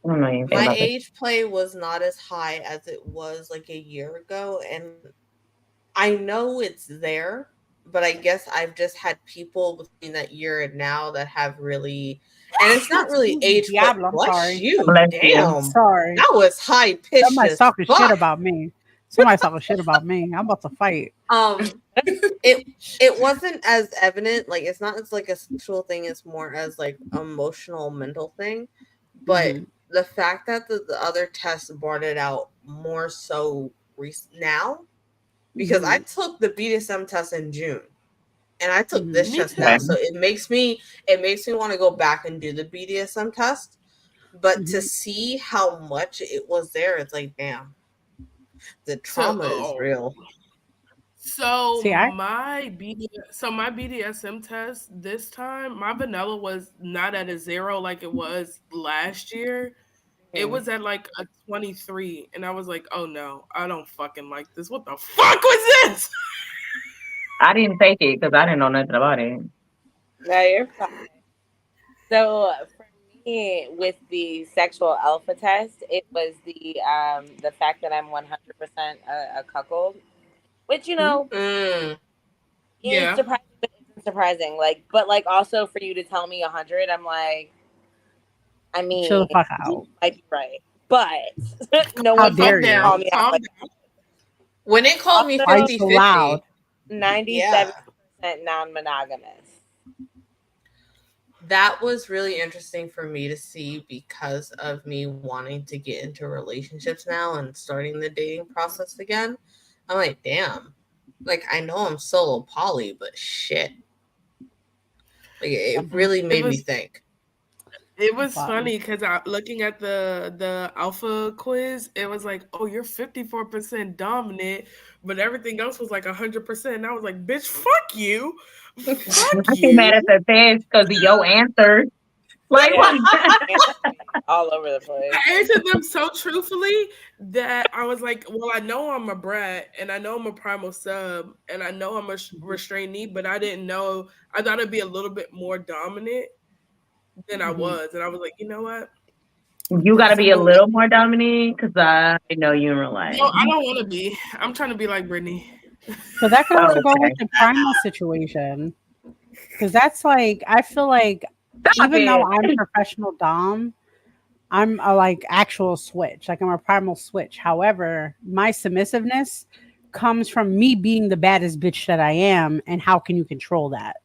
My age play was not as high as it was like a year ago, and I know it's there, but I guess I've just had people between that year and now that have really. And it's not really age.
Diablo, I'm sorry.
You, damn.
Sorry.
That was high pitched.
Somebody's talking shit about me. Somebody's talking shit about me. I'm about to fight.
It wasn't as evident. Like it's not as like a sexual thing. It's more as like emotional, mental thing. But the fact that the other tests brought it out more so now, because I took the BDSM test in June, and I took this test now, so it makes me want to go back and do the BDSM test. But to see how much it was there, it's like, damn, the trauma is real.
So my BDSM test this time, my vanilla was not at a 0 like it was last year. It was at like a 23, and I was like, "Oh no, I don't fucking like this. What the fuck was this?"
I didn't take it because I didn't know nothing about it.
No, you're fine. So for me, with the sexual alpha test, it was the fact that I'm 100% a cuckold, which is surprising, but isn't surprising. Like, but like also for you to tell me 100, I'm like, I mean,
chill the fuck out.
Might be right, but no one
dare you
call me out. Like,
when it called me 50-50,
97% non-monogamous.
That was really interesting for me to see because of me wanting to get into relationships now and starting the dating process again. I'm like, damn. Like, I know I'm solo poly, but shit. Like, it really made me think.
It was funny because looking at the alpha quiz, it was like, oh, you're 54% dominant, but everything else was like 100%. And I was like, bitch, fuck you. Fuck
I
you.
feel mad at the test because of your answer. Like,
all over the place.
I answered them so truthfully that I was like, well, I know I'm a brat, and I know I'm a primal sub, and I know I'm a restrainee, but I didn't know. I thought it'd be a little bit more dominant than I was. And I was like, you know what?
You got to be a little more dominant because I know you in real life.
No, I don't want to be. I'm trying to be like Brittany.
So that can also go with the primal situation. Because that's like, I feel like even though I'm professional dom, I'm a like actual switch. Like I'm a primal switch. However, my submissiveness comes from me being the baddest bitch that I am. And how can you control that?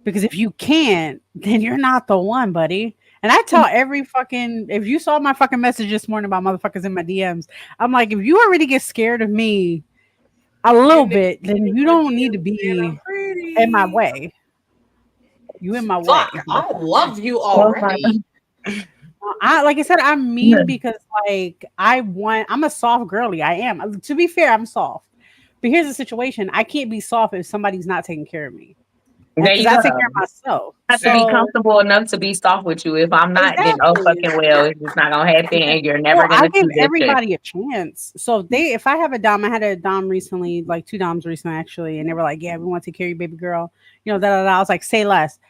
Because if you can't, then you're not the one, buddy. And I tell every fucking, if you saw my fucking message this morning about motherfuckers in my DMs, I'm like, if you already get scared of me a little bit, then you don't need to be in my way. You in my way.
I love you already.
Like I said, I'm mean because like I'm a soft girly. I am. To be fair, I'm soft. But here's the situation. I can't be soft if somebody's not taking care of me. Because I take care of myself.
I have to be comfortable enough to be soft with you. If I'm not, then fucking well, it's just not gonna happen, and you're never gonna.
I give everybody a chance. So if I have a dom, I had a dom recently, like 2 doms recently actually, and they were like, "Yeah, we want to take care of you, baby girl." I was like, "Say less."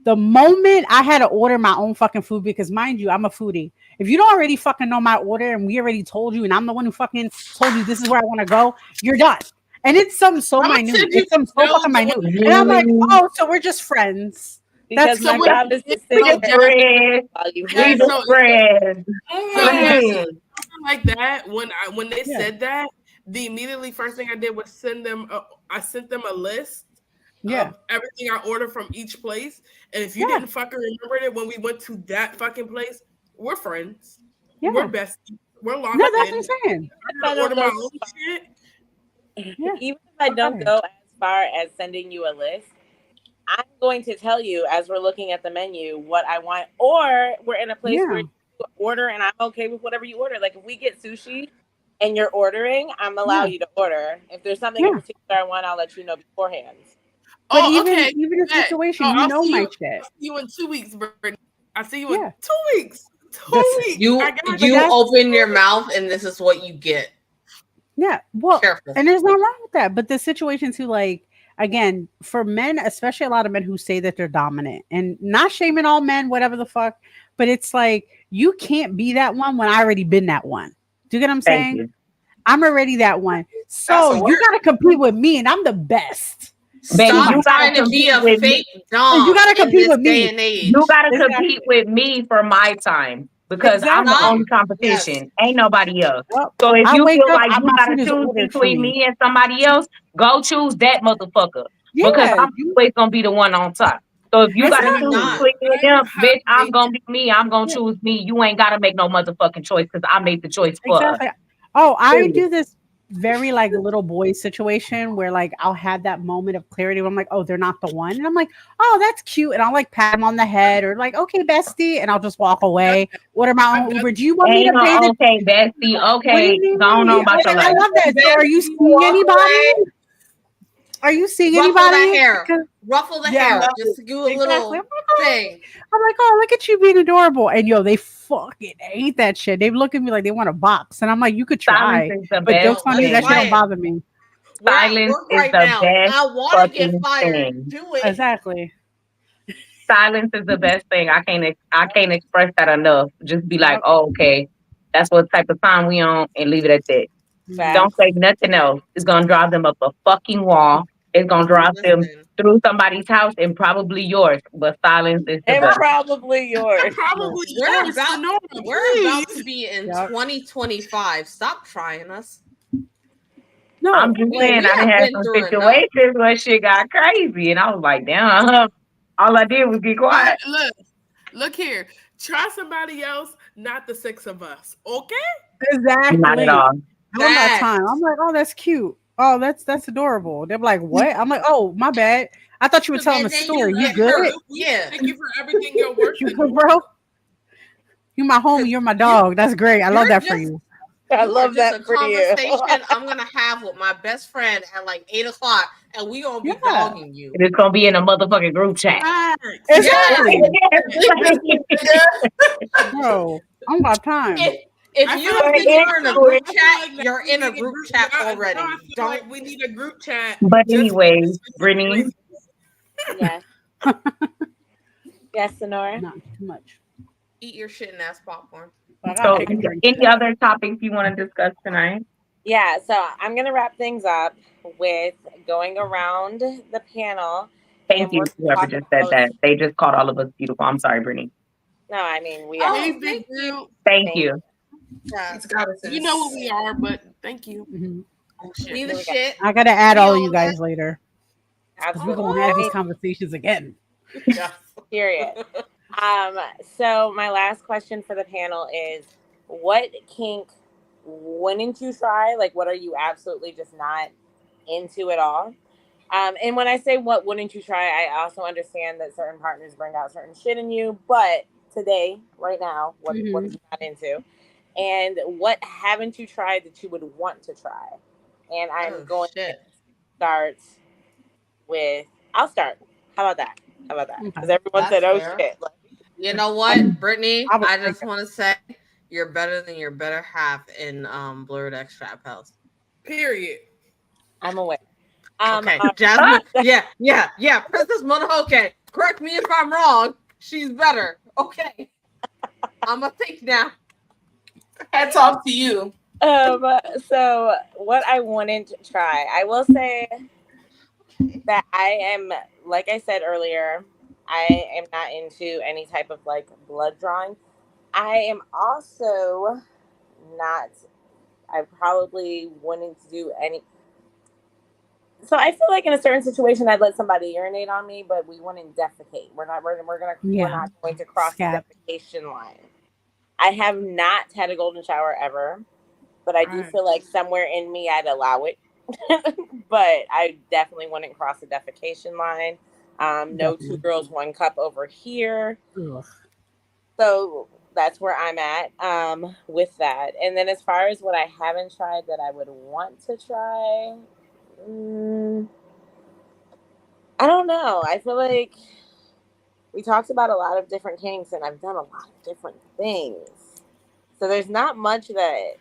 The moment I had to order my own fucking food, because mind you, I'm a foodie. If you don't already fucking know my order, and we already told you, and I'm the one who fucking told you this is where I want to go, you're done. And it's something so minute. It's something so fucking minute. And I'm like, oh, so we're just friends.
Because my job is to sit
friends. We the friends.
Like that, when they said that, the immediately first thing I did was send them a list of everything I ordered from each place. And if you didn't fucking remember it when we went to that fucking place, we're friends. Yeah. We're besties. We're locked in.
No, that's what I'm saying.
I order my own shit.
Yeah. Even if I don't go as far as sending you a list, I'm going to tell you as we're looking at the menu what I want, or we're in a place where you order and I'm okay with whatever you order. Like if we get sushi and you're ordering, I'm allow you to order. If there's something in particular I want, I'll let you know beforehand.
But even in situation, you know my shit.
I'll see you in 2 weeks, Brittany. I'll see you in 2 weeks. 2 weeks.
You open your mouth and this is what you get.
Yeah, well, and there's nothing wrong with that. But the situation too, like, again, for men, especially a lot of men who say that they're dominant, and not shaming all men, whatever the fuck, but it's like, you can't be that one when I already been that one. Do you get what I'm saying? I'm already that one. So you got to compete with me, and I'm the best.
Stop you trying to be a fake dom.
You got to compete with me.
You got to compete with me for my time. because I'm the only competition. Ain't nobody else. So if
I
you
wake
feel
up,
like you
my
gotta
food is
choose
ordered for
between
me.
me and somebody else, go choose that motherfucker. Because
Yeah,
I'm always gonna be the one on top. So if you gotta choose
exactly.
between me and them,
I'm
bitch, I'm
happy.
gonna be me. I'm gonna
Yeah,
choose me. You ain't gotta make no motherfucking choice because I made the choice for us.
exactly. Oh, I
Period.
do this very like little boy situation where like I'll have that moment of clarity where I'm like, oh, they're not the one. And I'm like, oh, that's cute. And I'll like pat him on the head or like, okay, bestie. And I'll just walk
I've
away. Order my
I've
own
done
Uber. Do you want me
Ain't
to pay
no
the
okay, Bessie.
what do you
Okay, go on
mean?
about your
I
life.
love that. So are you
Bestie,
seeing
walk
anybody?
away.
Are you seeing
Ruffle the
anybody?
hair.
Because
Ruffle the
yeah,
hair. Just to do a
exactly.
little thing.
I'm like, oh, look at you being adorable. And yo, they fucking hate that shit. They look at me like they want a box. And I'm like, you could
Silence
try.
is the
But
best
No,
jokes on you,
let's
that
thing.
shit
try
don't
it.
bother me.
We're at
Silence
work
is
right
the
now.
best
I want to get
fucking
fired.
thing.
Do it.
Exactly.
Silence is the best thing. I can't express that enough. Just be like,
Yep.
oh, okay, that's what type of time we on, and leave it at that.
Mhm.
Don't
Facts.
say nothing else. It's gonna drive them up a fucking wall. It's gonna drive them
Listen,
through somebody's house and probably yours. But silence is the
And
best.
probably yours.
Probably
we're
yours,
about
Sonora,
we're about
please.
to be in
Yep.
2025. Stop trying us.
I'm
No,
just
wait.
saying,
We
I done
have
had
been
some
through enough.
situations where shit got crazy, and I was like, damn. All I did was be quiet.
Look here. Try somebody else, not the six of us. Okay?
Not at
Exactly.
all.
I don't got
Facts.
time. I'm like, oh, that's cute. Oh, that's adorable. They're like, what? I'm like, oh, my bad. I thought you were telling
And
a
then you
story. You
get
good?
hurt.
We
Yeah.
thank you for everything you're worth,
You good,
Sonora.
bro? You my homie.
Cause
You're my
you
dog. That's great. I love
you're
that for
just
you.
I
you are
love
just
that
a
for you.
conversation I'm gonna have with my best friend at like 8 o'clock, and we gonna be
Yeah.
dogging you.
And it's gonna be in a motherfucking group chat.
Facts.
Yes.
Exactly.
Yeah.
Bro, I don't got time.
If
I
you
feel
don't
like
think
next
you're in a
time,
group
I feel
chat,
like next
you're
week
in
we
a
get
group
group.
chat
Now I
already.
feel
Don't
like we need a group chat
But
just for
anyway,
this specific
Brittany,
reason.
Yes. Yes, Sonora.
Not too much.
eat your shit and ass popcorn.
But I gotta
so
take a drink for
any
that.
other topics you want to discuss tonight?
Yeah, so I'm gonna wrap things up with going around the panel,
Thank
and we're
you,
gonna
whoever
talk
just said
about.
that. They just called all of us beautiful. I'm sorry, Brittany.
No, I mean we
Oh,
Hey,
actually
big
thank you.
girl.
Thank
think.
you.
Yeah.
It's
You know what
goddesses.
we are, but thank you.
Mhm.
Oh shit.
Be the
Here we go.
shit.
I gotta add
We
all of you
own
guys
it.
later because we're gonna
Absolutely.
have these
Me,
conversations again.
Yes.
period. So my last question for the panel is, what kink wouldn't you try? Like, what are you absolutely just not into at all? And when I say what wouldn't you try, I also understand that certain partners bring out certain shit in you. But today, right now, what are
Mhm.
you not into? And what haven't you tried that you would want to try? And I'm
Oh
going to
shit.
start with. I'll start. How about that? How about that?
Okay.
Because everyone
That's
said, "Oh
fair.
shit."
You know what, Brittany?
I was
I
like,
just want to say you're better than your better half in Blerd X Traphouse.
Period.
I'm aware.
Okay,
All
Jasmine. Yeah. Princess Monohoeque. Correct me if I'm wrong. She's better. Okay, I'm a think now.
Hats off to you.
so what I wanted to try, I will say that I am, like I said earlier, I am not into any type of like blood drawing. I am also not. I probably wouldn't do any. So I feel like in a certain situation, I'd let somebody urinate on me, but we wouldn't defecate. We're
yeah,
not going to cross the
scat.
defecation line. I have not had a golden shower ever, but I do
Right.
feel like somewhere in me I'd allow it. But I definitely wouldn't cross the defecation line. No two
Definitely.
girls, one cup over here.
Ugh.
So that's where I'm at with that. And then as far as what I haven't tried that I would want to try, mm, I don't know. I feel like we talked about a lot of different kinks, and I've done a lot of different things. So there's not much that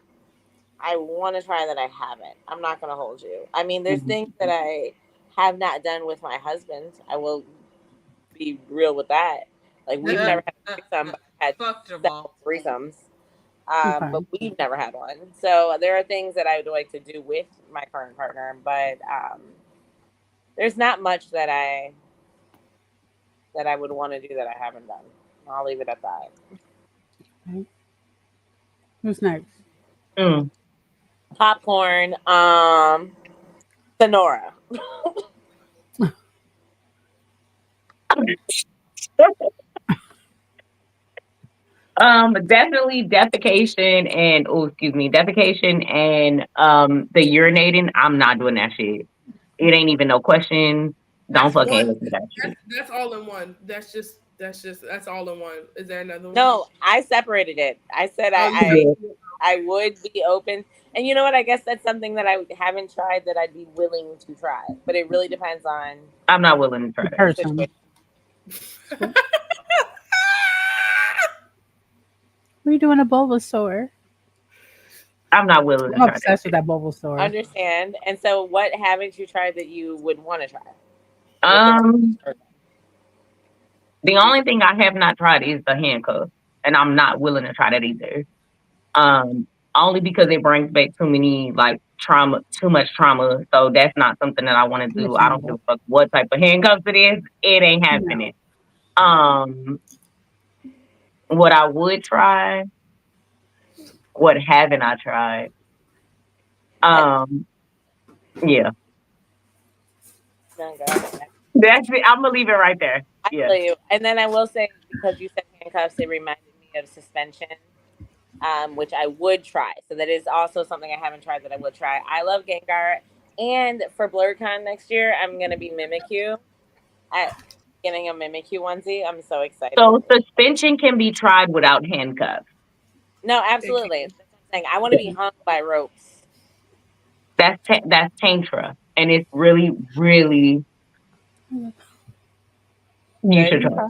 I want to try that I haven't. I'm not going to hold you. I mean, there's things that I have not done with my husband. I will be real with that. Like, we've
Mhm.
never had a threesome, but I've had
Fuck
several
Jamal.
threesomes.
Okay.
But we've never had one. So there are things that I would like to do with my current partner, but there's not much that I would want to do that I haven't done. I'll leave it at that.
Okay. Who's next?
Mm.
Popcorn. Sonora.
Definitely defecation and defecation and the urinating. I'm not doing that shit. It ain't even no question. Don't
That's
fucking
one.
hit me that shit.
That's all in one. That's all in one. Is there another one?
No, I separated it. I said
Oh, you said
Yeah,
I would be open. And you know what? I guess that's something that I haven't tried that I'd be willing to try. But it really depends on
I'm not willing to try
The
that.
the
person.
situation.
We doing a Bulbasaur.
I'm not willing to
I'm
try that
obsessed with
shit.
that Bulbasaur.
Understand? And so, what haven't you tried that you would want to try with the
Um,
person?
the only thing I have not tried is the handcuff, and I'm not willing to try that either. Um, Only because it brings back too many like trauma, too much trauma. So that's not something that I want to do. I don't give
Understandable.
a fuck what type of handcuffs it is. It ain't
No.
happening. Um, what I would try, what haven't I tried?
And
Um, yeah,
then go.
that's it. I'm gonna leave it right there.
I
Yeah.
feel you. And then I will say, because you said handcuffs, it reminded me of suspension, which I would try. So that is also something I haven't tried that I would try. I love Gengar. And for BlerdCon next year, I'm going to be Mimikyu. At getting a Mimikyu onesie. I'm so excited.
So suspension can be tried without handcuffs.
No,
it can.
absolutely. That's what I'm saying. I want to be hung by ropes.
That's tantra, and it's really, really you
Good.
should try.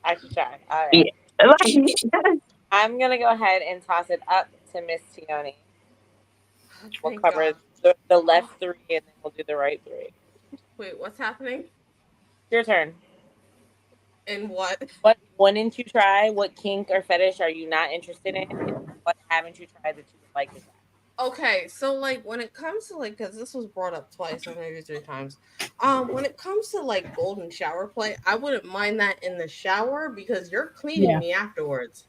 I should try. All
Yeah.
right.
Like,
I'm going to go ahead and toss it up to Miss Teeoni. We'll
Thank
cover
God.
the
Oh,
left three and then we'll do the right three.
wait, what's happening?
Your turn.
And what?
What wouldn't you try? What kink or fetish are you not interested in? And what haven't you tried that you would like to try?
Okay, so like when it comes to like, because this was brought up twice or maybe three times, when it comes to like golden shower play, I wouldn't mind that in the shower because you're cleaning
Yeah.
me afterwards.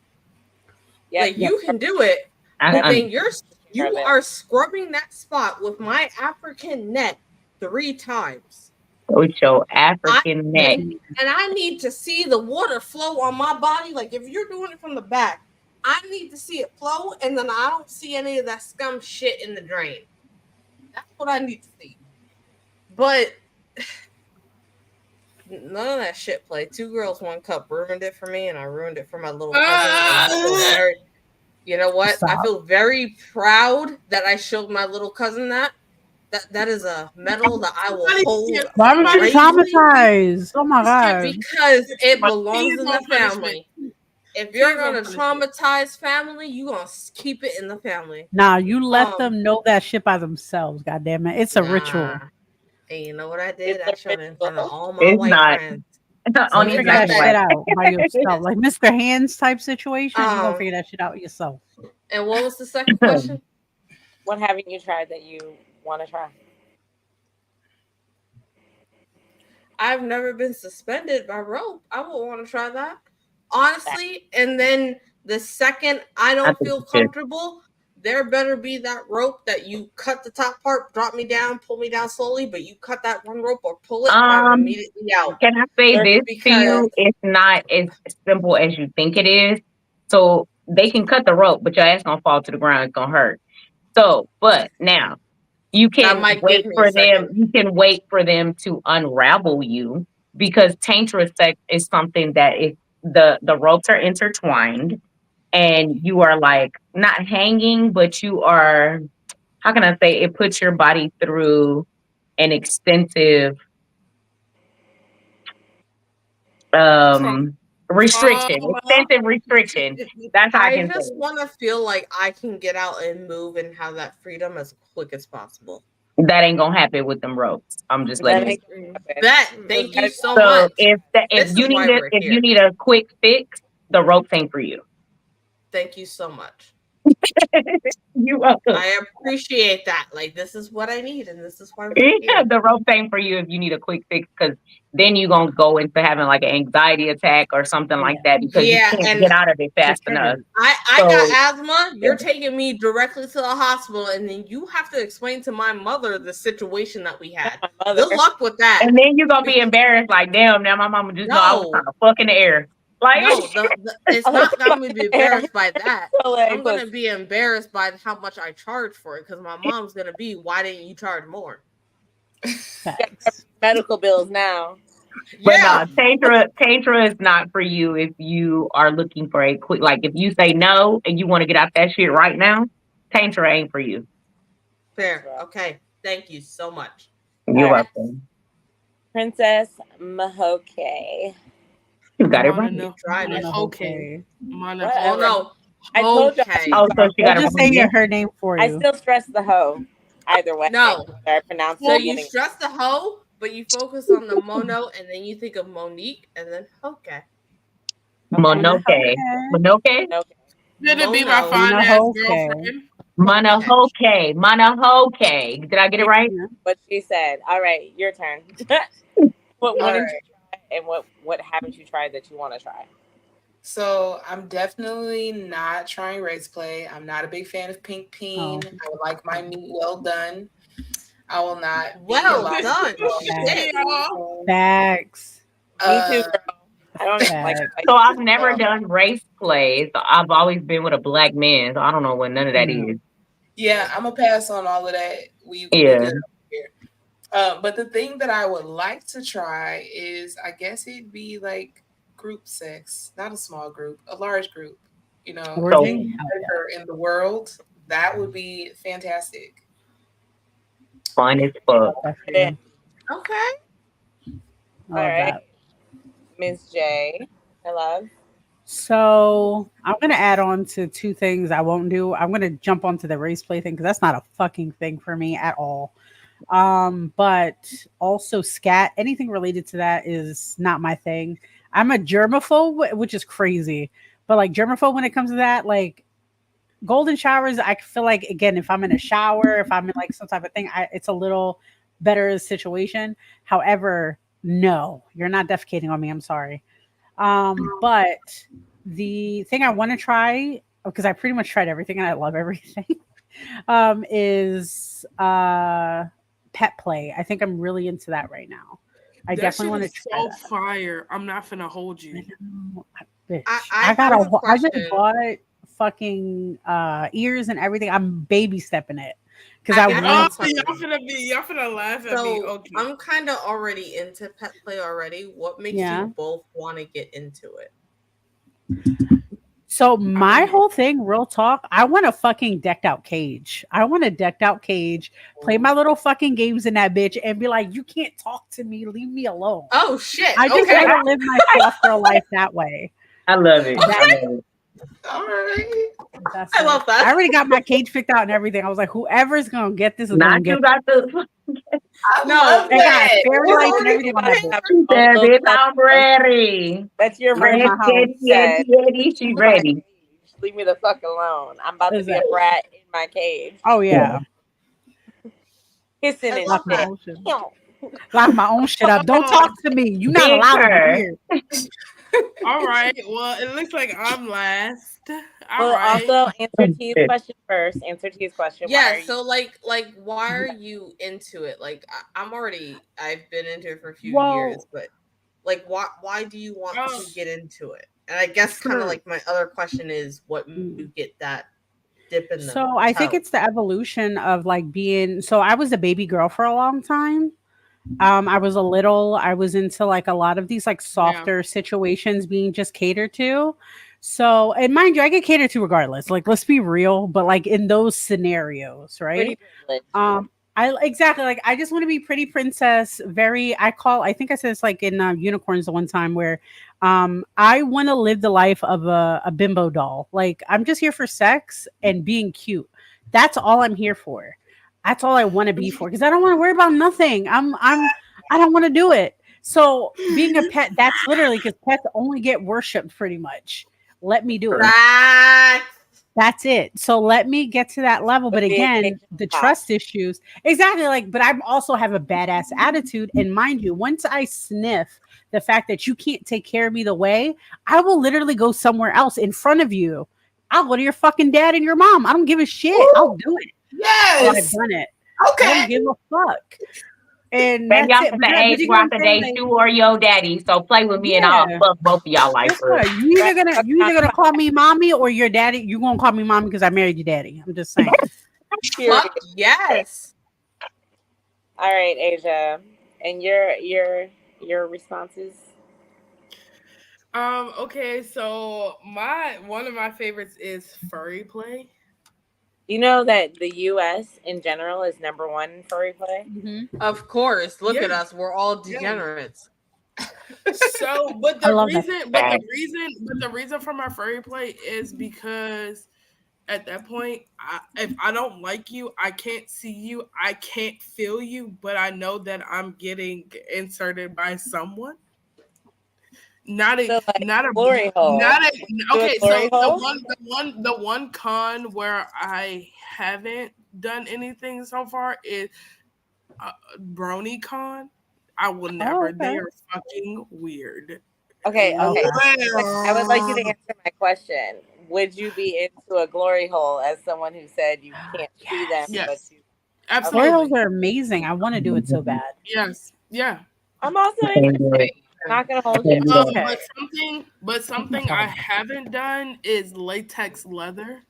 Yep.
Like you can do it,
I,
but
That's
then
I'm
care of
you
it.
are scrubbing that spot with my African net 3 times.
with your
I
African neck.
and I need to see the water flow on my body. Like if you're doing it from the back, I need to see it flow, and then I don't see any of that scum shit in the drain. That's what I need to see. But none of that shit play. 2 girls, 1 cup ruined it for me, and I ruined it for my little cousin. And I feel very, you know what? I
Stop.
feel very proud that I showed my little cousin that. That is a medal that I will hold
Why would you
bravely
traumatize? Oh my god.
because it
But
belongs
kids
in the
on punishment.
family. If you're
Kids on
gonna
punishment.
traumatize family, you gonna keep it in the family.
Nah, you let
Um,
them know that shit by themselves. God damn it. It's a
nah.
ritual.
And you know what I
It's
did? I
a
showed it in front of
ritual.
all my
It's
white
not.
friends.
It's
You
So
only
it's
figure
not
that
black
shit
that.
out by yourself.
Yes.
Like Mr. Hands type situation, you're gonna
Um,
figure that shit out yourself.
and what was the second
white.
question?
What haven't you tried that you want to try?
I've never been suspended by rope. I would want to try that. Honestly, and then the second I
I
don't
think
feel
it's just
comfortable, there better be that rope that you cut the top part, drop me down, pull me down slowly, but you cut that one rope or pull it, I'm
um.
immediately out.
Can I say
There-
this to
Because
you? It's not as simple as you think it is. So they can cut the rope, but your ass gonna fall to the ground. It's gonna hurt. So, but now you
that
can
might give
wait
me a
for them.
second.
You can wait for them to unravel you because tantra sex is something that is the ropes are intertwined and you are like not hanging, but you are. How can I say? It puts your body through an extensive um restriction,
Trauma.
extensive restriction. That's how I
I
can say
just
it.
want to feel like I can get out and move and have that freedom as quick as possible.
That ain't gonna happen with them ropes. I'm just letting
That
you.
ain't gonna happen.
Bet.
There's
Thank you
gotta be
so
So
much. This is why we're
if you
here.
need a quick fix, the ropes ain't for you.
Thank you so much.
You welcome.
I appreciate that. Like, this is what I need, and this is why we're
Yeah,
here.
the rope ain't for you if you need a quick fix, because then you gonna go into having like an anxiety attack or something like that because you
Yeah,
can't
and
get out of it
You're
fast enough.
triggered.
I got
So
asthma. You're taking me directly to the hospital, and then you have to explain to my mother the situation that we had.
My mother.
Good luck with that.
and then you're gonna be embarrassed, like, damn, now my mama just know I was
No,
trying to fuck in the air. Like
no, it's not gonna be embarrassed by that. I'm gonna
Pussy.
be embarrassed by how much I charge for it because my mom's gonna be, why didn't you charge more?
Facts.
Medical bills now.
but
Yeah,
no, Tantra is not for you if you are looking for a quick, like if you say no and you want to get out that shit right now, Tantra ain't for you.
fair. Okay, thank you so much.
You're
All right.
welcome.
Princess Monohoeque.
You got it right.
Tried it.
Okay.
Oh no.
I told you.
Okay.
Oh, so she
I'll
got it
just
right.
say her name for
I
you.
still stress the hoe. Either way.
No.
I pronounce
So
it.
you stress the hoe, but you focus on the mono, and then you think of Monique, and then okay.
Monoke. Monoke?
Okay.
Did it be my
Mono.
fine ass
Monohoeque.
girlfriend?
Monohoeque. Monohoeque. Did I get it right?
What she said. All right, your turn. What didn't you try, and what haven't you tried that you want to try?
So I'm definitely not trying race play. I'm not a big fan of pink peen.
Oh.
I would like my meat well done. I will not.
Well done.
Facts.
Shit.
Facts.
Me too, girl. I don't even like.
So I've never done race plays. I've always been with a black man, so I don't know what none of that is.
Yeah, I'm gonna pass on all of that. We
Yeah.
good here. But the thing that I would like to try is, I guess it'd be like group sex, not a small group, a large group. You know,
So-
in the world, that would be fantastic.
Fun as fuck.
Okay.
All right. Miss J, hello.
So I'm gonna add on to two things I won't do. I'm gonna jump onto the race play thing because that's not a fucking thing for me at all. But also scat, anything related to that is not my thing. I'm a germaphobe, which is crazy. But like germaphobe when it comes to that, like golden showers, I feel like again, if I'm in a shower, if I'm in like some type of thing, it's a little better situation. However, no, you're not defecating on me. I'm sorry. But the thing I want to try, because I pretty much tried everything and I love everything, is pet play. I think I'm really into that right now. I definitely want to try
so
that.
fire. I'm not finna hold you.
Bitch,
I
just bought fucking ears and everything. I'm baby stepping it because I want to.
Y'all finna laugh at me. Okay.
I'm kind of already into pet play already. What makes you both want to get into it?
So my whole thing, real talk, I want a fucking decked out cage. I want a decked out cage, play my little fucking games in that bitch, and be like, you can't talk to me, leave me alone.
Oh shit!
I just want to live my soft girl life that way.
I love it.
All right.
I love that.
I already got my cage picked out and everything. I was like, whoever's gonna get this is
Not
gonna get
you got the.
No,
they got fairy lights and everything.
I'm ready.
That's your
Ready,
version.
She's ready.
Leave me the fuck alone. I'm about to be a brat in my cage.
Oh yeah.
Kissing and
Lock my own shit up. Don't talk to me. You're not allowed to be here.
All right. Well, it looks like I'm last.
Also answer T's question first. Answer T's question.
Yeah. So like, why are you into it? Like, I've been into it for a few years, but like, why do you want to get into it? And I guess kind of like my other question is, what made you get that dip in the
So I think it's the evolution of like being. So I was a baby girl for a long time. I was into like a lot of these like softer situations being just catered to. So, and mind you, I get catered to regardless. Like, let's be real, but like in those scenarios, right? I just want to be pretty princess. I think I said this like in Unicorns the one time where I want to live the life of a bimbo doll. Like, I'm just here for sex and being cute. That's all I'm here for. That's all I want to be for, because I don't want to worry about nothing. I don't want to do it. So being a pet, that's literally because pets only get worshipped pretty much. Let me do it. That's it. So let me get to that level.
With
But
the
again,
occasional
the
pop.
trust issues. Exactly. Like, but I also have a badass attitude. And mind you, once I sniff the fact that you can't take care of me the way, I will literally go somewhere else in front of you. I'll go to your fucking dad and your mom. I don't give a shit. I'll
Ooh,
do it. Oh, I've
yes.
done it. I don't
Okay.
give a fuck. And
Baby,
that's
I'm
it.
from the
But
age
you get
where
what
I
I'm
could
saying?
date
Like,
you or your daddy. So play with me and I'll
yeah.
fuck both of y'all like
Guess
for
what? You either call me mommy or your daddy. You gonna call me mommy because I married your daddy. I'm just saying.
Fuck
Period.
yes.
All right, Asia, and your responses.
Okay, so my one of my favorites is furry play.
You know that the U.S. in general is number one in furry play.
Mm-hmm.
Of course. Look
Yeah,
at us. We're all
yeah.
degenerates.
So, but
I
the
love that.
reason, but the
that.
reason, but the reason for my furry play is because at that point, if I don't like you, I can't see you, I can't feel you, but I know that I'm getting inserted by someone. Not a,
So like
not a,
glory hole.
not a.
Do a
Okay, so
glory hole.
the one con where I haven't done anything so far is Brony con. I will
Oh,
never. They
okay.
are fucking weird.
Okay, okay.
Okay.
I would like you to answer my question. Would you be into a glory hole as someone who said you can't see them,
Yes.
but
Yes,
you?
Glory
Okay,
holes
absolutely.
are amazing. I want to do it so bad.
Yes, yeah.
I'm also
I
into
can't do
it.
it.
Not gonna
I
hold you.
can't do that.
Okay.
But something I haven't done is latex leather.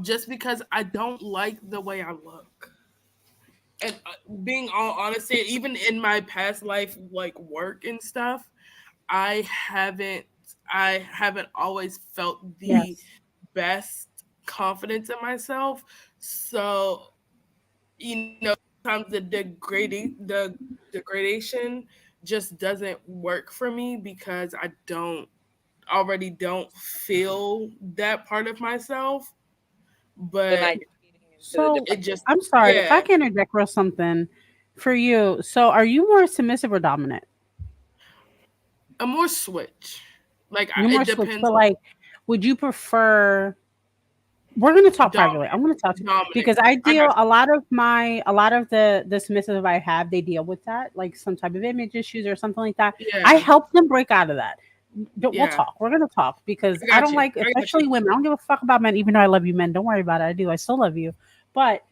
Just because I don't like the way I look. And being all honest, even in my past life, like work and stuff, I haven't, I haven't always felt the
Yes.
best confidence in myself. So, sometimes the degradation just doesn't work for me because I don't feel that part of myself.
So
But
now you're feeding into the
So
it
defense.
just,
I'm sorry if I
yeah,
can interject for something for you. So are you more submissive or dominant?
a more switch. Like
You're more
it
switch,
depends
but
on
like, would you prefer? We're gonna talk privately.
dominant,
I'm gonna talk to
dominant.
because I
I got
deal a lot of the submissive I have. They deal with that, like some type of image issues or something like that.
you.
I
Yeah,
help them break out of that. We'll
yeah.
talk. We're gonna talk because
I
I
got
don't
you.
like,
I got you.
especially women. I don't give a fuck about men, even though I love you, men. Don't worry about it. I do. I still love you, but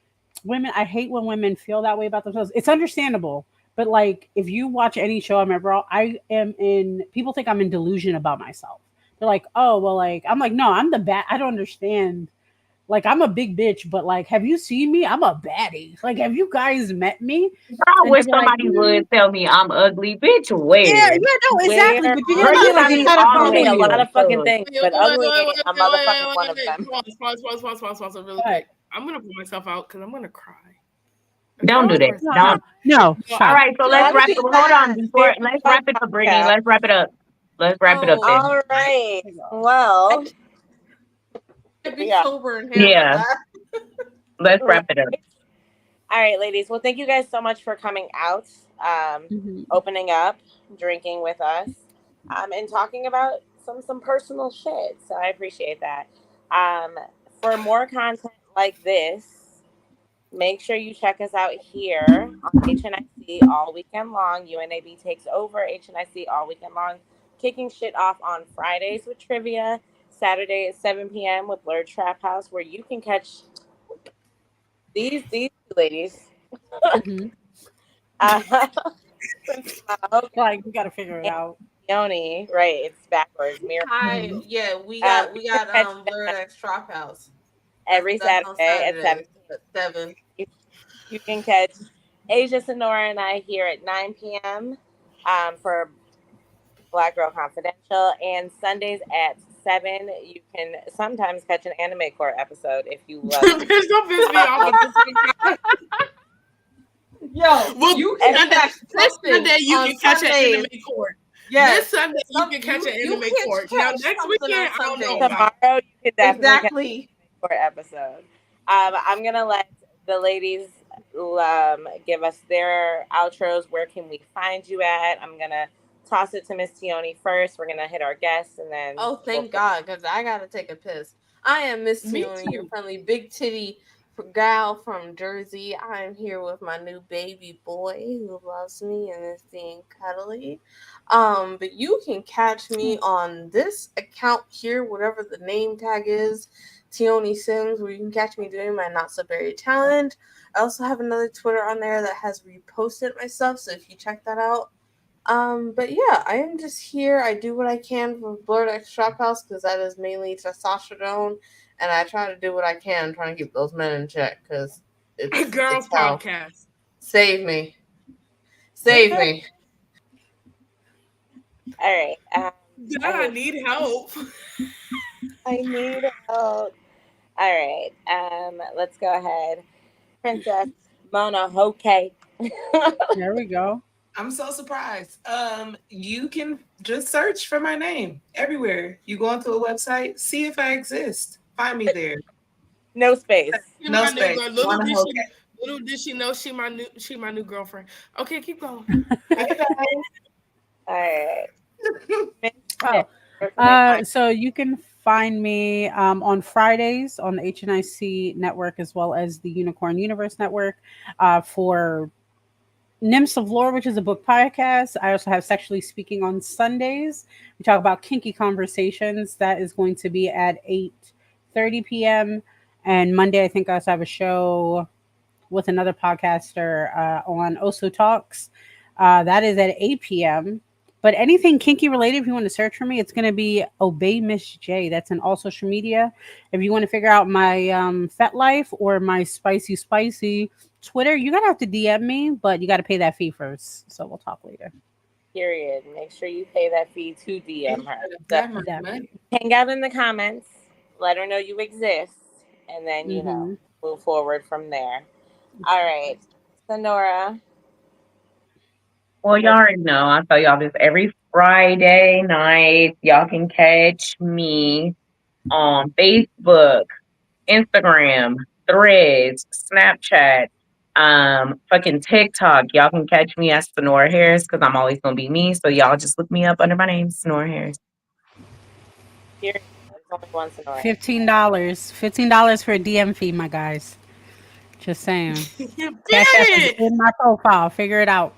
women, I hate when women feel that way about themselves. It's understandable, but like if you watch any show I'm ever, I am in. People think I'm in delusion about myself. They're like, oh well, like I'm like, no, I'm the bad. I don't understand. Like I'm a big bitch, but like, have you seen me? I'm a baddie. Like, have you guys met me?
I
And they'll
wish
be like,
somebody would tell me I'm ugly. Bitch,
yeah,
where?
yeah, no, exactly.
Where
But you get
Girl,
what I
on
you
mean?
this?
Like
got
they
me
try to
You
all
follow
say
in
a lot
you.
of
your
fucking
stuff.
things, but ugly ain't a motherfucking one of them.
Pause really
But
quick. I'm gonna put myself out because I'm gonna cry. Okay,
Don't do that.
for a
no,
second.
no,
Don't.
no,
No,
All
stop.
right, so let's
Just
wrap
Honestly,
it.
be
Hold on,
fast.
before
favorite
let's
fun
wrap it up, Brittany.
podcast.
Let's wrap it up. Let's wrap it up
Oh,
then.
All right.
There you go.
I
Well,
can't be
yeah.
sober and handle
Yeah,
that.
let's
Right.
wrap it up.
All right, ladies. Well, thank you guys so much for coming out,
Mhm.
opening up, drinking with us, and talking about some personal shit. So I appreciate that. Um, for more content like this, make sure you check us out here on HNIC all weekend long. UNAB takes over HNIC all weekend long, kicking shit off on Fridays with trivia, Saturday at 7 p.m. with Blerd Traphouse, where you can catch these two ladies.
Mhm.
Uh, Princess Monohoeque
Like we got to figure it
and
out.
Teeoni. Right, it's backwards. Mirror.
Hi,
Mhm.
yeah, we
You can
got
catch
Blerd
them
X Traphouse.
every
That's on
Saturday at 7
Saturdays at 7.
p.m. You can catch Asia Sonora and I here at 9 p.m. For Black Girl Confidential, and Sundays at 7. You can sometimes catch an anime court episode if you love.
Bitch, don't piss me off with this.
Yo,
Well,
you
And
can catch
this
something
Sunday you
on
can catch an
Sundays.
anime court. This
Yes.
Sunday you can catch an
You
anime
can
court. Now
catch
next
something
weekend
on
I don't know
Sundays.
about.
tomorrow you can definitely catch an
Exactly.
anime court episode. I'm gonna let the ladies give us their outros. Where can we find you at? I'm gonna toss it to Miss Teeoni first. We're gonna hit our guests and then
Oh,
we'll
thank God, because I gotta take a piss. I am Miss
Me
Teeoni, your
too.
friendly big titty gal from Jersey. I am here with my new baby boy who loves me and is being cuddly. But you can catch me on this account here, whatever the name tag is, Teeoni Sims, where you can catch me doing my Not So Berry challenge. I also have another Twitter on there that has reposted my stuff, so if you check that out. But yeah, I am just here. I do what I can for Blerd X Traphouse because that is mainly testosterone, and I try to do what I can trying to keep those men in check because
Girls
it's hell.
podcast.
Save me, save me.
All right.
God, I need help.
I need help. All right. Let's go ahead. Princess Monohoeque.
There we go.
I'm so surprised. You can just search for my name everywhere. You go onto a website, see if I exist. Find me there.
No space.
She
No
my new
space.
girl. Little did she know she my new girlfriend. Okay, keep going.
Bye bye.
All right.
So you can find me on Fridays on the HNIC network as well as the Unicorn Universe network for Nymphs of Lore, which is a book podcast. I also have Sexually Speaking on Sundays. We talk about kinky conversations. That is going to be at 8:30 p.m. And Monday, I think I also have a show with another podcaster on Oso Talks. That is at 8 p.m. But anything kinky related, if you want to search for me, it's going to be Obey Miss J. That's in all social media. If you want to figure out my Fet Life or my Spicy Twitter, you're going to have to DM me, but you got to pay that fee first. So we'll talk later.
Period. Make sure you pay that fee to DM her.
Definitely.
Hang out in the comments. Let her know you exist. And then, move forward from there. All right. Sonora.
Well, y'all already know. I tell y'all this every Friday night. Y'all can catch me on Facebook, Instagram, Threads, Snapchat, fucking TikTok. Y'all can catch me as Sonora Harris because I'm always gonna be me. So y'all just look me up under my name, Sonora Harris.
Period. There's only one Sonora.
$15. $15 for a DM fee, my guys. Just saying. Cash App is in my profile. Figure it out.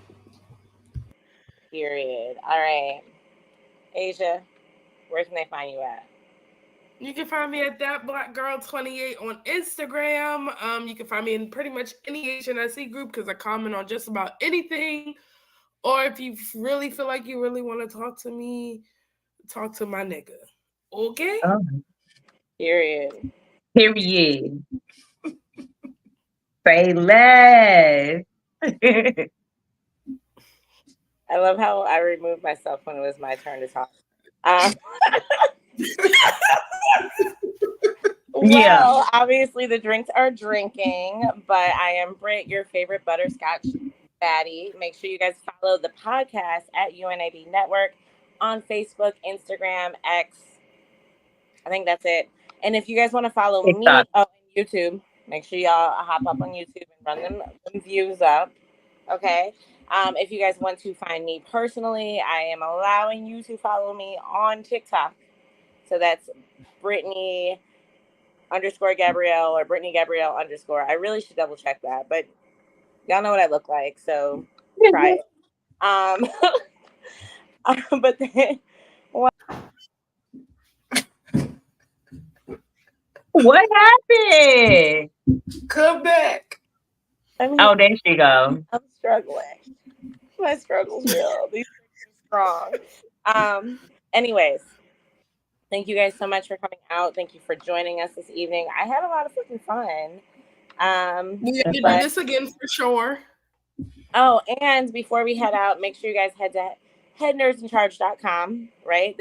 Period. All right. Asia, where can they find you at?
You can find me at thatblackgirl28 on Instagram. You can find me in pretty much any HNIC group because I comment on just about anything. Or if you really feel like you really want to talk to me, talk to my nigga. Okay?
Oh.
Period.
Period. Say less.
I love how I removed myself when it was my turn to talk. Well, obviously the drinks are drinking, but I am Britt, your favorite butterscotch baddie. Make sure you guys follow the podcast at UNAB Network on Facebook, Instagram, X. I think that's it. And if you guys want to follow me on YouTube, make sure y'all hop up on YouTube and run them views up. Okay. If you guys want to find me personally, I am allowing you to follow me on TikTok. So that's Brittany _ Gabrielle or Brittany Gabrielle _ I really should double check that, but y'all know what I look like, so try it. But then
what happened?
Come back.
Oh, there she go.
I'm struggling. My struggle's real. These are strong. Anyways, thank you guys so much for coming out. Thank you for joining us this evening. I had a lot of freaking fun.
We have to do this again for sure.
Oh, and before we head out, make sure you guys head to headnerdsincharge.com, right?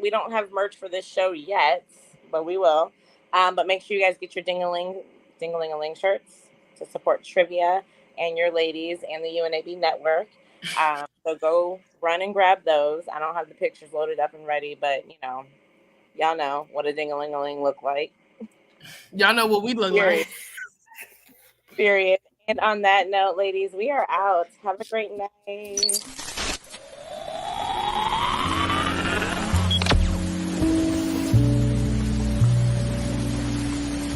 We don't have merch for this show yet, but we will. But make sure you guys get your ding-a-ling shirts to support trivia and your ladies and the UNAB network. So go run and grab those. I don't have the pictures loaded up and ready, but y'all know what a ding-a-ling-a-ling look like.
Y'all know what we look like.
Period. And on that note, ladies, we are out. Have a great night.